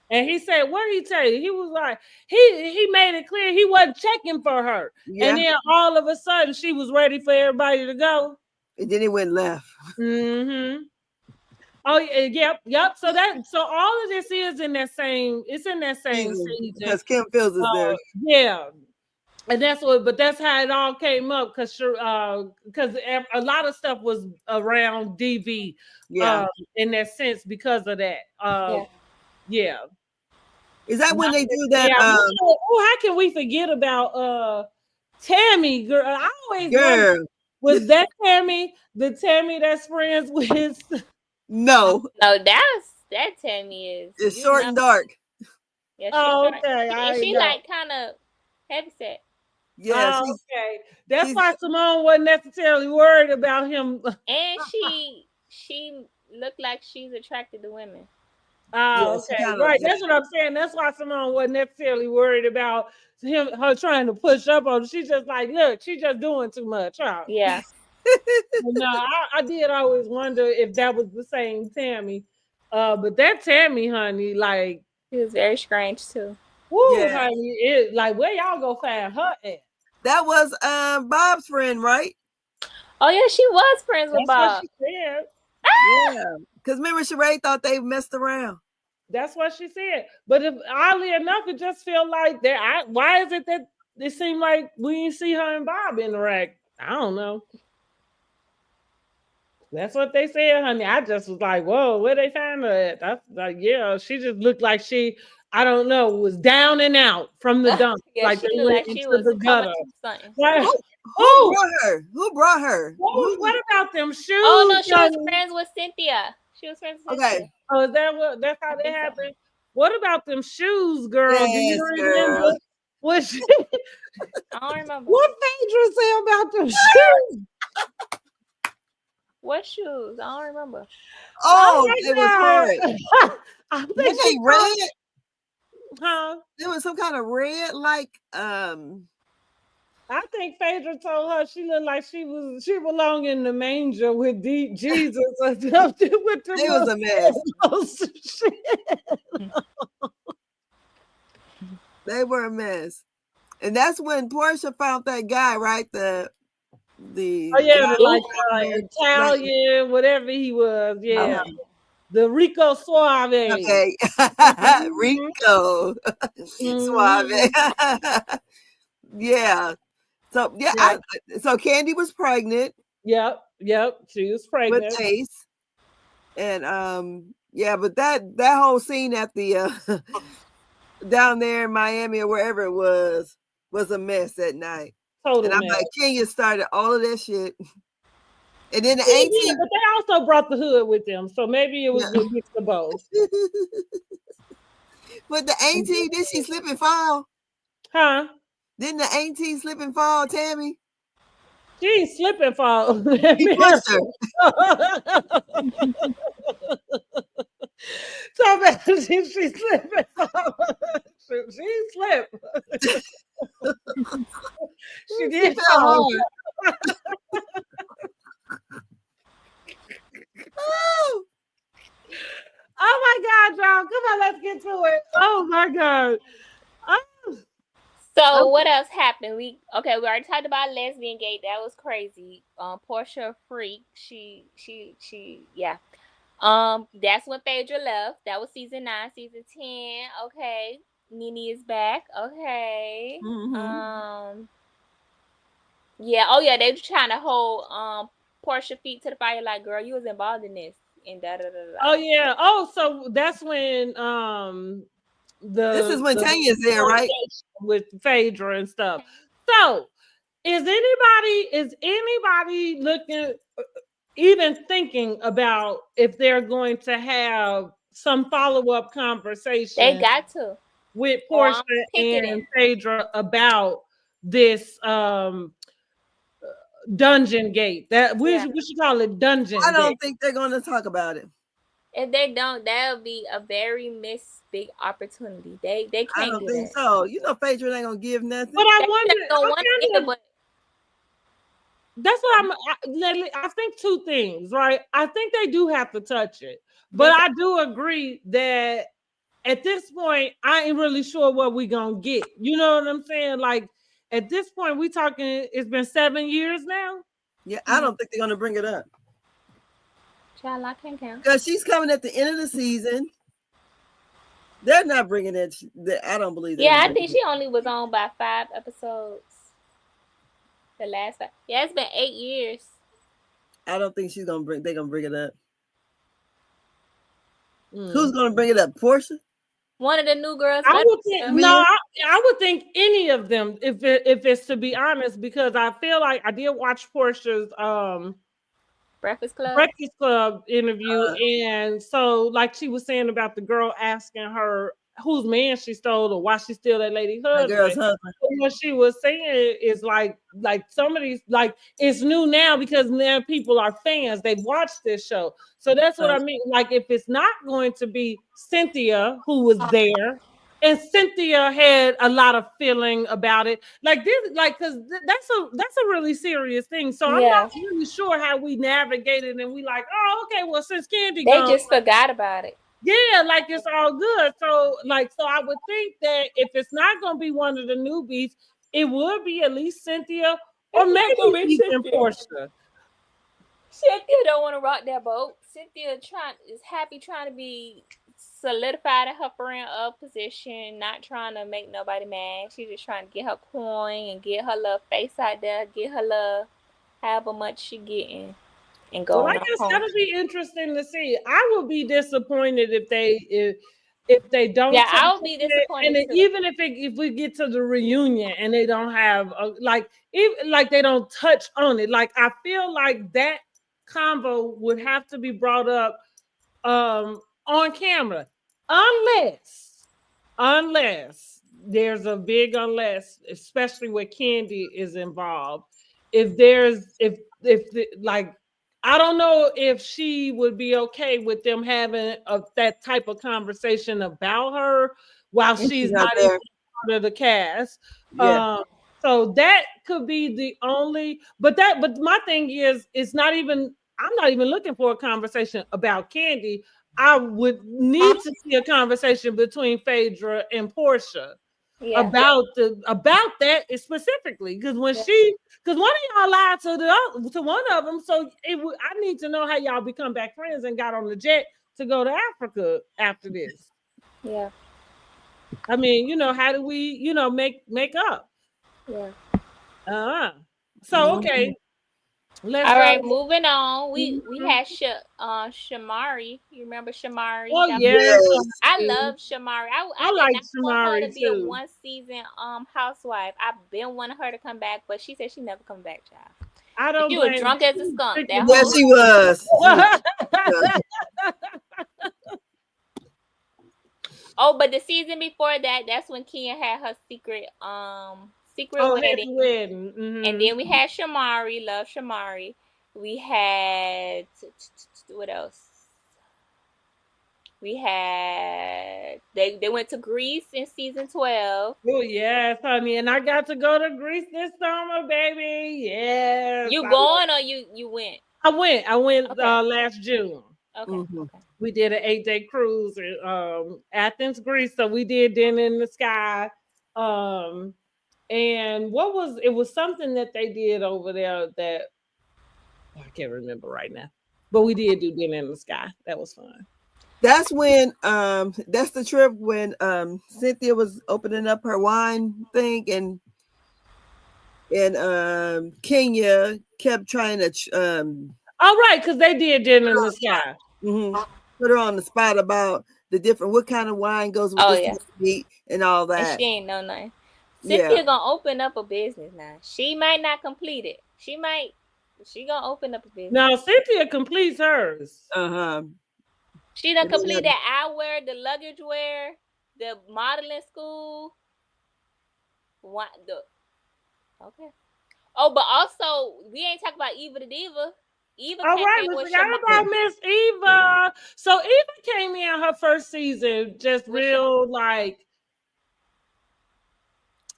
And he said, "What did he tell you?" He was like, he made it clear he wasn't checking for her. Yeah. And then all of a sudden, she was ready for everybody to go. And then he went left. Mm-hmm. Oh yep. So all of this is in that same. It's in that same season because Kim Fields is there. Yeah, and that's how it all came up because a lot of stuff was around DV. In that sense because of that. Yeah. Is that when they do that? How can we forget about Tammy? Girl, I always wonder, was that Tammy the Tammy that's friends with? No, that Tammy is. It's short and dark. Yeah, okay. And she like kind of heavy set. Yeah. Okay. That's why Simone wasn't necessarily worried about him. And she looked like she's attracted to women. Oh, okay. Right. That's what I'm saying. That's why Simone wasn't necessarily worried about her trying to push up on her. She's just like, look, she's just doing too much. Huh? Yeah. No, I did always wonder if that was the same Tammy. But that Tammy, honey, like, she was very strange too. Woo, honey, like, where y'all go find her at? That was Bob's friend, right? Oh yeah, she was friends with Bob. What she said. Yeah, because remember Sheree thought they messed around. That's what she said. But if oddly enough, it just feel like that. Why is it that it seemed like we didn't see her and Bob interact? I don't know. That's what they said, honey. I just was like, whoa, where they find her at? That's like, yeah, she just looked like she, I don't know, was down and out from the dump. Yeah, like she they looked went like she into was the coming gutter. to something. Like, Who brought her? Who brought her? what about them shoes? Oh no, she was friends with Cynthia. She was friends with Cynthia. Okay. Oh, is that's how that happened? So. What about them shoes, girl? Yes, do you remember? girl. What she, I don't remember. What Phaedra say about them shoes? What shoes? I don't remember. Oh, it was hard. I think they red. Huh? There was some kind of red, like I think Phaedra told her she looked like she belonged in the manger with Jesus or something. With the it was a mess. They were a mess, and that's when Portia found that guy, right? The Italian, whatever he was, yeah. The Rico Suave. Okay. Rico Suave. Yeah. So so Candy was pregnant. Yep. She was pregnant with Ace. And but that whole scene at the down there in Miami or wherever it was a mess that night. Total and I'm mess. like, Kenya started all of that shit. And then the 18, but they also brought the hood with them, so maybe it was a mix of both. But the 18, did she slip and fall? Huh? Didn't the 18 slip and fall, Tammy? She ain't slip and fall. He pushed her. So bad she slipped and fall. She slipped. She did fall. Oh my God, y'all. Come on, let's get to it. Oh my God. Oh. So what else happened? We already talked about Lesbian Gate. That was crazy. Portia Freak. She yeah. That's when Phaedra left. That was season 9. Season 10. Okay. Nene is back. Okay. Mm-hmm. Yeah. Oh yeah, they were trying to hold Portia feet to the fire, like, girl, you was involved in this. And da da da da. Oh yeah. Oh, so that's when this is when Tanya's there, right? With Phaedra and stuff. So is anybody looking, even thinking about if they're going to have some follow-up conversation? They got to with Portia and Phaedra about this dungeon gate. That we should call it dungeon. I don't think they're going to talk about it. If they don't, that'll be a very missed big opportunity. They can't. I don't think so. You know, Phaedra ain't gonna give nothing. But that's what I think two things, right? I think they do have to touch it, but I do agree that at this point, I ain't really sure what we gonna get. You know what I'm saying? Like at this point, we talking. It's been 7 years now. Yeah, I don't think they're gonna bring it up. Child, I can't count. Because she's coming at the end of the season. They're not bringing it. I don't believe that. Yeah, I think she only was on by 5 episodes. The last 5. Yeah, it's been 8 years. I don't think they're gonna bring it up. Who's gonna bring it up? Portia? One of the new girls. I would think any of them, if it's to be honest, because I feel like I did watch Portia's Breakfast Club interview, and so like she was saying about the girl asking her whose man she stole or why she steal that lady's husband. Girl's husband. What she was saying is like some of these, like, it's new now because now people are fans. They've watched this show. So that's what I mean. Like, if it's not going to be Cynthia who was there, and Cynthia had a lot of feeling about it, like this, like, because that's a really serious thing. So I'm not really sure how we navigated, and we like, oh, okay, well, since Candy gone, just forgot about it. Yeah, like it's all good. So I would think that if it's not going to be one of the newbies, it would be at least Cynthia or maybe even Portia. Cynthia don't want to rock that boat. Cynthia is happy trying to be solidified in her friend of position, not trying to make nobody mad. She's just trying to get her coin and get her little face out there, get her little however much she getting, and go. Well, I guess that'll be interesting to see. I will be disappointed if they don't. Yeah, I'll be disappointed. And even if we get to the reunion and they don't have even like they don't touch on it, like I feel like that convo would have to be brought up on camera, unless there's a big unless, especially where Candy is involved. If like, I don't know if she would be okay with them having that type of conversation about her while she's not even part of the cast. Yeah. So that could be the only, but my thing is, I'm not even looking for a conversation about Candy. I would need to see a conversation between Phaedra and Portia about that specifically, because one of y'all lied to one of them, so I need to know how y'all become back friends and got on the jet to go to Africa after this. Yeah, I mean, how do we make up? Yeah. So okay. All right, moving on. We had Shamari. You remember Shamari? Oh yeah, I love Shamari. I like Shamari want her to be a one season housewife. I've been wanting her to come back, but she said she never come back, child. I don't. You were drunk as a skunk. Yes, she was. Oh, but the season before that, that's when Kia had her secret wedding. Mm-hmm. And then we had Shamari, love Shamari. We had what else? We had they went to Greece in season 12. Oh yes, honey, and I got to go to Greece this summer, baby. Yes. You going or you went? I went last June. Okay. Mm-hmm. Okay. We did an 8-day cruise in Athens, Greece. So we did Dinner in the Sky. And it was something that they did over there that I can't remember right now. But we did do Dinner in the Sky. That was fun. That's when that's the trip when Cynthia was opening up her wine thing and Kenya kept trying to all right, because they did Dinner in the Sky. Mm-hmm. Put her on the spot about the different what kind of wine goes with this meat and all that. And she ain't know nothing. Cynthia gonna open up a business now. She might not complete it. She gonna open up a business. Now Cynthia completes hers. She done complete that eyewear, the luggage wear, the modeling school. Okay. Oh, but also we ain't talking about Eva the Diva. Eva all right, we forgot about Miss Eva. So Eva came in her first season just real like,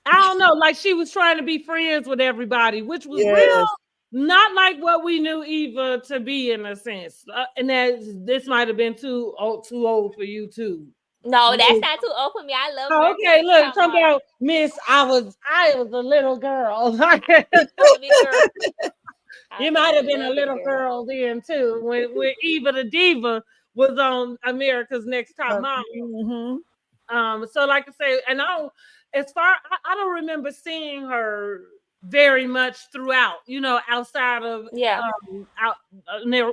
I don't know, like she was trying to be friends with everybody, which was real not like what we knew Eva to be in a sense. And this might have been too old for you too. No, that's not too old for me. I love her. Okay, look, talk about Miss. I was a little girl. You might have been a little girl then too when Eva the Diva was on America's Next Top Model. Mm-hmm. So like I say, and I don't remember seeing her very much throughout, outside of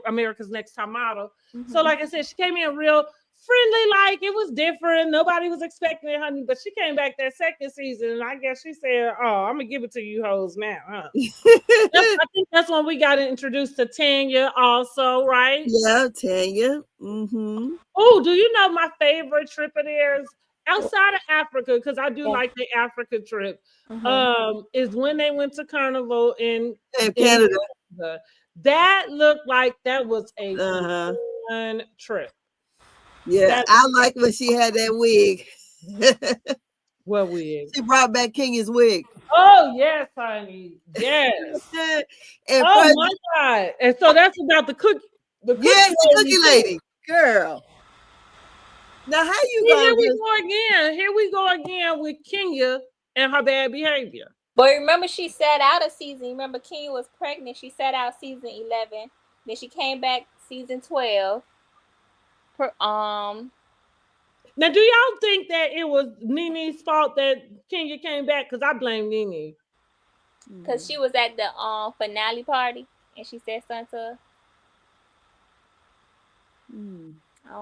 America's Next Top Model. Mm-hmm. So like I said, she came in real friendly, like it was different. Nobody was expecting it, honey. But she came back that second season, and I guess she said, "Oh, I'm gonna give it to you, hoes now." Huh? I think that's when we got introduced to Tanya, also, right? Yeah, Tanya. Mm-hmm. Oh, do you know my favorite trip of theirs outside of Africa? Because I do like the Africa trip. Mm-hmm. Is when they went to Carnival in Canada. That looked like that was a fun trip. Yeah, I like when she had that wig. What wig? She brought back Kenya's wig. Oh yes, honey. Yes. And my God! And so that's about the cookie. The cookie lady, girl. Now how you going? Here we go again with Kenya and her bad behavior. But remember, she sat out a season. Remember, Kenya was pregnant. She sat out season 11. Then she came back season 12. Now, do y'all think that it was Nene's fault that Kenya came back? Because I blame Nene. Because she was at the finale party and she said something to her.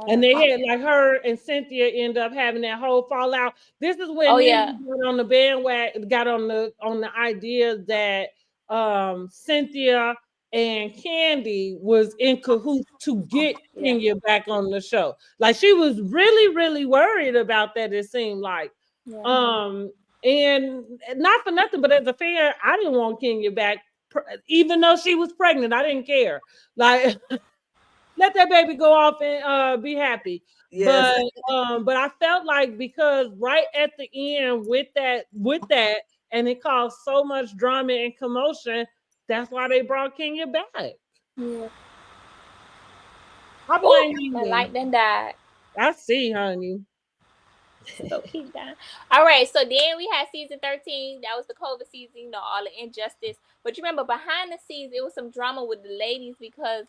And they had like her and Cynthia end up having that whole fallout. This is when Nene got on the bandwagon, got on the idea that Cynthia and Candy was in cahoots to get Kenya back on the show. Like she was really, really worried about that, it seemed like. And not for nothing, but as a fan, I didn't want Kenya back, even though she was pregnant. I didn't care. Like let that baby go off and be happy. Yes. But I felt like because right at the end with that, and it caused so much drama and commotion, that's why they brought Kenya back. Yeah. I blame you. The light then died. I see, honey. So keep down. All right, so then we had season 13. That was the COVID season, you know, all the injustice. But you remember behind the scenes, it was some drama with the ladies because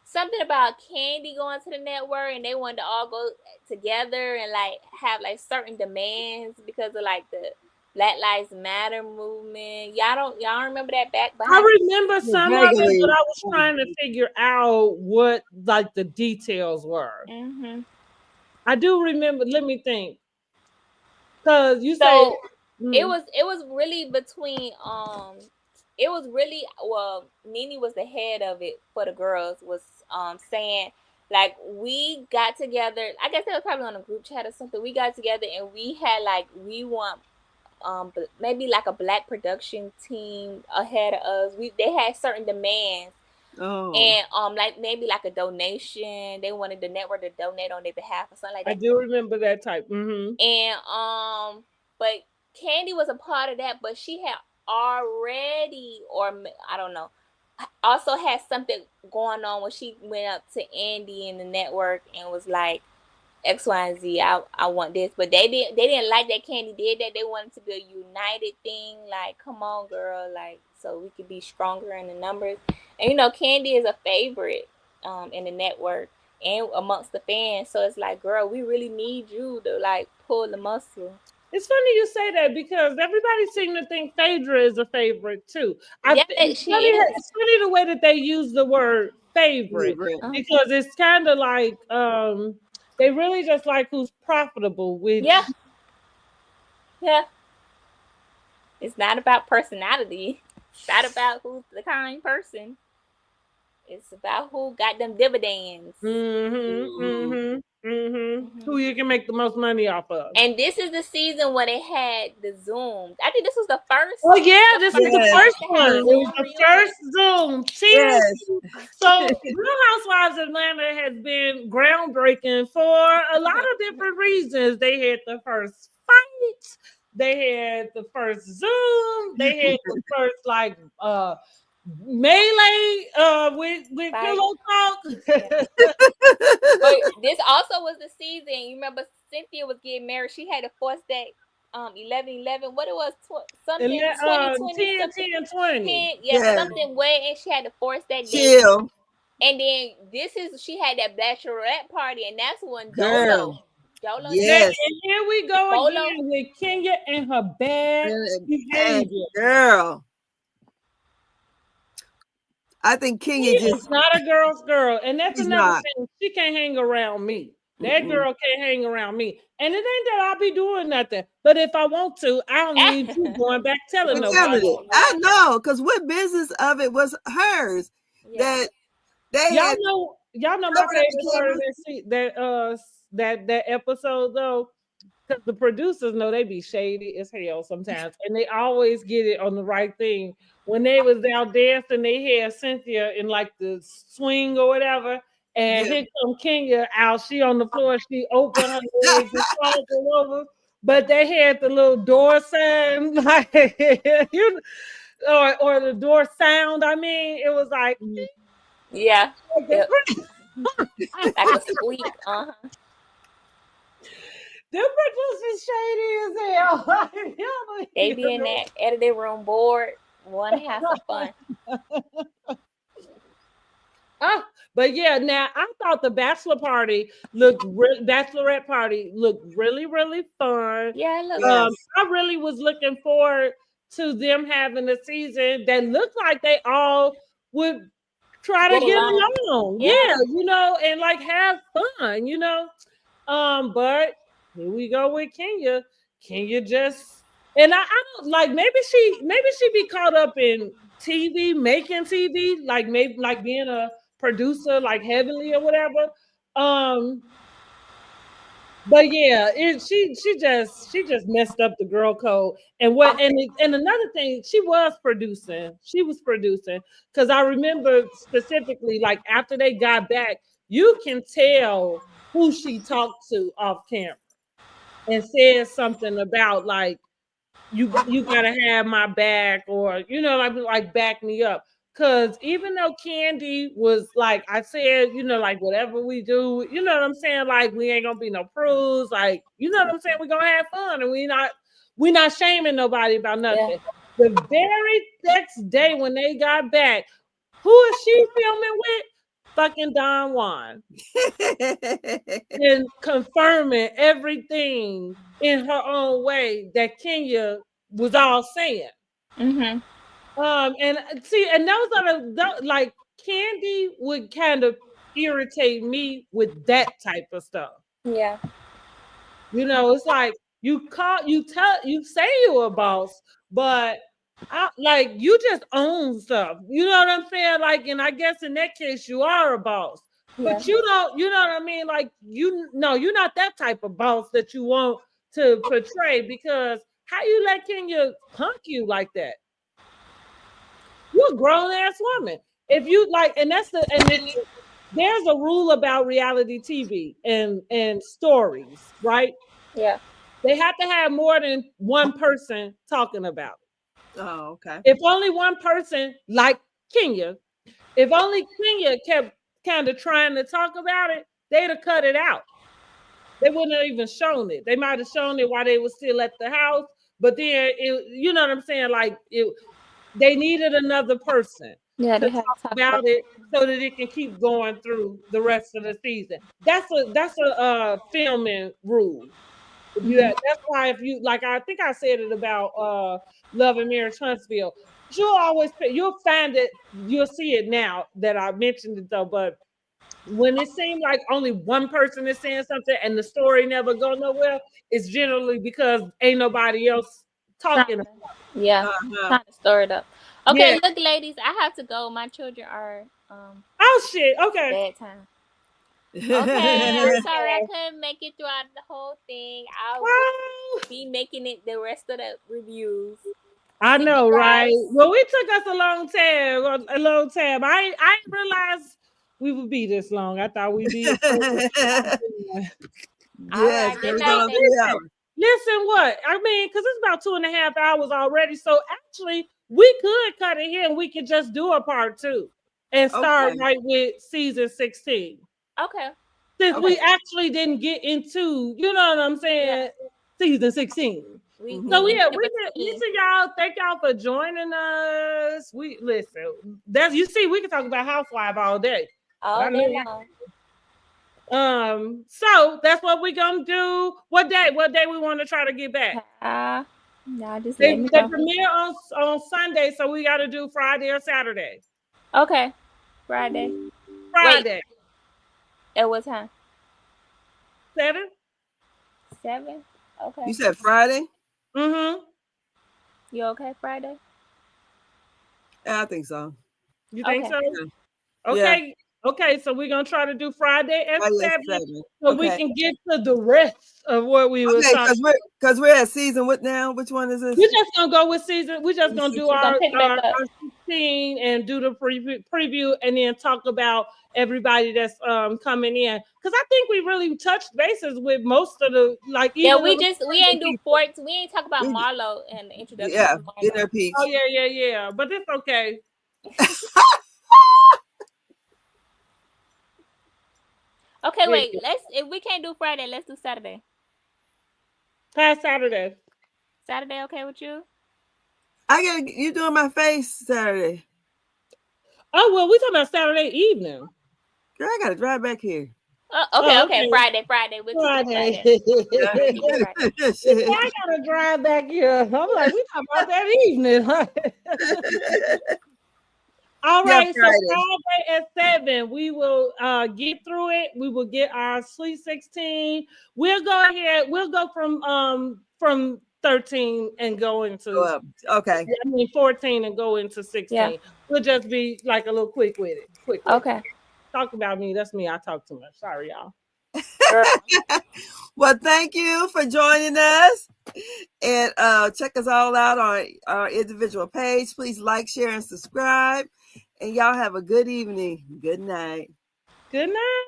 something about Candy going to the network and they wanted to all go together and like have like certain demands because of like the Black Lives Matter movement. Y'all remember that back behind? I remember some of it, but I was trying to figure out what like the details were. I do remember. Let me think. Because you say it was really between it was really Nene was the head of it for the girls, was saying like we got together. I guess they was probably on a group chat or something. We got together and we had like we want maybe like a black production team ahead of us. They had certain demands. And like maybe like a donation. They wanted the network to donate on their behalf or something like that. I do remember that type. And but Candy was a part of that, but she had already, or I don't know, also had something going on when she went up to Andy in the network and was like, X, Y, and Z, I want this. But they didn't like that Candy did that. They wanted to be a united thing. Like, come on, girl. Like, so we could be stronger in the numbers. And, you know, Candy is a favorite in the network and amongst the fans. So it's like, girl, we really need you to, like, pull the muscle. It's funny you say that because everybody seems to think Phaedra is a favorite, too. It's funny the way that they use the word favorite. Because it's kind of like... they really just like who's profitable with. Yeah. It's not about personality. It's not about who's the kind person. It's about who got them dividends. Who you can make the most money off of. And this is the season where they had the Zoom. I think this was the first. Oh yeah, this is the first one. It was the first Zoom. So Real Housewives of Atlanta has been groundbreaking for a lot of different reasons. They had the first fight. They had the first Zoom. They had the first like melee with pillow talk. But this also was the season. You remember Cynthia was getting married. She had to force that 11-11. What it was something 2020 10-20. Something way, and she had to force that deal. And then she had that bachelorette party, and that's when Dolo. Yes. And here we go again with Kenya and her bad behavior. Girl. I think Kenya is not a girl's girl. And that's another thing. She can't hang around me. That girl can't hang around me. And it ain't that I'll be doing nothing. But if I want to, I don't need you going back telling nobody. I know, because what business of it was hers? That they y'all know my favorite part of that episode though. Because the producers know they be shady as hell sometimes, and they always get it on the right thing. When they was out dancing, they had Cynthia in like the swing or whatever, and here come Kenya out. She on the floor. She opened her legs and falls all over. But they had the little door sign, like or the door sound. I mean, it was like like a squeak. Them producers shady as hell. They be in that editing room bored, want to have some fun. But yeah, now I thought the bachelorette party looked really, really fun. Yeah, look. I really was looking forward to them having a season that looked like they all would try to get along. Yeah, you know, and like have fun, you know. But here we go with Kenya. Kenya just and I don't like maybe she be caught up in TV, making TV, like maybe like being a producer like Heavenly or whatever. But yeah, she just messed up the girl code. And and another thing, she was producing. She was producing because I remember specifically, like after they got back, you can tell who she talked to off camera and said something about like you gotta have my back, or you know, like back me up. Cause even though Candy was like, I said, you know, like whatever we do, you know what I'm saying? Like we ain't gonna be no prudes, like you know what I'm saying? We're gonna have fun and we not shaming nobody about nothing. Yeah. The very next day when they got back, who is she filming with? Fucking Don Juan. And confirming everything in her own way that Kenya was all saying. Mm-hmm. And see, and those are like Candy would kind of irritate me with that type of stuff. Yeah. You know, it's like you say you're a boss, but like you just own stuff. You know what I'm saying? Like, and I guess in that case you are a boss. Yeah. But you know what I mean? Like you're not that type of boss that you want to portray, because how you let Kenya punk you like that? You're a grown ass woman. If you like, and there's a rule about reality TV and stories, right? Yeah. They have to have more than one person talking about it. Oh, okay. If only one person, like Kenya, if only Kenya kept kind of trying to talk about it, they'd have cut it out. They wouldn't have even shown it. They might have shown it while they were still at the house, but then you know what I'm saying? Like they needed another person to talk about it so that it can keep going through the rest of the season. That's a filming rule. Yeah, that's why if you like, I think I said it about Love and Marriage Huntsville. You'll find it, you'll see it now that I mentioned it though, but when it seems like only one person is saying something and the story never go nowhere, it's generally because ain't nobody else talking about it. Yeah, trying to stir it up. Okay, yeah. Look, ladies, I have to go. My children are oh shit, okay. Bedtime. Okay, I'm sorry I couldn't make it throughout the whole thing. I will be making it the rest of the reviews. I know, right? Well, it took us a long time. I didn't realize we would be this long. I thought we'd be. Yes, listen, what I mean, because it's about 2.5 hours already. So actually, we could cut it here and we could just do a part 2 and start right with season 16. Okay. Since we actually didn't get into, you know what I'm saying, season 16. So yeah, listen, y'all. Thank y'all for joining us. We listen. You see, we can talk about Housewife all day. All day long. So that's what we're gonna do. What day we want to try to get back? No, just they premiere on Sunday, so we got to do Friday or Saturday. Okay, Friday. Wait. At what time? 7. Okay. You said Friday? Mm-hmm. You okay Friday? I think so. You think so? Okay. Yeah. Okay, so we're gonna try to do Friday at 7 so we can get to the rest of what we were talking. Because we're at season what now? Which one is this? We're just gonna go with season. We're just gonna do our 16 and do the preview and then talk about everybody that's coming in. Because I think we really touched bases with most of the we ain't do forts. We ain't talk about Marlo and the introduction. Yeah, in their piece. Oh yeah. But it's okay. Okay, wait. If we can't do Friday, let's do Saturday. Past Saturday. Saturday, okay with you? You doing my face Saturday? Oh well, we talking about Saturday evening. Girl, I gotta drive back here. Okay. Friday. We'll Friday. Friday. I gotta drive back here. I'm like, we talking about that evening. All right, so Friday at 7, we will get through it. We will get our Sweet 16. We'll go from 13 and go into 14 and go into 16. Yeah. We'll just be like a little quick with it. Okay. Talk about me. That's me. I talk too much. Sorry, y'all. Well, thank you for joining us. And check us all out on our individual page. Please like, share, and subscribe. And y'all have a good evening. Good night. Good night.